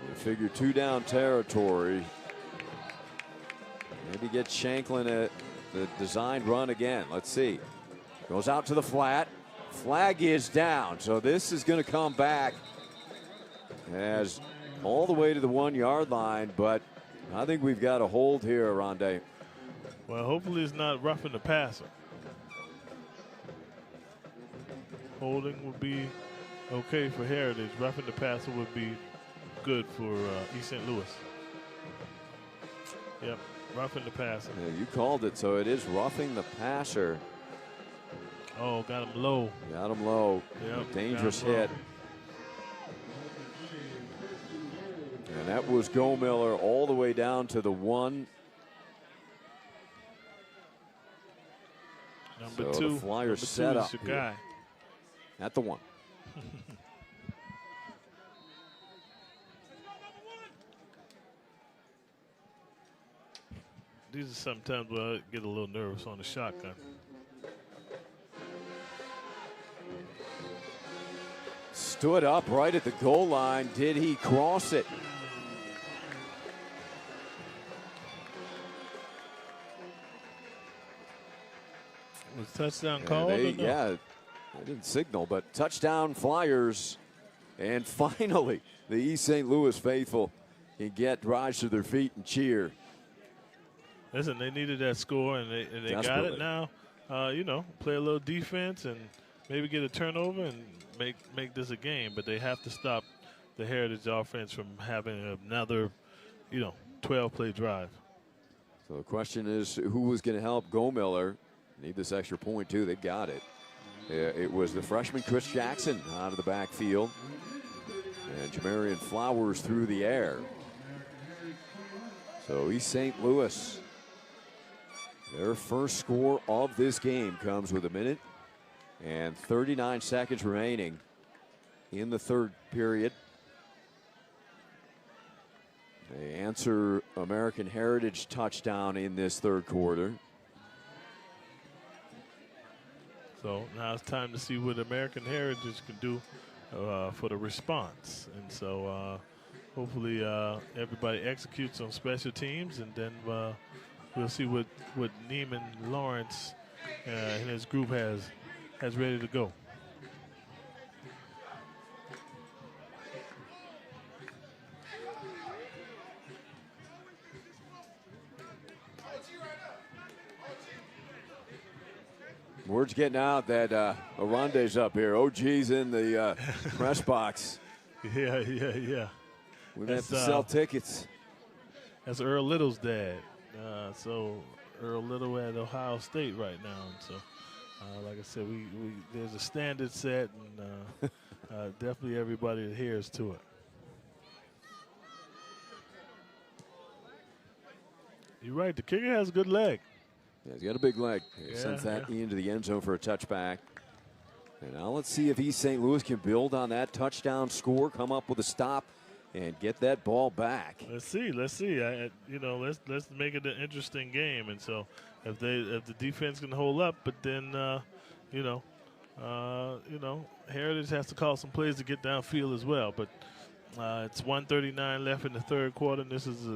You figure 2 down territory. Maybe get Shanklin at the designed run again. Let's see. Goes out to the flat. Flag is down. So this is going to come back as all the way to the 1 yard line. But I think we've got a hold here, Rondé. Well, hopefully it's not roughing the passer. Holding would be okay for Heritage. Roughing the passer would be good for East St. Louis. Yep, roughing the passer. Yeah, you called it, so it is roughing the passer. Oh, got him low. Got him low. Yep, dangerous hit. And that was Gomiller all the way down to the 1. Number so 2. The Flyers number set 2 up is your guy. At the 1. These are sometimes where I get a little nervous on the shotgun. Stood up right at the goal line. Did he cross it? Was touchdown called? Yeah, I didn't signal, but touchdown Flyers. And finally, the East St. Louis faithful can get rise to their feet and cheer. Listen, they needed that score, and they got it now. You know, play a little defense and maybe get a turnover and make this a game. But they have to stop the Heritage offense from having another, 12-play drive. So the question is, who was going to help Gomiller? Need this extra point, too. They got it. It was the freshman Chris Jackson out of the backfield. And Jamarian Flowers through the air. So East St. Louis, their first score of this game comes with 1 minute and 39 seconds remaining in the 3rd period. They answer American Heritage touchdown in this 3rd quarter. So now it's time to see what American Heritage can do for the response. And so hopefully everybody executes on special teams, and then we'll see what Neiman Lawrence and his group has ready to go. Word's getting out that Aronde's up here. OG's in the press box. Yeah. We have to sell tickets. That's Earl Little's dad. So Earl Little at Ohio State right now. And so, like I said, we there's a standard set, and definitely everybody adheres to it. You're right. The kicker has a good leg. Yeah, he's got a big leg. He sends that into the end zone for a touchback. And now let's see if East St. Louis can build on that touchdown score, come up with a stop, and get that ball back. Let's see. Let's make it an interesting game. And so if the defense can hold up, but then Heritage has to call some plays to get downfield as well. But it's 1:39 left in the third quarter, and this is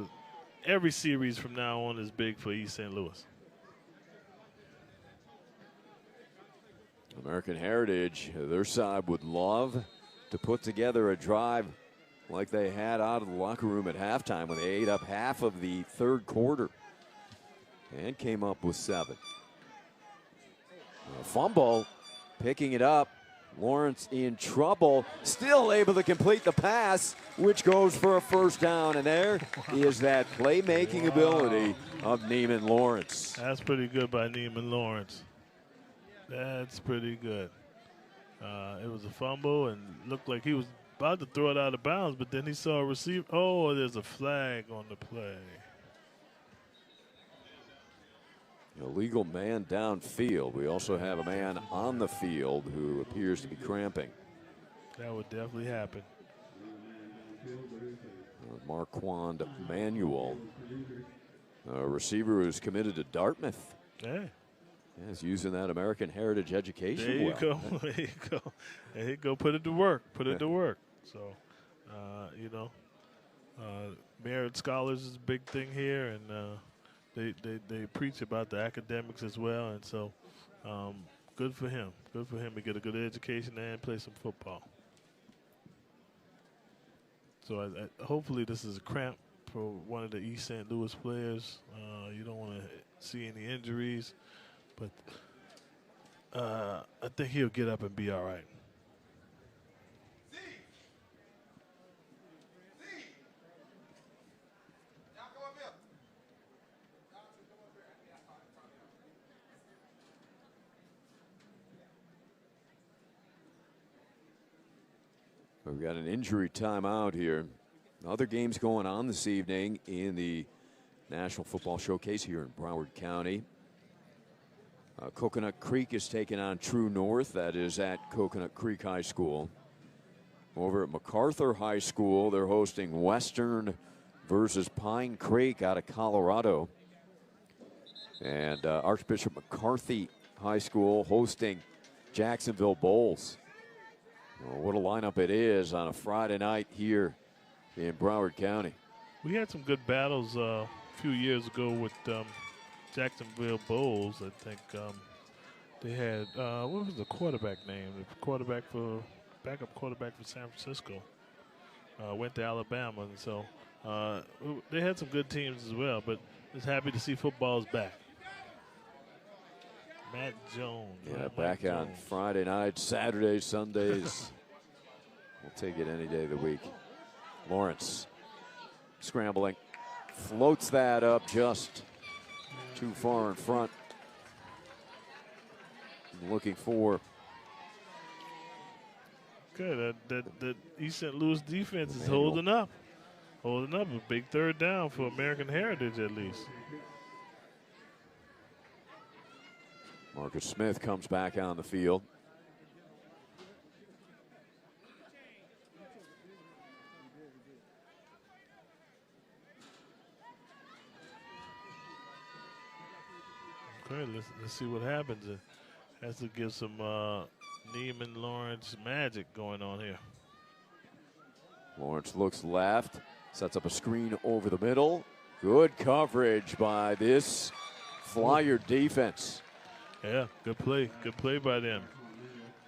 every series from now on is big for East St. Louis. American Heritage, their side would love to put together a drive like they had out of the locker room at halftime when they ate up half of the third quarter and came up with 7. A fumble, picking it up. Lawrence in trouble, still able to complete the pass, which goes for a first down. And there is that playmaking ability of Neiman Lawrence. That's pretty good by Neiman Lawrence. That's pretty good. It was a fumble and looked like he was about to throw it out of bounds, but then he saw a receiver. Oh, there's a flag on the play. Illegal man downfield. We also have a man on the field who appears to be cramping. That would definitely happen. Marquand Manuel, a receiver who's committed to Dartmouth. Yeah. He's using that American Heritage education. There you go. There you go. There you go. Put it to work. Put it to work. So, merit scholars is a big thing here, and they preach about the academics as well. And so, good for him. Good for him to get a good education and play some football. So, hopefully, this is a cramp for one of the East St. Louis players. You don't want to see any injuries. But I think he'll get up and be all right. We've got an injury timeout here. Other games going on this evening in the National Football Showcase here in Broward County. Coconut Creek is taking on True North. That is at Coconut Creek High School. Over at MacArthur High School, they're hosting Western versus Pine Creek out of Colorado. And Archbishop McCarthy High School hosting Jacksonville Bulls. Well, what a lineup it is on a Friday night here in Broward County. We had some good battles a few years ago with Jacksonville Bulls. I think they had, what was the quarterback name? The backup quarterback for San Francisco went to Alabama. And so they had some good teams as well, but just happy to see football's back. Matt Jones. Yeah, back on Friday nights, Saturdays, Sundays. We'll take it any day of the week. Lawrence scrambling. Floats that up just too far in front. Looking for. Good. That East St. Louis defense is holding up. Holding up a big third down for American Heritage at least. Marcus Smith comes back on the field. Okay, let's see what happens. It has to give some Neiman Lawrence magic going on here. Lawrence looks left, sets up a screen over the middle. Good coverage by this Flyer defense. Yeah, good play by them.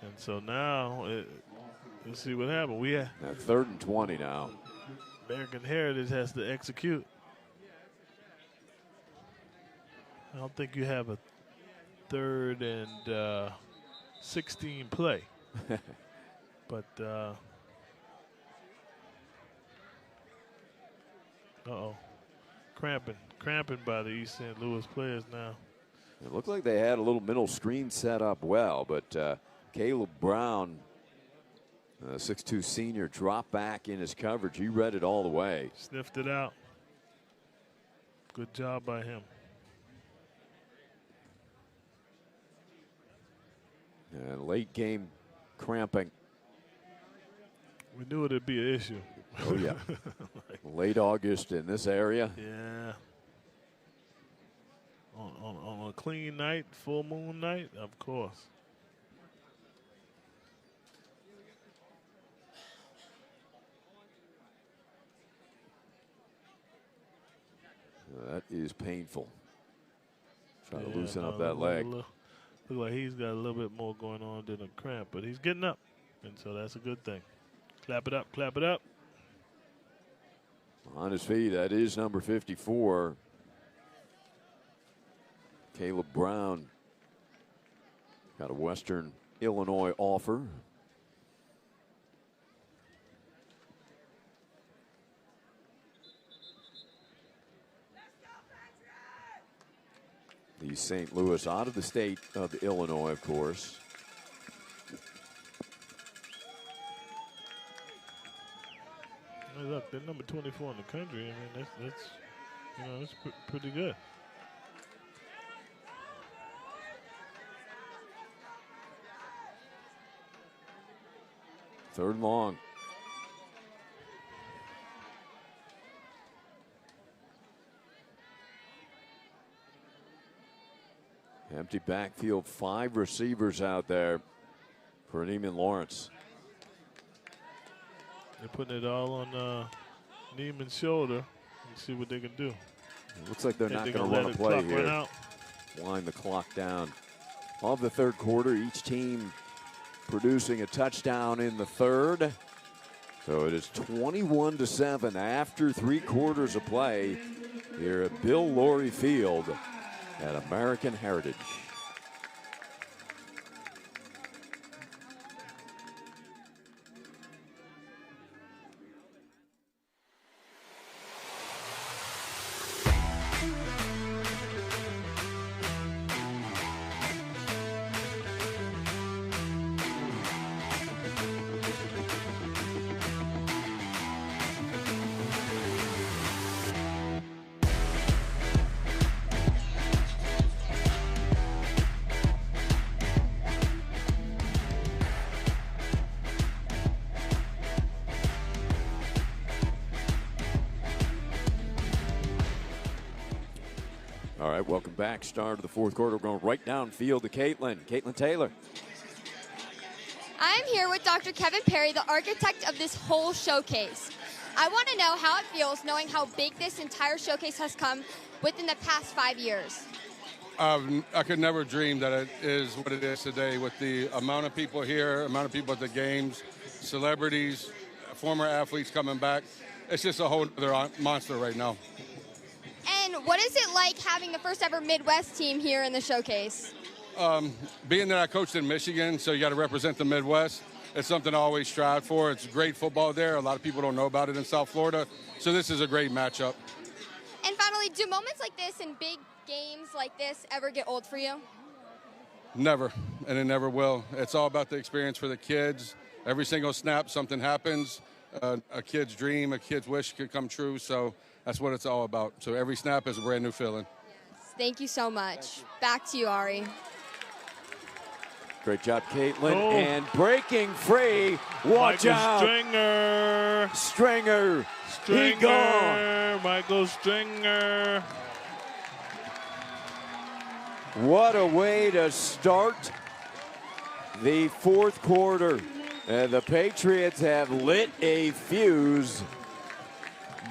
And so now, let's see what happens. We have 3rd and 20 now. American Heritage has to execute. I don't think you have a 3rd and 16 play. But, cramping by the East St. Louis players now. It looked like they had a little middle screen set up well, but Caleb Brown 6'2" senior dropped back in his coverage. He read it all the way. Sniffed it out. Good job by him. And late game cramping. We knew it'd be an issue. Oh, yeah. Late August in this area. Yeah. On a clean night, full moon night, of course. That is painful. Trying to loosen up that leg. Look like he's got a little bit more going on than a cramp, but he's getting up, and so that's a good thing. Clap it up, clap it up. On his feet, that is number 54. Caleb Brown. Got a Western Illinois offer. The St. Louis, out of the state of Illinois, of course. Hey, look, they're number 24 in the country. I mean, that's you know, that's pretty good. Third and long. Empty backfield, 5 receivers out there for Neiman Lawrence. They're putting it all on Neiman's shoulder. Let's see what they can do. It looks like they're not going to run a play here. Wind the clock down. Of the third quarter, each team producing a touchdown in the third. So it is 21-7 after 3 quarters of play here at Bill Laurie Field at American Heritage. All right, welcome back. Start of the fourth quarter. We're going right downfield to Caitlin. Caitlin Taylor. I'm here with Dr. Kevin Perry, the architect of this whole showcase. I want to know how it feels knowing how big this entire showcase has come within the past 5 years. I could never dream that it is what it is today with the amount of people here, amount of people at the games, celebrities, former athletes coming back. It's just a whole other monster right now. And what is it like having the first ever Midwest team here in the showcase? Being that I coached in Michigan, so you got to represent the Midwest. It's something I always strive for. It's great football there. A lot of people don't know about it in South Florida. So this is a great matchup. And finally, do moments like this and big games like this ever get old for you? Never, and it never will. It's all about the experience for the kids. Every single snap, something happens. A kid's dream, a kid's wish could come true. So that's what it's all about. So every snap is a brand new feeling. Yes, thank you so much. Back to you, Ari. Great job, Caitlin. Oh. And breaking free. Watch out. Stringer. He gone. Michael Stringer. What a way to start the fourth quarter. And the Patriots have lit a fuse.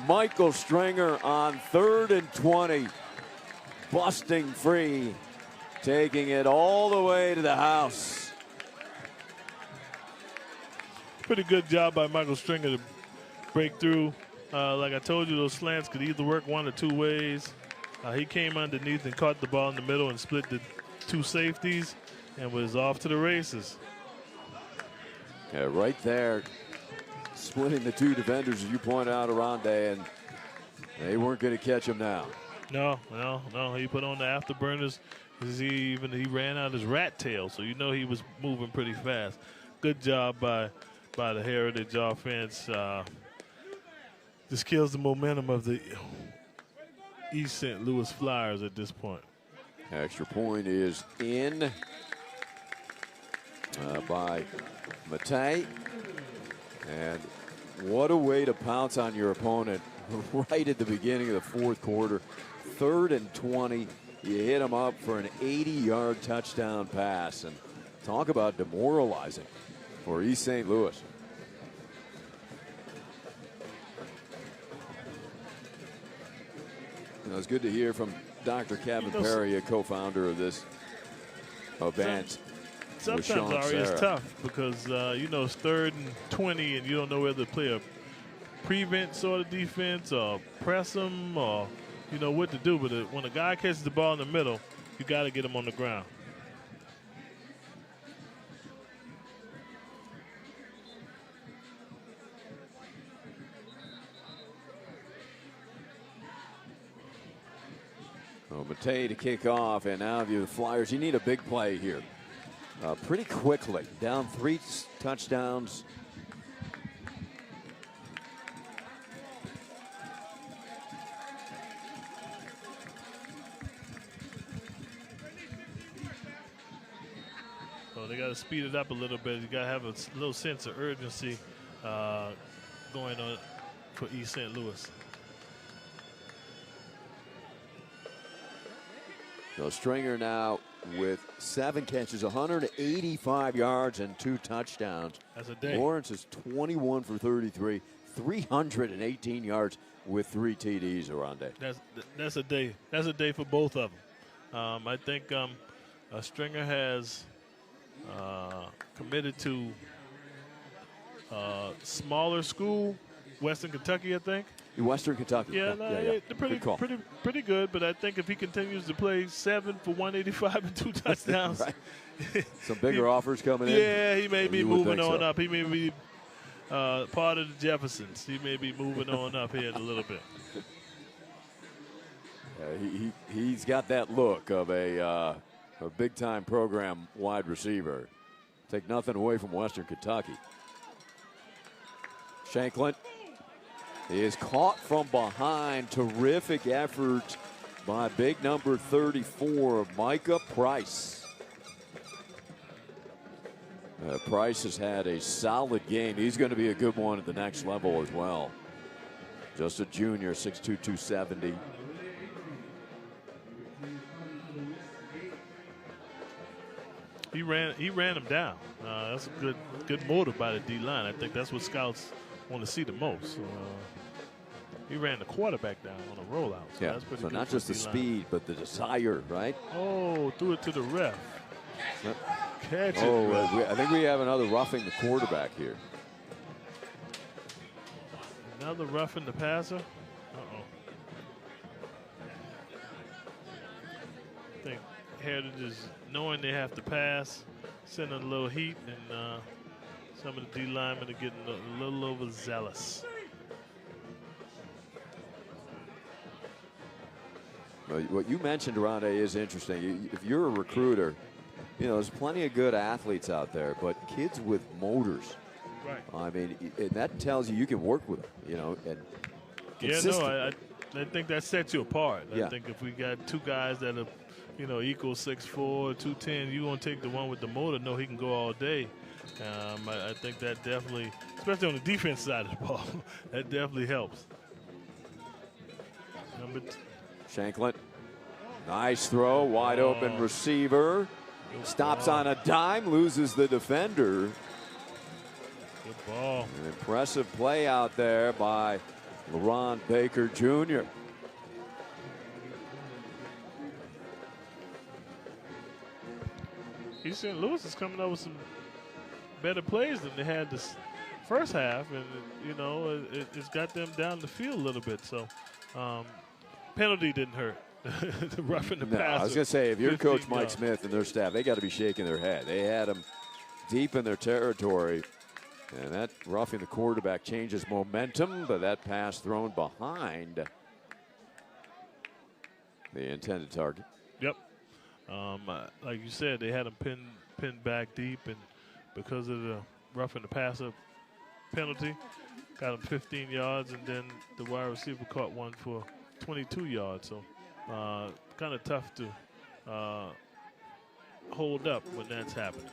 Michael Stringer on 3rd and 20. Busting free. Taking it all the way to the house. Pretty good job by Michael Stringer to break through. Like I told you, those slants could either work one or two ways. He came underneath and caught the ball in the middle and split the two safeties and was off to the races. Yeah, right there, splitting the two defenders, as you point out, Aronde, and they weren't going to catch him now. No. He put on the afterburners. He ran out his rat tail, so you know he was moving pretty fast. Good job by by the Heritage offense. Just kills the momentum of the East St. Louis Flyers at this point. Extra point is in by Matei. And what a way to pounce on your opponent right at the beginning of the fourth quarter. 3rd and 20. You hit him up for an 80-yard touchdown pass. And talk about demoralizing for East St. Louis. It was good to hear from Dr. Kevin Perry, a co-founder of this event. Sometimes, Ari, it's tough because, you know, it's 3rd and 20 and you don't know whether to play a prevent sort of defense or press them or, you know, what to do. But when a guy catches the ball in the middle, you got to get him on the ground. So Matei to kick off, and now the Flyers, you need a big play here. Pretty quickly, down 3 touchdowns. So they got to speed it up a little bit. You got to have a little sense of urgency going on for East St. Louis. So Stringer now with 7 catches, 185 yards and 2 touchdowns. That's a day. Lawrence is 21 for 33, 318 yards with 3 TDs, Arande. That's a day. That's a day for both of them. I think Stringer has committed to smaller school, Western Kentucky, I think. Western Kentucky. Yeah, they're pretty good. But I think if he continues to play 7 for 185 and 2 touchdowns, some bigger offers coming in. Yeah, he may be moving on up. He may be part of the Jeffersons. He may be moving on up here a little bit. He's got that look of a big-time program wide receiver. Take nothing away from Western Kentucky. Shanklin. He is caught from behind. Terrific effort by big number 34, Micah Price. Price has had a solid game. He's going to be a good one at the next level as well. Just a junior, 6'2", 270. He ran him down. That's a good motive by the D-line. I think that's what scouts want to see the most. He ran the quarterback down on a rollout. So yeah, that's pretty so good not just the speed, but the desire, right? Oh, threw it to the ref. Catch it. Oh, I think we have another roughing the quarterback here. Another roughing the passer. Uh-oh. I think Heritage is knowing they have to pass, sending a little heat, and some of the D linemen are getting a little overzealous. Well, what you mentioned, Rondé, is interesting. If you're a recruiter, you know, there's plenty of good athletes out there, but kids with motors. Right. I mean, and that tells you can work with them, you know. And yeah, no, I think that sets you apart. Yeah. I think if we got 2 guys that are, you know, equal 6'4", 210, you're going to take the one with the motor. No, he can go all day. I think that definitely, especially on the defense side of the ball, that definitely helps. Shanklin, nice throw, wide open receiver. Stops on a dime, loses the defender. Good ball. An impressive play out there by LeRon Baker Jr. East St. Louis is coming up with some better plays than they had this first half, and you know it's got them down the field a little bit. So penalty didn't hurt. The roughing the passer. I was going to say, if you're Coach Mike Smith and their staff, they got to be shaking their head. They had him deep in their territory, and that roughing the quarterback changes momentum, but that pass thrown behind the intended target. Yep. Like you said, they had him pinned back deep, and because of the roughing the passer penalty, got him 15 yards, and then the wide receiver caught one for 22 yards. So kind of tough to hold up when that's happening.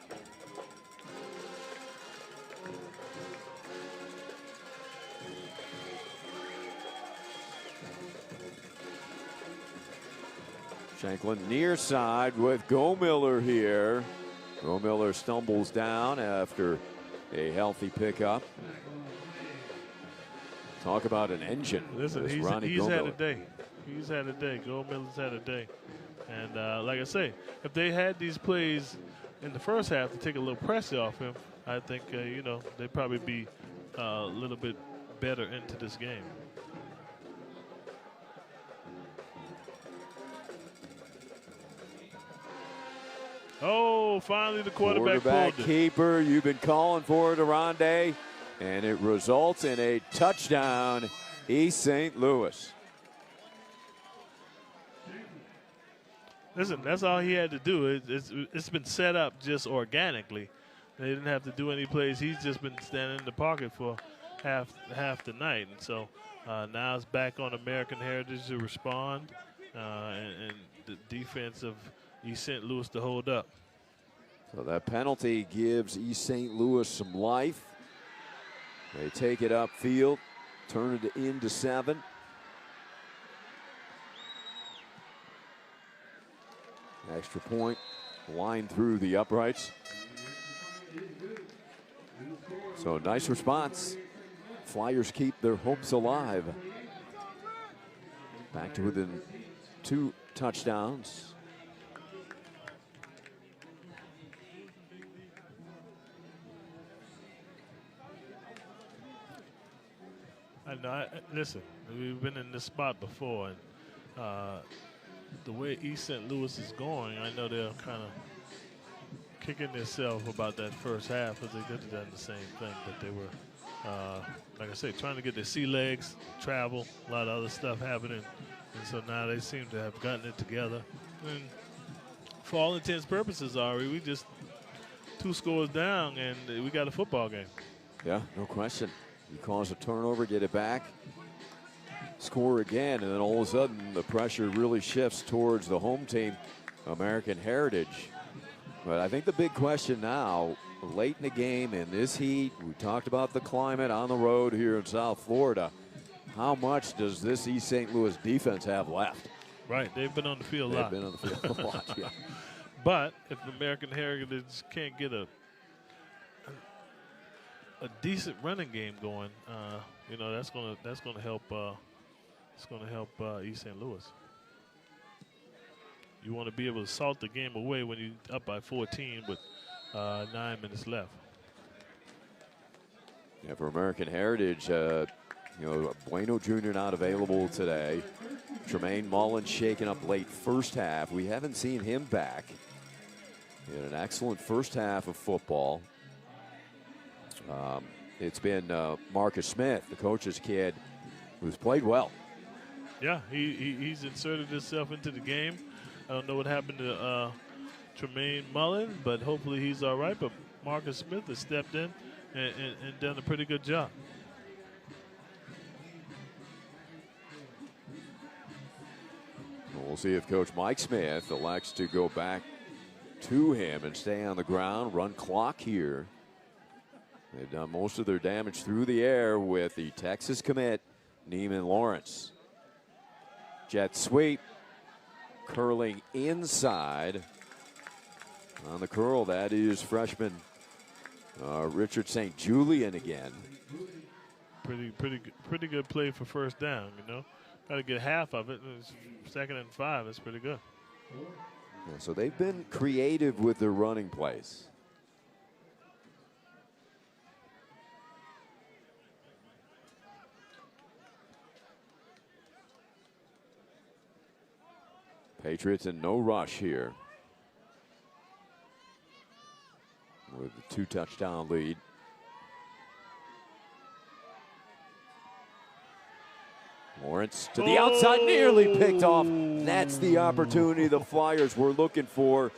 Shanklin near side with Gomiller here. Gomiller stumbles down after a healthy pickup. Talk about an engine. Listen, he's had a day. He's had a day. Gomiller's had a day. And like I say, if they had these plays in the first half to take a little pressure off him, I think, they'd probably be a little bit better into this game. Oh, finally the quarterback pulled it. Keeper, you've been calling for it, Aronde, and it results in a touchdown, East St. Louis. Listen, that's all he had to do. It's been set up just organically. They didn't have to do any plays. He's just been standing in the pocket for half the night. And so now it's back on American Heritage to respond, and the defense of East St. Louis to hold up. So that penalty gives East St. Louis some life. They take it upfield, turn it into 7. Extra point, line through the uprights. So nice response. Flyers keep their hopes alive. Back to within 2 touchdowns. Listen, we've been in this spot before, and the way East St. Louis is going, I know they're kind of kicking themselves about that first half because they could have done the same thing, but they were, like I say, trying to get their sea legs, travel, a lot of other stuff happening, and so now they seem to have gotten it together. And for all intents and purposes, Ari, we just 2 scores down, and we got a football game. Yeah, no question. You cause a turnover, get it back, score again, and then all of a sudden the pressure really shifts towards the home team, American Heritage. But I think the big question now, late in the game in this heat, we talked about the climate on the road here in South Florida. How much does this East St. Louis defense have left? Right, they've been on the field a lot. They've been on the field a lot, yeah. But if American Heritage can't get a decent running game going, that's gonna help. It's gonna help East St. Louis. You want to be able to salt the game away when you're up by 14 with 9 minutes left. Yeah, for American Heritage, Bueno Jr. not available today. Tremaine Mullins shaken up late first half. We haven't seen him back. He had an excellent first half of football. It's been Marcus Smith, the coach's kid, who's played well. Yeah, he's inserted himself into the game. I don't know what happened to Tremaine Mullins, but hopefully he's all right. But Marcus Smith has stepped in and done a pretty good job. We'll see if Coach Mike Smith elects to go back to him and stay on the ground, run clock here. They've done most of their damage through the air with the Texas commit, Neiman Lawrence. Jet sweep, curling inside. On the curl, that is freshman Richard St. Julian again. Pretty good play for first down, Got to get half of it. It's 2nd and 5. That's pretty good. Yeah, so they've been creative with their running plays. Patriots in no rush here with a 2-touchdown lead. Lawrence to the outside, nearly picked off. That's the opportunity the Flyers were looking for.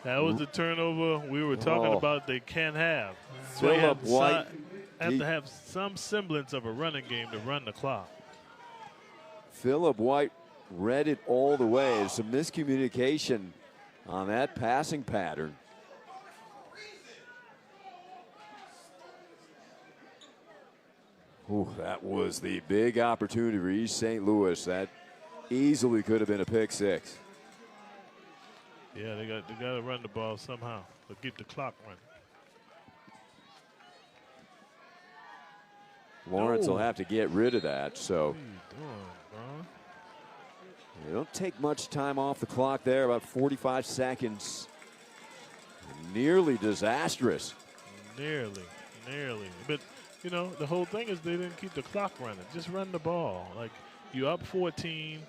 That was the turnover we were talking about they can't have. Philip White have to have some semblance of a running game to run the clock. Philip White read it all the way. Some miscommunication on that passing pattern. Ooh, that was the big opportunity for East St. Louis. That easily could have been a pick six. Yeah, they got to run the ball somehow to keep the clock running. Lawrence will have to get rid of that. So they don't take much time off the clock there. About 45 seconds. Nearly disastrous. Nearly. But, you know, the whole thing is they didn't keep the clock running. Just run the ball. Like, you up 14.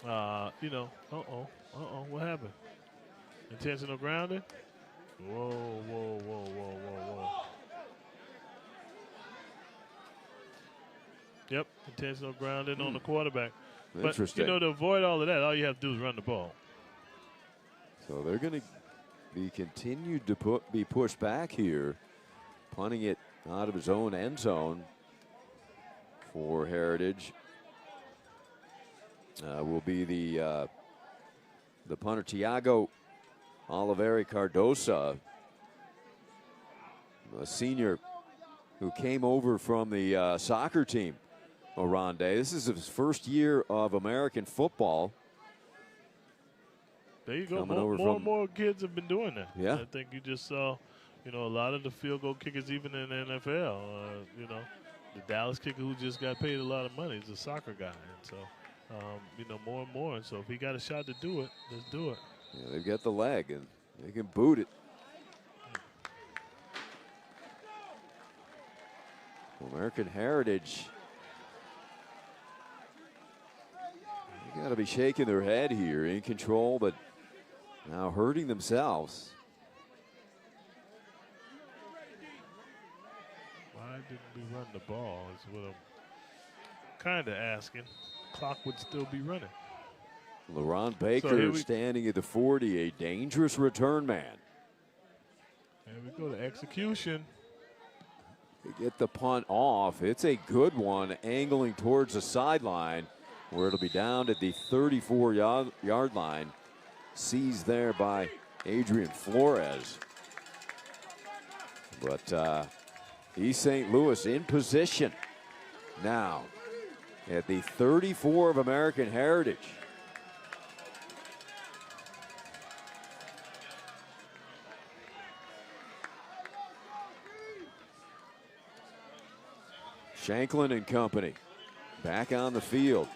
You know, what happened? Intentional grounding? Whoa. Yep, intentional grounding on the quarterback. But, you know, to avoid all of that, all you have to do is run the ball. So they're going to be continued to be pushed back here, punting it out of his own end zone for Heritage. Will be the punter, Tiago Oliveri Cardosa, a senior who came over from the soccer team, Oronde. This is his first year of American football. There you go. More and more kids have been doing that. Yeah. I think you just saw, you know, a lot of the field goal kickers, even in the NFL. You know, the Dallas kicker who just got paid a lot of money is a soccer guy. And so, you know, more and more. And so if he got a shot to do it, let's do it. Yeah, they've got the leg, and they can boot it. American Heritage. They got to be shaking their head here, in control, but now hurting themselves. Why didn't we run the ball is what I'm kind of asking. Clock would still be running. LaRon Baker standing at the 40, a dangerous return man. There we go, the execution. They get the punt off. It's a good one, angling towards the sideline, where it'll be down at the 34-yard line. Seized there by Adrian Flores. But East St. Louis in position now at the 34 of American Heritage. Shanklin and company back on the field.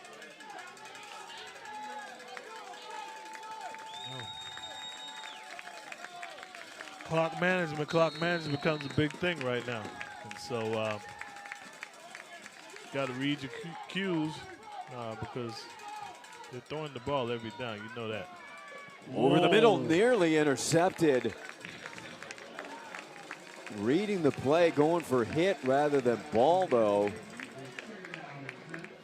Clock management becomes a big thing right now. And so got to read your cues because they're throwing the ball every down. You know that. Over the middle, nearly intercepted. Reading the play, going for hit rather than ball, though,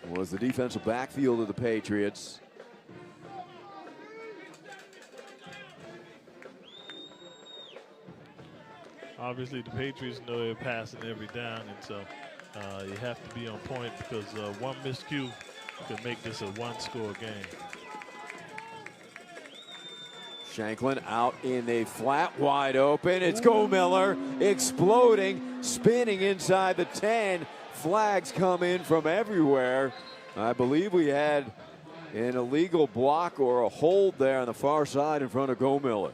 was the defensive backfield of the Patriots. Obviously, the Patriots know they're passing every down, and so you have to be on point because one miscue could make this a one-score game. Shanklin out in the flat, wide open. It's Go Miller exploding, spinning inside the 10. Flags come in from everywhere. I believe we had an illegal block or a hold there on the far side in front of Go Miller.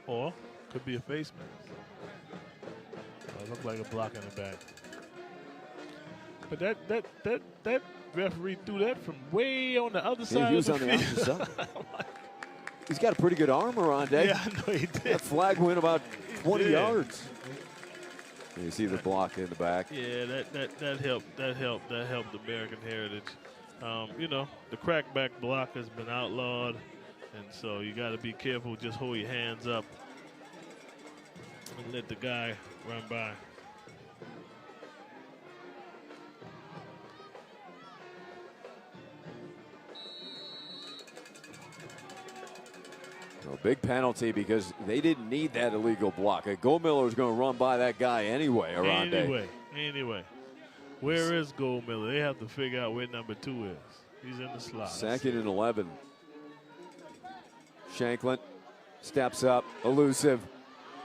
Or could be a face mask. Looked like a block in the back. But that referee threw that from way on the other side of the field. He was on the opposite side. He's got a pretty good arm around, Dave. Yeah, I know he did. That flag went about 20 yards. You see the block in the back. Yeah, that helped. That helped American Heritage. You know, the crackback block has been outlawed, and so you got to be careful. Just hold your hands up and let the guy run by. A big penalty because they didn't need that illegal block. Goldmiller was going to run by that guy anyway, Arande. Anyway. Where is Goldmiller? They have to figure out where number 2 is. He's in the slot. 2nd and 11. Shanklin steps up, elusive,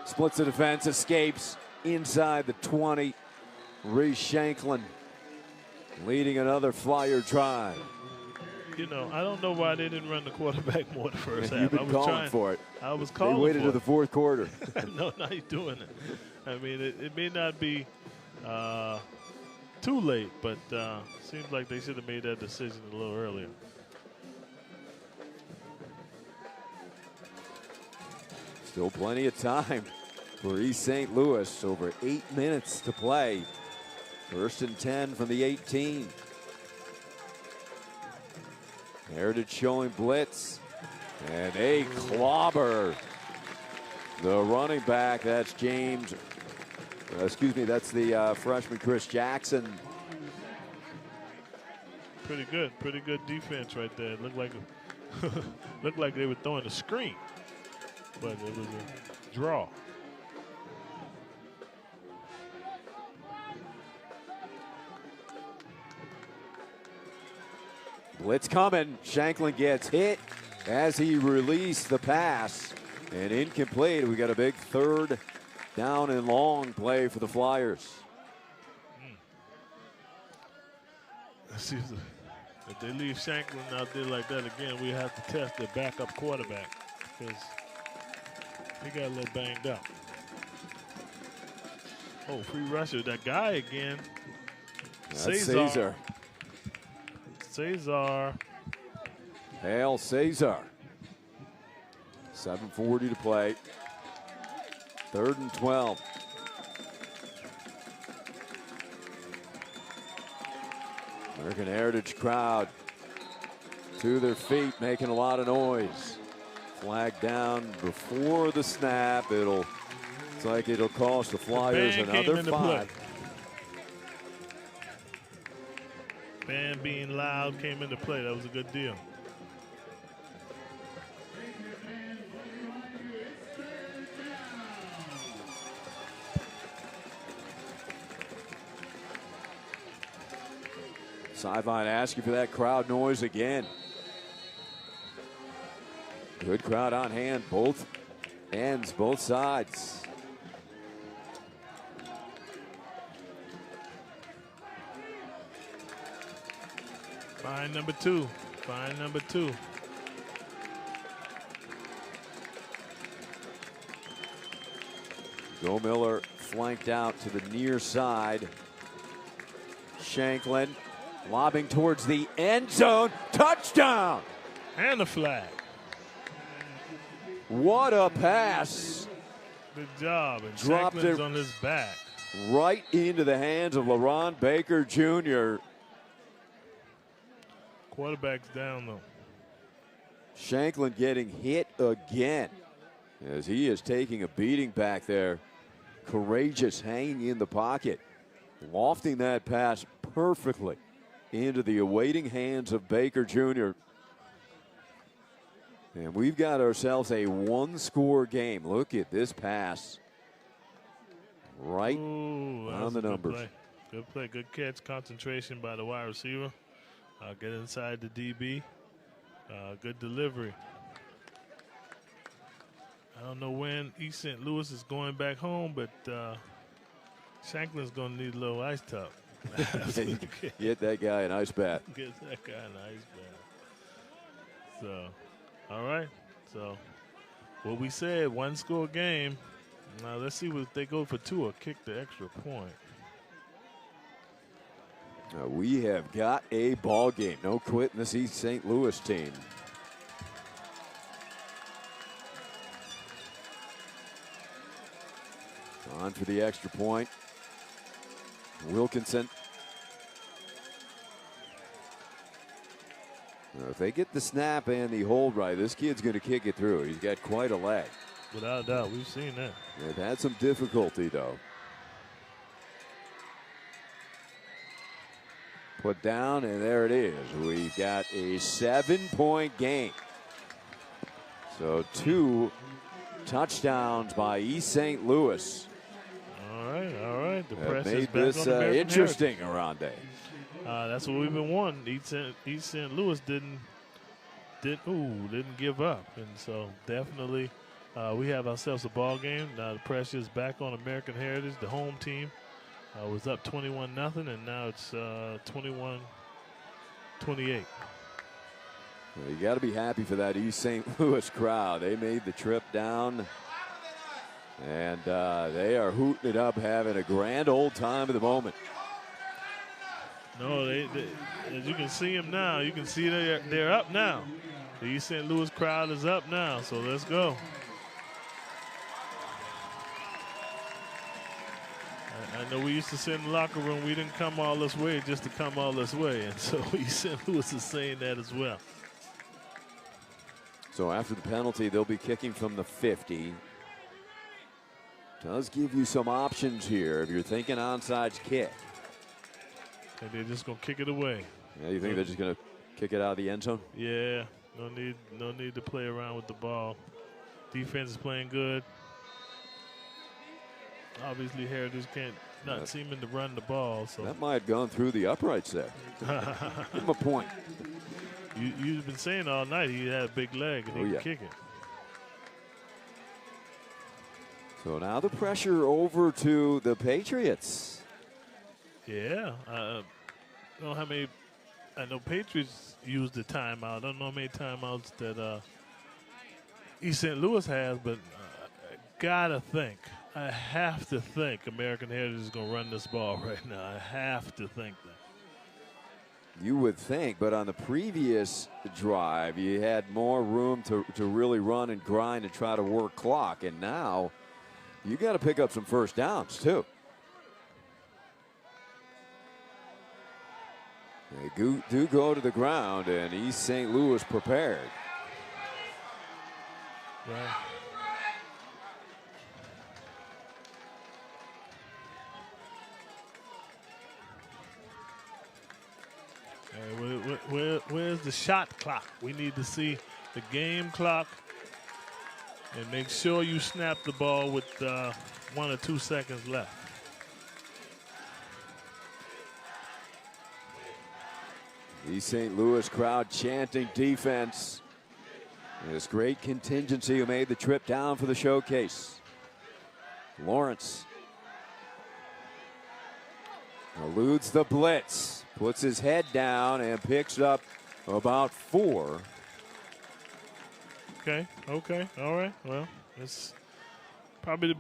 splits the defense, escapes inside the 20. Reese Shanklin leading another Flyer drive. You know, I don't know why they didn't run the quarterback more the first half. You've been calling for it. I was calling for it. They waited to the 4th quarter. No, now you're doing it. I mean, it may not be too late, but seems like they should have made that decision a little earlier. Still plenty of time for East St. Louis. Over 8 minutes to play. 1st and 10 from the 18. Heritage showing blitz. And a clobber. The running back, that's James. That's the freshman Chris Jackson. Pretty good defense right there. It looked like they were throwing a screen, but it was a draw. Blitz coming. Shanklin gets hit as he released the pass. And incomplete. We got a big 3rd down and long play for the Flyers. Let's see if they leave Shanklin out there like that again, we have to test their backup quarterback because he got a little banged up. Oh, free rusher. That guy again. That's Caesar. Hale Cesar. 7:40 to play. 3rd and 12. American Heritage crowd to their feet, making a lot of noise. Flag down before the snap. It's like it'll cost the Flyers another 5. Band being loud came into play. That was a good deal. Sideline asking for that crowd noise again. Good crowd on hand, both ends, both sides. Find number 2. Find number 2. Goldmiller flanked out to the near side. Shanklin lobbing towards the end zone. Touchdown! And the flag. What a pass. Good job. And Dropped Shanklin's it on his back. Right into the hands of LaRon Baker Jr. Quarterback's down, though. Shanklin getting hit again as he is taking a beating back there. Courageous, hanging in the pocket. Lofting that pass perfectly into the awaiting hands of Baker Jr. And we've got ourselves a 1-score game. Look at this pass. Right on the numbers. Good play. Good catch. Concentration by the wide receiver. Get inside the DB. Good delivery. I don't know when East St. Louis is going back home, but Shanklin's going to need a little ice tub. Get that guy an ice bath. Get that guy an ice bath. So, all right. So, what we said, 1-score game. Now, let's see if they go for 2 or kick the extra point. We have got a ball game. No quitting this East St. Louis team. On for the extra point. Wilkinson. Now, if they get the snap and the hold right, this kid's going to kick it through. He's got quite a leg. Without a doubt, we've seen that. They've had some difficulty, though. Put down, and there it is. We've got a 7-point game. So 2 touchdowns by East St. Louis. All right. The press made is back this on American interesting, Heritage. Arande. That's what we've been wanting. East St. Louis didn't give up, and so definitely we have ourselves a ball game. Now the pressure is back on American Heritage. The home team was up 21-0, and now it's 21-28. Well, you got to be happy for that East St. Louis crowd. They made the trip down, and they are hooting it up, having a grand old time at the moment. No, they as you can see them now, you can see they're up now. The East St. Louis crowd is up now, so let's go. I know we used to sit in the locker room, we didn't come all this way just to come all this way, and so East St. Louis is saying that as well. So after the penalty, they'll be kicking from the 50. Does give you some options here if you're thinking onside kick. And they're just going to kick it away. Yeah, you think they're just going to kick it out of the end zone? Yeah, no need to play around with the ball. Defense is playing good. Obviously, Heritage not seeming to run the ball. So that might have gone through the uprights there. Give him a point. You've been saying all night he had a big leg and he can kick it. So now the pressure over to the Patriots. Yeah, I don't know how many. I know Patriots used the timeout. I don't know how many timeouts that East St. Louis has, but I have to think American Heritage is going to run this ball right now. I have to think that. You would think, but on the previous drive, you had more room to really run and grind and try to work clock, and now you got to pick up some first downs too. They do go to the ground, and East St. Louis prepared. Right. Where's the shot clock? We need to see the game clock, and make sure you snap the ball with 1 or 2 seconds left. East St. Louis crowd chanting defense. And this great contingency who made the trip down for the showcase. Lawrence eludes the blitz, puts his head down and picks up about 4. Okay, all right. Well, it's probably the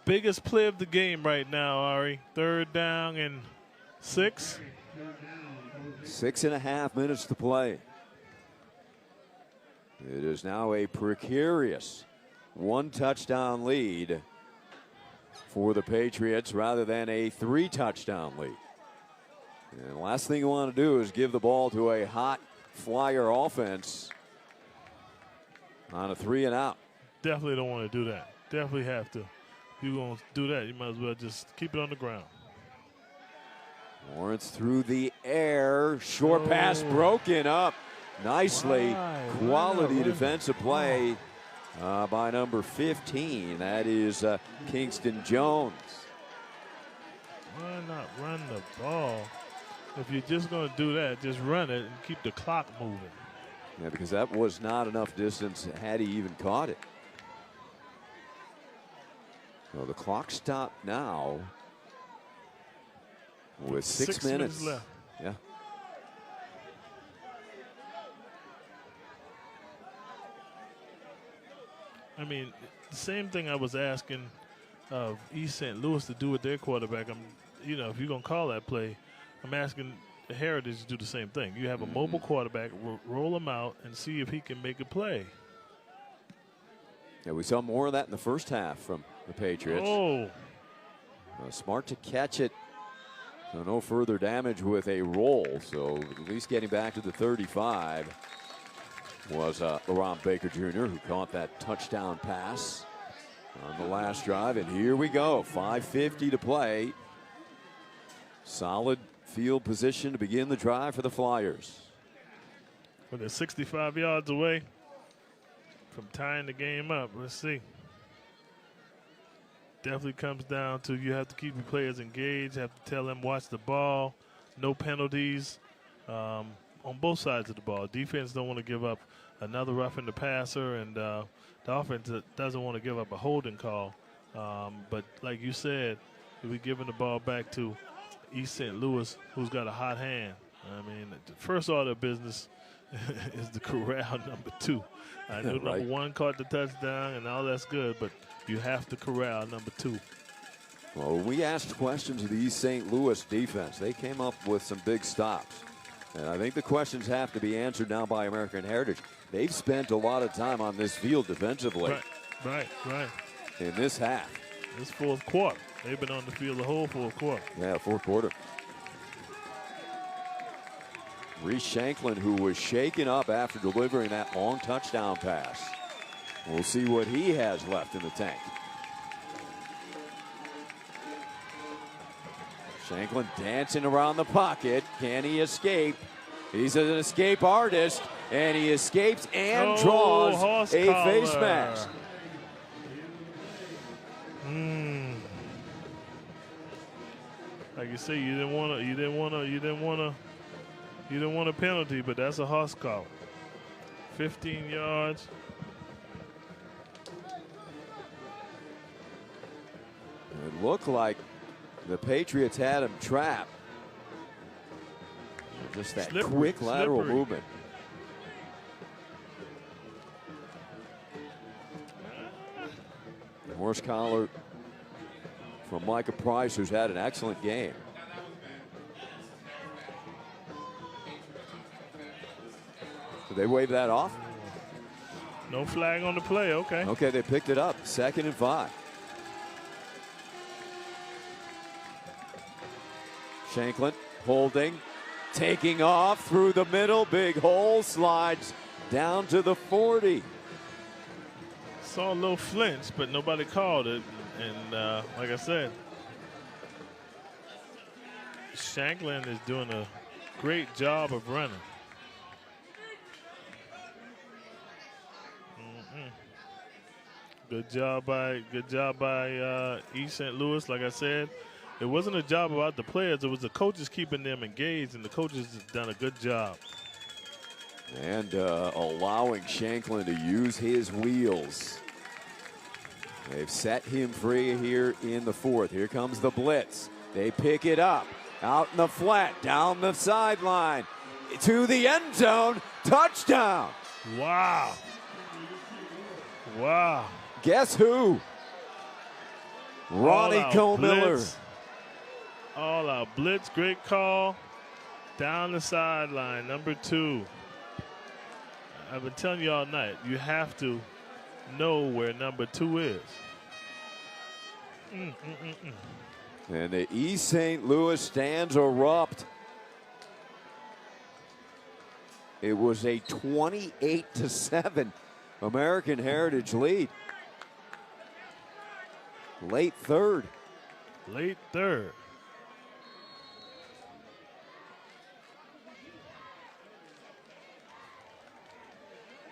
biggest play of the game right now, Ari. 3rd down and 6. 6.5 minutes to play. It is now a precarious 1 touchdown lead for the Patriots rather than a 3 touchdown lead. And the last thing you want to do is give the ball to a hot Flyer offense on a 3 and out. Definitely don't want to do that. Definitely have to. If you're going to do that, you might as well just keep it on the ground. Lawrence through the air. Short pass broken up nicely. Quality defensive play by number 15. That is Kingston Jones. Why not run the ball? If you're just going to do that, just run it and keep the clock moving. Yeah, because that was not enough distance had he even caught it. So the clock stopped now with 6 minutes left. Yeah. I mean, the same thing I was asking of East St. Louis to do with their quarterback. If you're going to call that play, I'm asking the Heritage to do the same thing. You have a mobile quarterback, roll him out and see if he can make a play. Yeah, we saw more of that in the first half from the Patriots. Oh. Smart to catch it. So no further damage with a roll. So at least getting back to the 35 was LaRon Baker Jr., who caught that touchdown pass on the last drive. And here we go, 5:50 to play. Solid field position to begin the drive for the Flyers. When they're 65 yards away from tying the game up. Let's see. Definitely comes down to you have to keep your players engaged, have to tell them watch the ball, no penalties on both sides of the ball. Defense don't want to give up another roughing the passer, and the offense doesn't want to give up a holding call. But like you said, if we're giving the ball back to East St. Louis, who's got a hot hand. I mean, the first order of business is the corral number 2. I know number 1 caught the touchdown, and all that's good, but you have to corral number 2. Well, we asked questions of the East St. Louis defense. They came up with some big stops. And I think the questions have to be answered now by American Heritage. They've spent a lot of time on this field defensively. Right. In this half. This fourth quarter. They've been on the field the whole fourth quarter. Yeah, fourth quarter. Reese Shanklin, who was shaken up after delivering that long touchdown pass. We'll see what he has left in the tank. Shanklin dancing around the pocket. Can he escape? He's an escape artist, and he escapes and draws a face mask. Like you say, you didn't want a penalty, but that's a horse collar. 15 yards. It looked like the Patriots had him trapped. Just that quick lateral movement. The horse collar from Micah Price, who's had an excellent game. Did they wave that off? No flag on the play, okay. Okay, they picked it up. 2nd and 5. Shanklin holding, taking off through the middle, big hole, slides down to the 40. Saw a little flinch, but nobody called it. And like I said, Shanklin is doing a great job of running. Good job by East St. Louis. Like I said, it wasn't a job about the players. It was the coaches keeping them engaged, and the coaches have done a good job. And allowing Shanklin to use his wheels. They've set him free here in the 4th. Here comes the blitz. They pick it up. Out in the flat, down the sideline, to the end zone. Touchdown. Wow. Wow. Guess who? Ronnie Cole-Miller. All out blitz, great call. Down the sideline, number 2. I've been telling you all night, you have to know where number 2 is. And the East St. Louis stands erupt. It was a 28-7 American Heritage lead. Late third.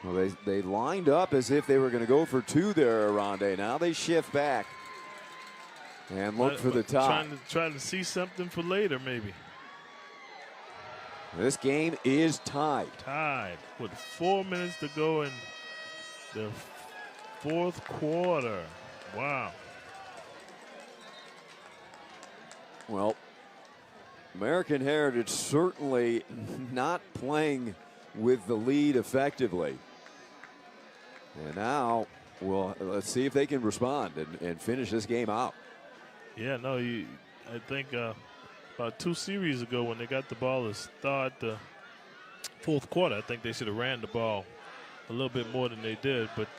Well, they lined up as if they were going to go for 2 there, Aronde. Now they shift back and look for the top. Trying to see something for later, maybe. This game is tied. Tied with 4 minutes to go in the 4th quarter. Wow. Well, American Heritage certainly not playing with the lead effectively. And now, well, let's see if they can respond and finish this game out. Yeah, no, I think about 2 series ago when they got the ball to start the 4th quarter, I think they should have ran the ball a little bit more than they did. But,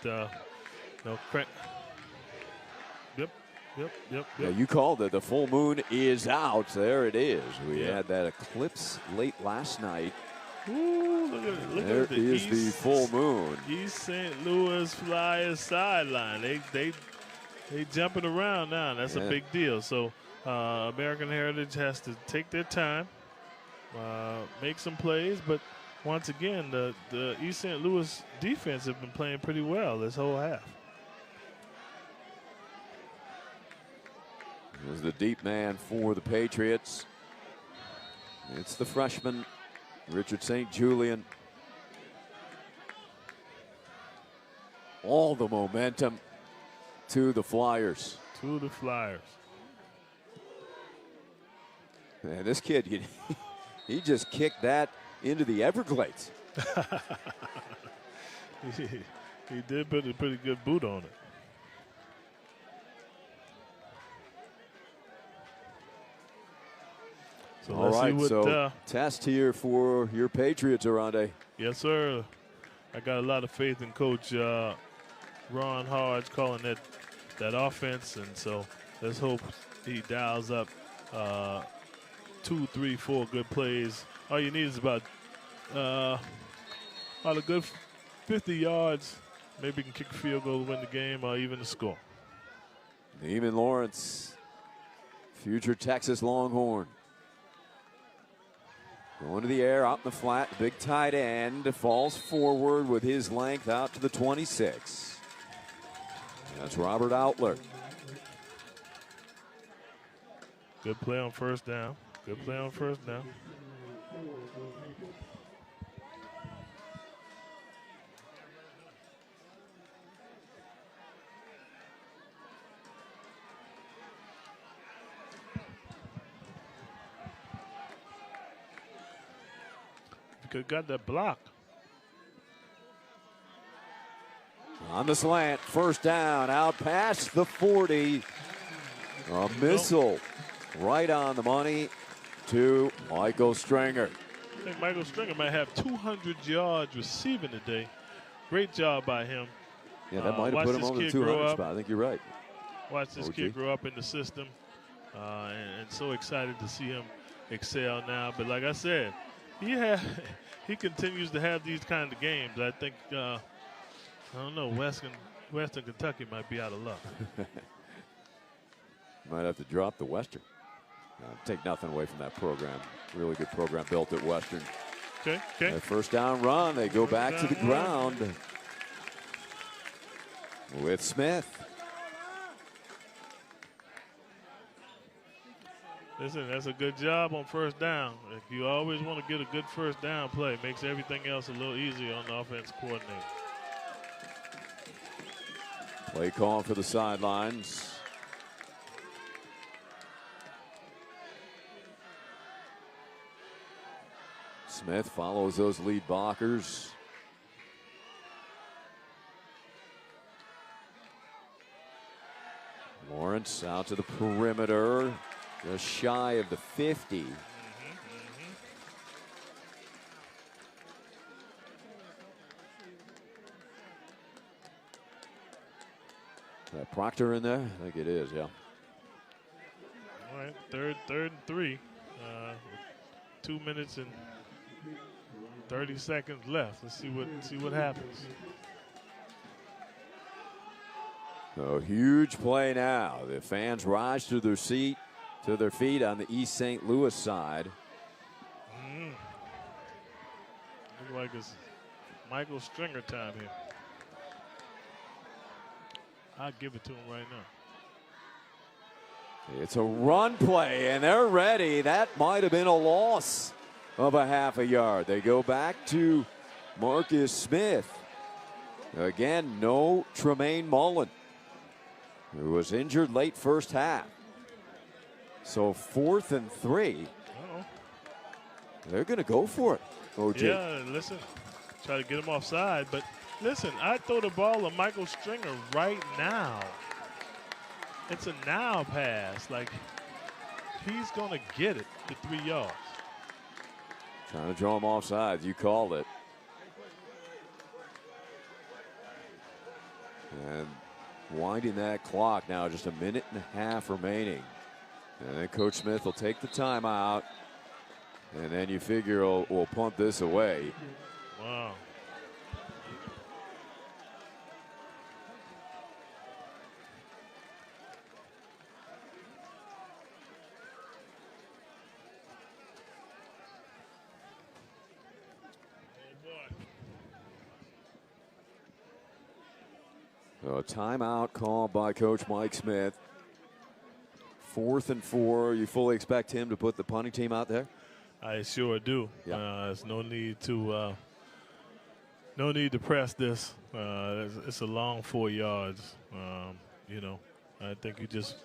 Yep. Yeah, you called it. The full moon is out. There it is. We had that eclipse late last night. Ooh, look there at is the full moon. East St. Louis Flyers sideline. They jumping around now. That's a big deal. So American Heritage has to take their time, make some plays, but once again, the East St. Louis defense have been playing pretty well this whole half. There's the deep man for the Patriots. It's the freshman, Richard St. Julian. All the momentum to the Flyers. To the Flyers. Man, this kid, he just kicked that into the Everglades. He did put a pretty good boot on it. So all right, what, so test here for your Patriots, Arande. Yes, sir. I got a lot of faith in Coach Ron Hodge calling that offense, and so let's hope he dials up 2, 3, 4 good plays. All you need is about a good 50 yards. Maybe you can kick a field goal to win the game or even the score. Neiman Lawrence, future Texas Longhorn. Going to the air, out in the flat, big tight end, falls forward with his length out to the 26. That's Robert Outler. Good play on first down. Good play on first down. Got that block. On the slant, first down, out past the 40. A missile right on the money to Michael Stringer. I think Michael Stringer might have 200 yards receiving today. Great job by him. Yeah, that might have put him on the 200 spot. I think you're right. Watch this kid grow up in the system, and so excited to see him excel now. But like I said, he continues to have these kind of games. I think, I don't know, Western Kentucky might be out of luck. Might have to drop the Western. Take nothing away from that program. Really good program built at Western. Okay. That first down run, they go back to the ground with Smith. Listen, that's a good job on first down. If you always want to get a good first down play, it makes everything else a little easier on the offense coordinator. Play call for the sidelines. Smith follows those lead blockers. Lawrence out to the perimeter. Just shy of the 50. Is that Proctor in there? I think it is, yeah. All right, third and 3. 2 minutes and 30 seconds left. Let's see what happens. A huge play now. The fans rise to their feet on the East St. Louis side. Looks like it's Michael Stringer time here. I'll give it to him right now. It's a run play, and they're ready. That might have been a loss of a half a yard. They go back to Marcus Smith. Again, no Tremaine Mullen, who was injured late first half. So 4th and 3. They're going to go for it, OJ. Yeah, listen, try to get him offside. But listen, I throw the ball to Michael Stringer right now. It's a now pass. Like, he's going to get it to 3 yards. Trying to draw him offside. You called it. And winding that clock now, just a minute and a half remaining. And then Coach Smith will take the timeout. And then you figure we'll punt this away. Wow. So a timeout called by Coach Mike Smith. 4th and 4. You fully expect him to put the punting team out there? I sure do. Yep. There's no need to press this. It's a long 4 yards. You know, I think you just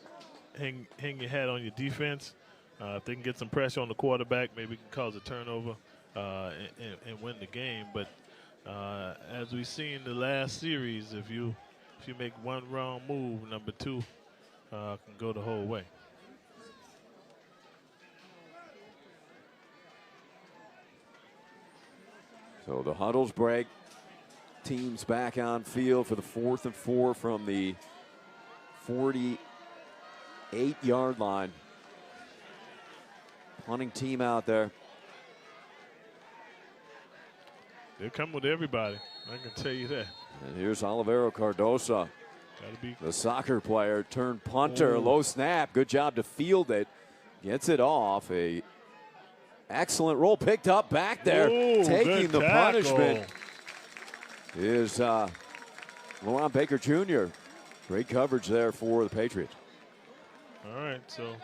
hang your hat on your defense. If they can get some pressure on the quarterback, maybe can cause a turnover and win the game. But as we've seen the last series, if you make one wrong move, number 2 can go the whole way. So the huddles break. Teams back on field for the 4th and 4 from the 48-yard line. Punting team out there. They'll come with everybody. I can tell you that. And here's Olivero Cardosa, the soccer player turned punter. Ooh. Low snap. Good job to field it. Gets it off. A excellent roll picked up back there. Ooh, taking the tackle. punishment is Laurent Baker Jr. Great coverage there for the Patriots. All right, so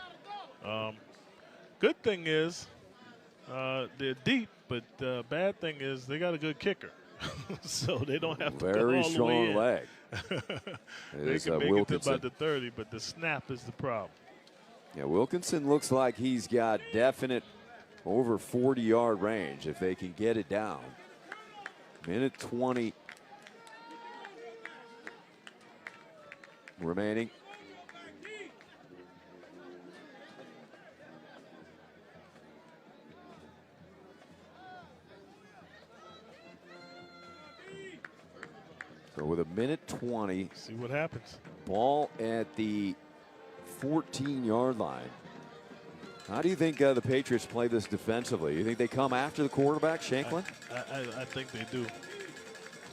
good thing is they're deep, but bad thing is they got a good kicker. So they don't have to Very go all strong the way in. leg. They can make it to about the 30, but the snap is the problem. Yeah, Wilkinson looks like he's got definite over 40-yard range if they can get it down. Minute 20 remaining. So with a minute 20. See what happens. Ball at the 14-yard line. How do you think the Patriots play this defensively? You think they come after the quarterback, Shanklin? I think they do.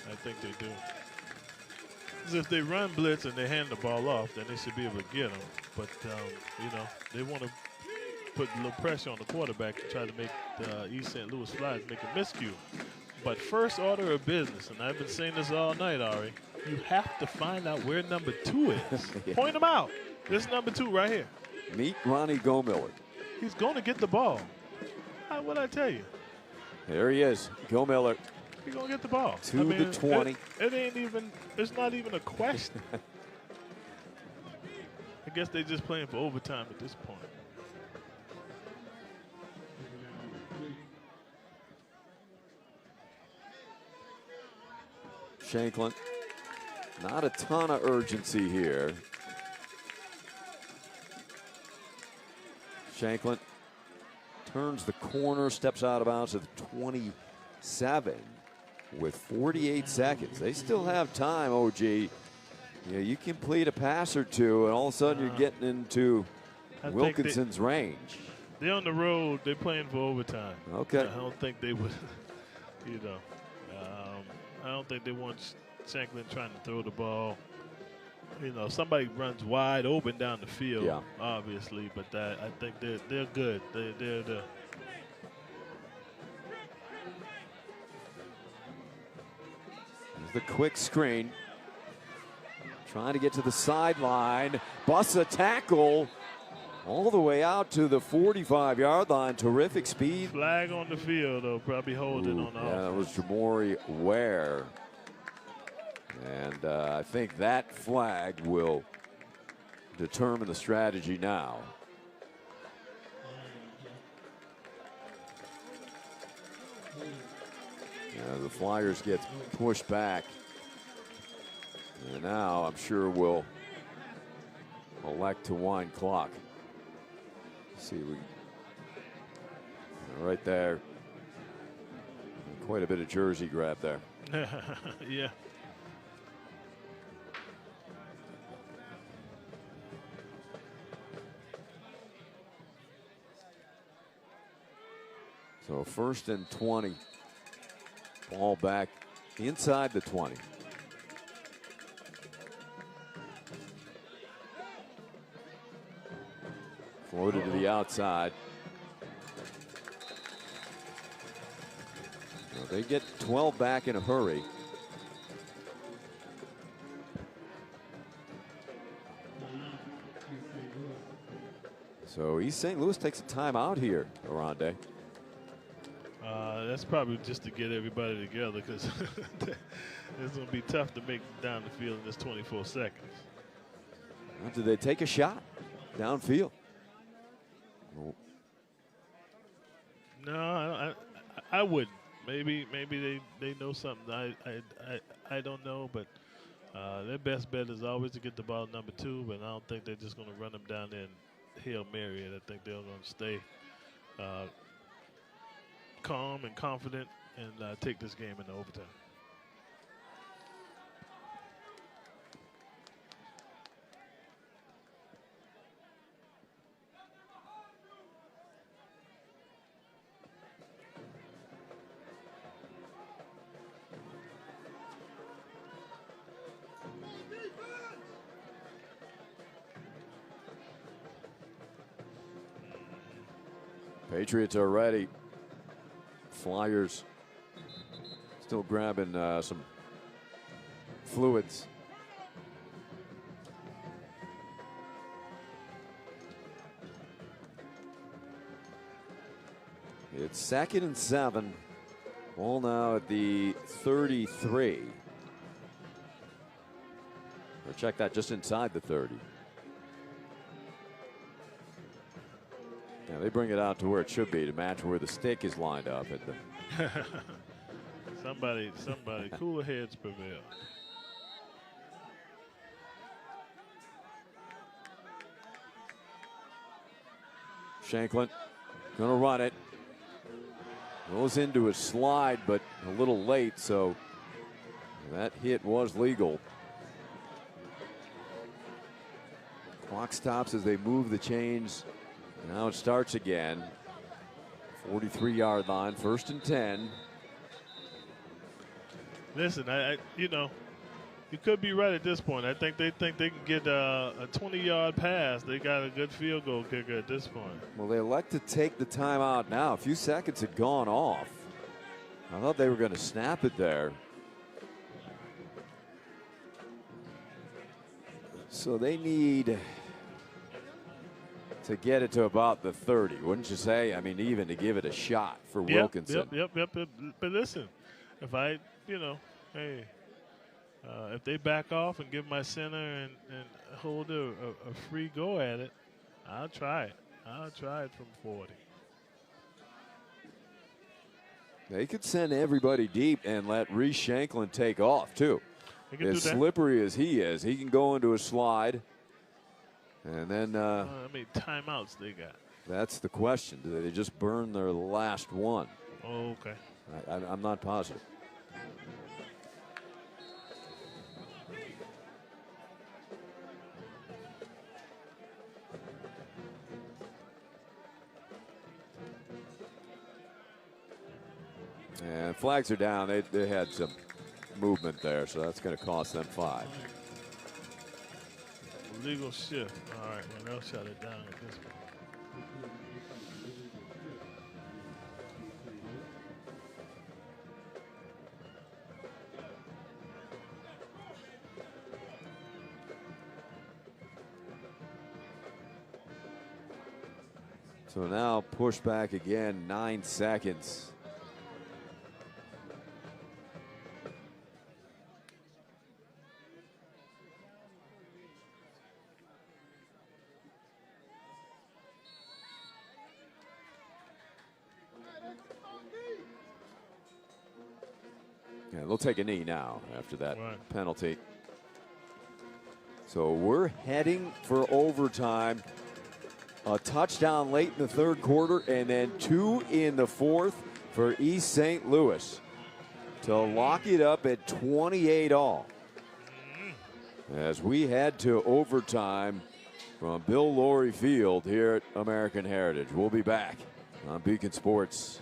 I think they do. 'Cause if they run blitz and they hand the ball off, then they should be able to get them. But, you know, they want to put a little pressure on the quarterback to try to make the East St. Louis Flyers make a miscue. But first order of business, and I've been saying this all night, Ari, you have to find out where number 2 is. Yeah. Point him out. This is number 2 right here. Meet Ronnie Gomiller. He's going to get the ball. What'd I tell you? There he is, Gomiller. He's going to get the ball. To the 20. It ain't even, it's not even a question. I guess they're just playing for overtime at this point. Shanklin. Not a ton of urgency here. Shanklin turns the corner, steps out of bounds at the 27 with 48 seconds. They still have time, OG. Yeah, you complete a pass or two, and all of a sudden you're getting into Wilkinson's range. They're on the road. They're playing for overtime. Okay. I don't think they would, you know. I don't think they want Shanklin trying to throw the ball. You know, somebody runs wide open down the field, yeah, obviously, but I think they're good. They're the the quick screen. Trying to get to the sideline. Busts a tackle all the way out to the 45-yard line. Terrific speed. Flag on the field, though. Probably holding on the offense. That was Jamori Ware. And I think that flag will determine the strategy now. The Flyers get pushed back. And now I'm sure we'll elect to wind clock. Let's see, right there. Quite a bit of jersey grab there. Yeah. So 1st and 20. Ball back inside the 20. Floated to the outside. Well, they get 12 back in a hurry. So East St. Louis takes a timeout here, Arande. That's probably just to get everybody together because it's going to be tough to make down the field in this 24 seconds. Well, do they take a shot downfield? No, I wouldn't. Maybe they know something I don't know, but their best bet is always to get the ball number 2, but I don't think they're just going to run them down there and Hail Mary it. I think they're going to stay calm and confident and take this game into overtime. Patriots are ready. Flyers still grabbing some fluids. It's 2nd and 7. Ball now at the 33. Or check that, just inside the 30. Yeah, they bring it out to where it should be to match where the stick is lined up at the. somebody, cooler heads prevail. Shanklin gonna run it. Goes into a slide, but a little late, so that hit was legal. Clock stops as they move the chains. Now it starts again. 43-yard line, 1st and 10. Listen, you know, you could be right at this point. I think they can get a 20-yard pass. They got a good field goal kicker at this point. Well, they elect to take the timeout now. A few seconds had gone off. I thought they were going to snap it there. So they need to get it to about the 30, wouldn't you say? I mean, even to give it a shot for Wilkinson. Yep. But listen, if I, you know, hey, if they back off and give my center and hold a free go at it, I'll try it. I'll try it from 40. They could send everybody deep and let Reese Shanklin take off, too. As slippery as he is, he can go into a slide. And then how many timeouts they got? That's the question. Do they just burn their last one? Oh, okay. I'm not positive. And flags are down. They had some movement there, so that's going to cost them 5. Legal shift. All right, well, they'll shut it down at this point. So now push back again, 9 seconds. Yeah, they'll take a knee now after that penalty. So we're heading for overtime. A touchdown late in the 3rd quarter and then 2 in the 4th for East St. Louis to lock it up at 28 all. As we head to overtime from Bill Laurie Field here at American Heritage. We'll be back on Beacon Sports.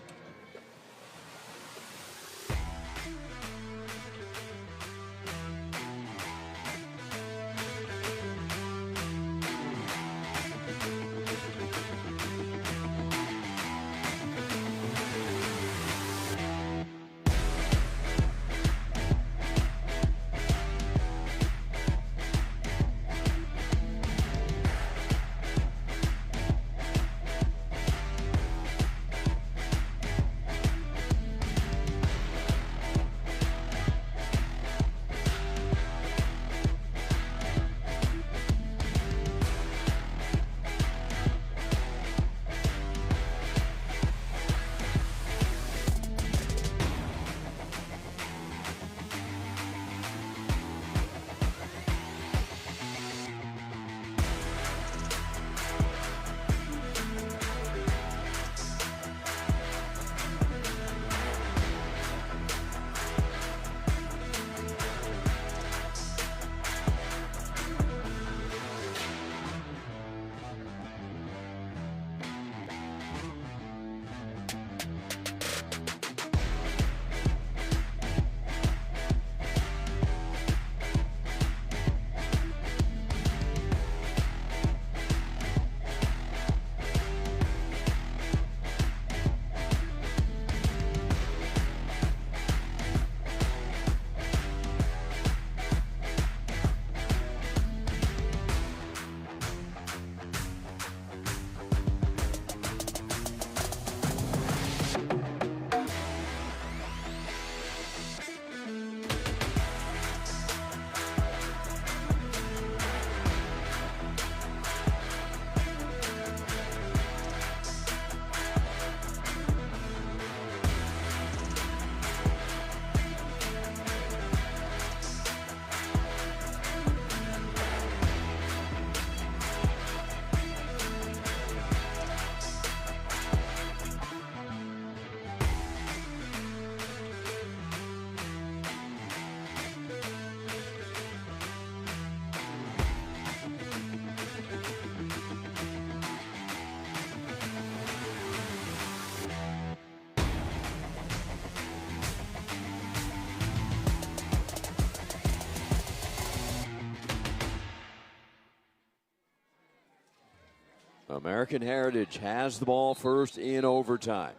American Heritage has the ball first in overtime.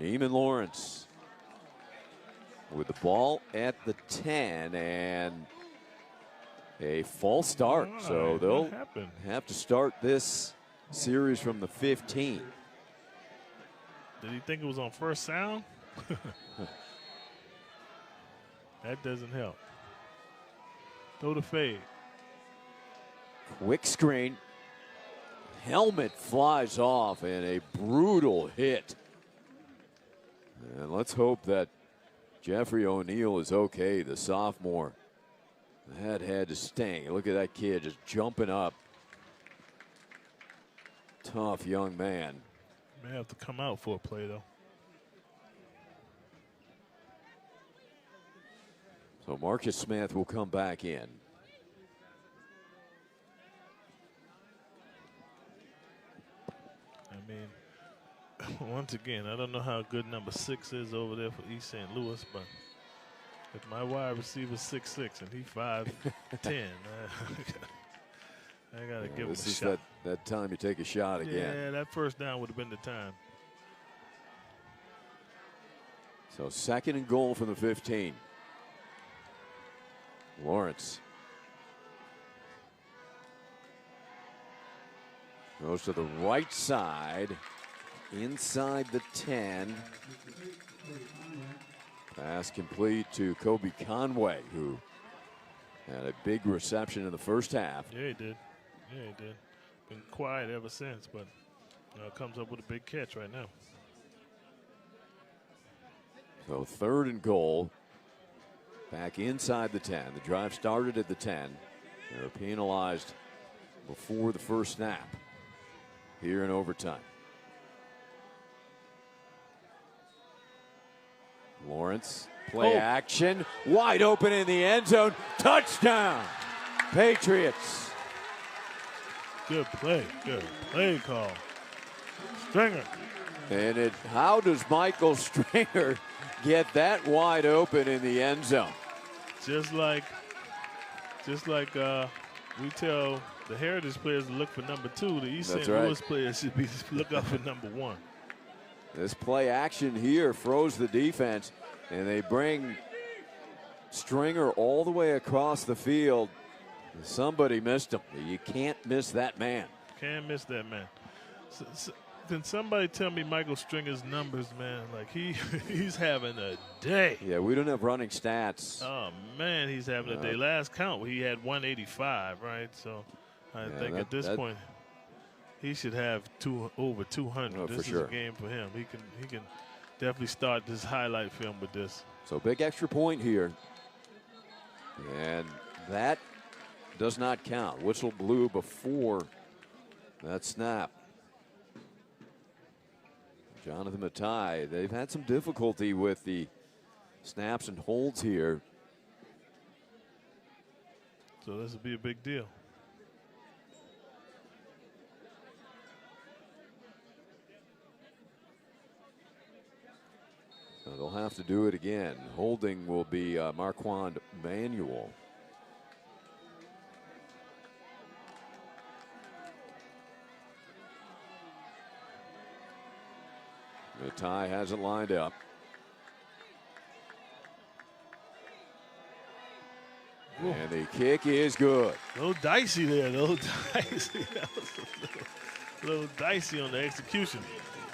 Neiman Lawrence with the ball at the 10 and a false start. So they'll have to start this series from the 15. Did he think it was on first sound? That doesn't help. Throw the fade. Quick screen. Helmet flies off and a brutal hit. And let's hope that Jeffrey O'Neal is okay, the sophomore. That had to sting. Look at that kid just jumping up. Tough young man. May have to come out for a play, though. So Marcus Smith will come back in. I mean, once again, I don't know how good number 6 is over there for East St. Louis, but if my wide receiver's 6'6" and he's 5'10", I gotta give him a shot. This is that time you take a shot again. Yeah, that first down would have been the time. So 2nd and goal from the 15. Lawrence goes to the right side, inside the 10. Pass complete to Kobe Conway, who had a big reception in the first half. Yeah, he did. Yeah, he did. Been quiet ever since, but comes up with a big catch right now. So 3rd and goal. Back inside the 10. The drive started at the 10. They were penalized before the first snap here in overtime. Lawrence, play action, wide open in the end zone. Touchdown, Patriots. Good play call. Stringer. And how does Michael Stringer get that wide open in the end zone? Just like we tell the Heritage players to look for number 2, the East St. Louis players should be look out for number 1. This play action here froze the defense, and they bring Stringer all the way across the field. Somebody missed him. You can't miss that man. Can't miss that man. Can somebody tell me Michael Stringer's numbers, man? Like he's having a day. Yeah, we don't have running stats. Oh man, he's having a day. Last count, he had 185, right? So I think at this point, he should have over 200. Oh, this is a game for him. He can definitely start this highlight film with this. So big extra point here, and that does not count. Whistle blew before that snap. Jonathan Matai, they've had some difficulty with the snaps and holds here. So this will be a big deal. So they'll have to do it again. Holding will be Marquand Manuel. Matai hasn't lined up. Ooh. And the kick is good. A little dicey there, a little dicey. A little dicey on the execution.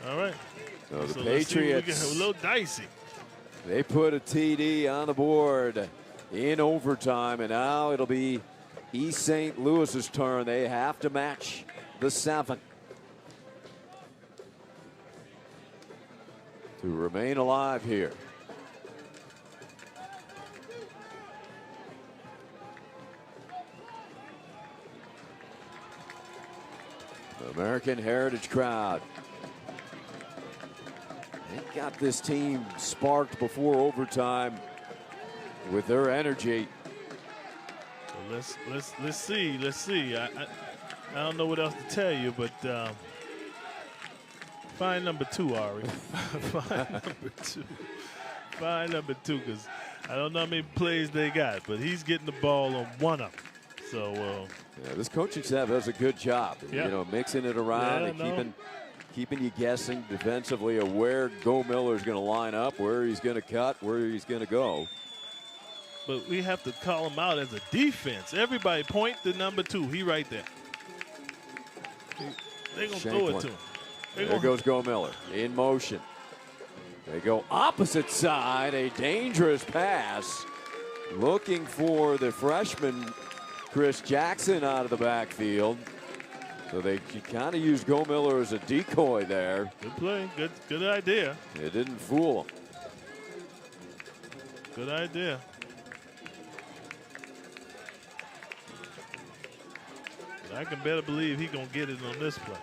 All right. So the Patriots, a little dicey. They put a TD on the board in overtime, and now it'll be East St. Louis's turn. They have to match the 7 to remain alive here. The American Heritage crowd. They got this team sparked before overtime with their energy. So let's see. I don't know what else to tell you, but find number 2, Ari. Find number 2. Find number 2, because I don't know how many plays they got, but he's getting the ball on one of them. So yeah, this coaching staff does a good job. Yeah. You know, mixing it around and keeping you guessing defensively of where Go Miller is going to line up, where he's going to cut, where he's going to go. But we have to call him out as a defense. Everybody point to number 2. He right there. They're going to throw it to him. There goes Go Miller in motion. They go opposite side, a dangerous pass. Looking for the freshman, Chris Jackson, out of the backfield. So they kind of used Go Miller as a decoy there. Good play. Good idea. It didn't fool him. Good idea. I can better believe he's going to get it on this play.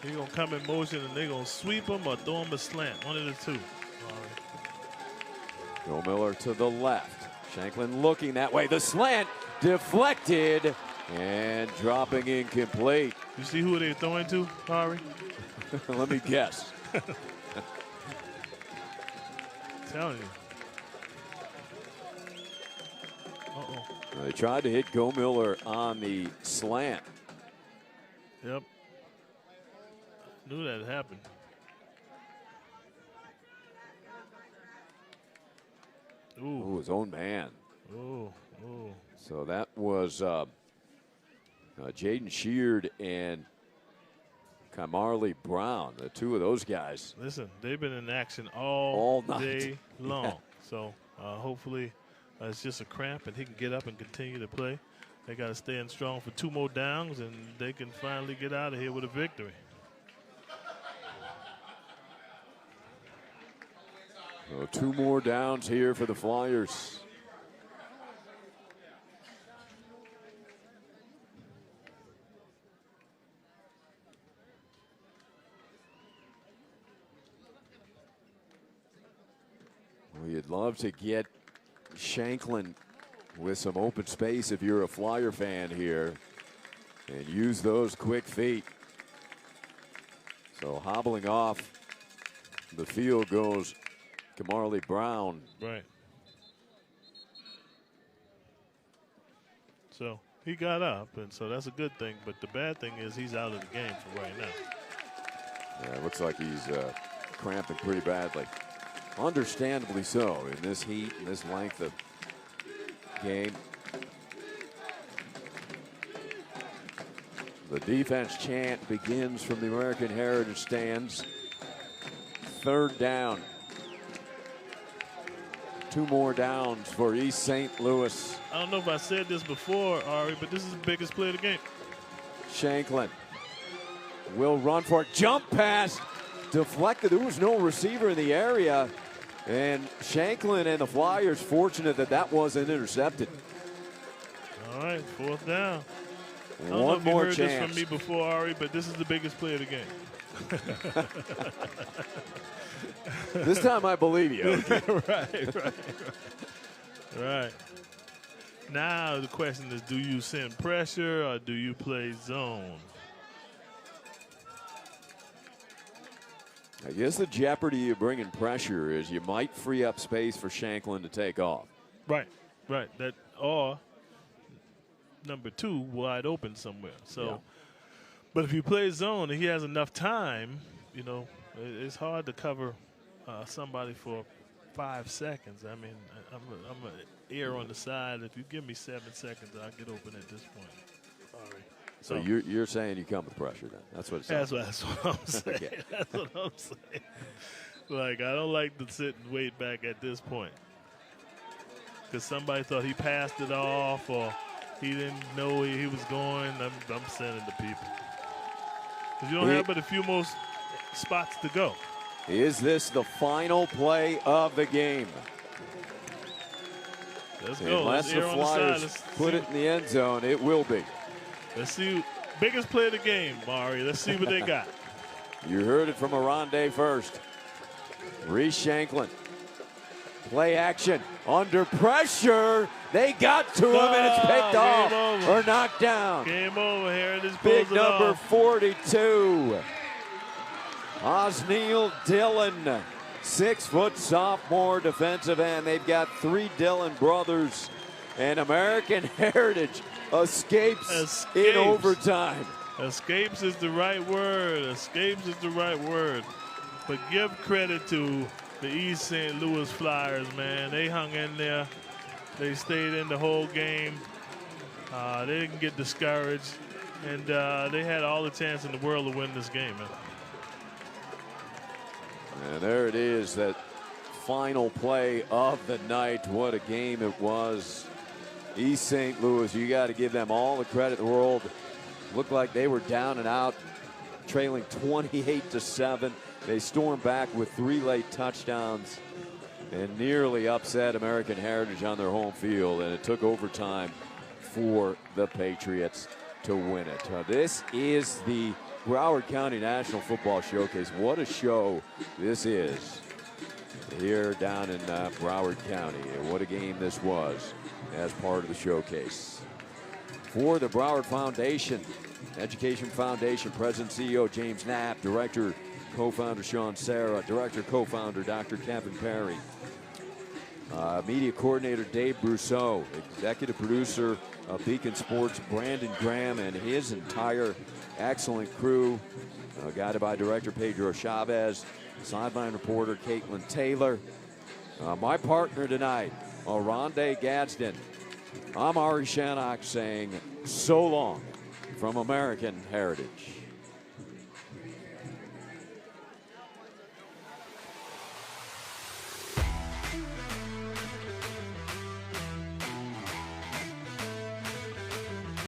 He's going to come in motion and they're going to sweep him or throw him a slant. One of the two. Go Miller to the left. Shanklin looking that way. The slant deflected and dropping incomplete. You see who they're throwing to, Ari? Let me guess. Telling you. They tried to hit Go Miller on the slant. Yep. Knew that happened. Ooh, his own man. Ooh. So that was Jaden Sheard and Kamarley Brown, the two of those guys. Listen, they've been in action all night. day long. Yeah. So hopefully it's just a cramp and he can get up and continue to play. They got to stay in strong for 2 more downs and they can finally get out of here with a victory. So 2 more downs here for the Flyers. Well, you'd love to get Shanklin with some open space if you're a Flyer fan here and use those quick feet. So hobbling off the field goes Kamarley Brown. Right. So he got up, and so that's a good thing. But the bad thing is he's out of the game for right now. Yeah, it looks like he's cramping pretty badly. Understandably so in this heat and this length of game. The defense chant begins from the American Heritage stands. 3rd down. 2 more downs for East St. Louis. I don't know if I said this before, Ari, but this is the biggest play of the game. Shanklin will run for it. Jump pass deflected. There was no receiver in the area. And Shanklin and the Flyers fortunate that wasn't intercepted. All right, 4th down. I don't know One if more you heard chance. this from me before, Ari, but this is the biggest play of the game. This time I believe you. Right. Now the question is, do you send pressure or do you play zone? I guess the jeopardy of bringing pressure is you might free up space for Shanklin to take off. Right. That or number 2 wide open somewhere. So, Yeah. But if you play zone and he has enough time, you know, it's hard to cover somebody for 5 seconds. I mean, I'm an err on the side. If you give me 7 seconds, I'll get open at this point. Sorry. So you're saying you come with pressure then? That's what it sounds like. That's what I'm saying. Okay. That's what I'm saying. Like, I don't like to sit and wait back at this point. Because somebody thought he passed it off or he didn't know where he was going. I'm sending the people. Because you don't have but a few more spots to go. Is this the final play of the game? Let's go. Unless the Flyers put it in the end zone, it will be. Let's see. Biggest play of the game, Mari. Let's see what they got. You heard it from Aronde first. Reese Shanklin. Play action. Under pressure. They got to him and it's picked off or knocked down. Game over. Heritage Big pulls it number off. 42. Osneal Dillon. 6-foot sophomore defensive end. They've got 3 Dillon brothers And American Heritage escapes in overtime. Escapes is the right word. Escapes is the right word. But give credit to the East St. Louis Flyers, man. They hung in there. They stayed in the whole game. They didn't get discouraged. And they had all the chance in the world to win this game, man. And there it is, that final play of the night. What a game it was. East St. Louis, you got to give them all the credit in the world. Looked like they were down and out, trailing 28-7. They stormed back with 3 late touchdowns and nearly upset American Heritage on their home field. And it took overtime for the Patriots to win it. This is the Broward County National Football Showcase. What a show this is here down in Broward County. And what a game this was as part of the showcase. For the Broward Foundation, Education Foundation, President CEO James Knapp, Director, Co-founder Sean Serra, Director, Co-founder Dr. Kevin Perry, Media Coordinator Dave Brousseau, Executive Producer of Beacon Sports Brandon Graham and his entire excellent crew, guided by Director Pedro Chavez, sideline reporter Caitlin Taylor. My partner tonight, Aronde Gadsden. I'm Ari Shannock saying so long from American Heritage.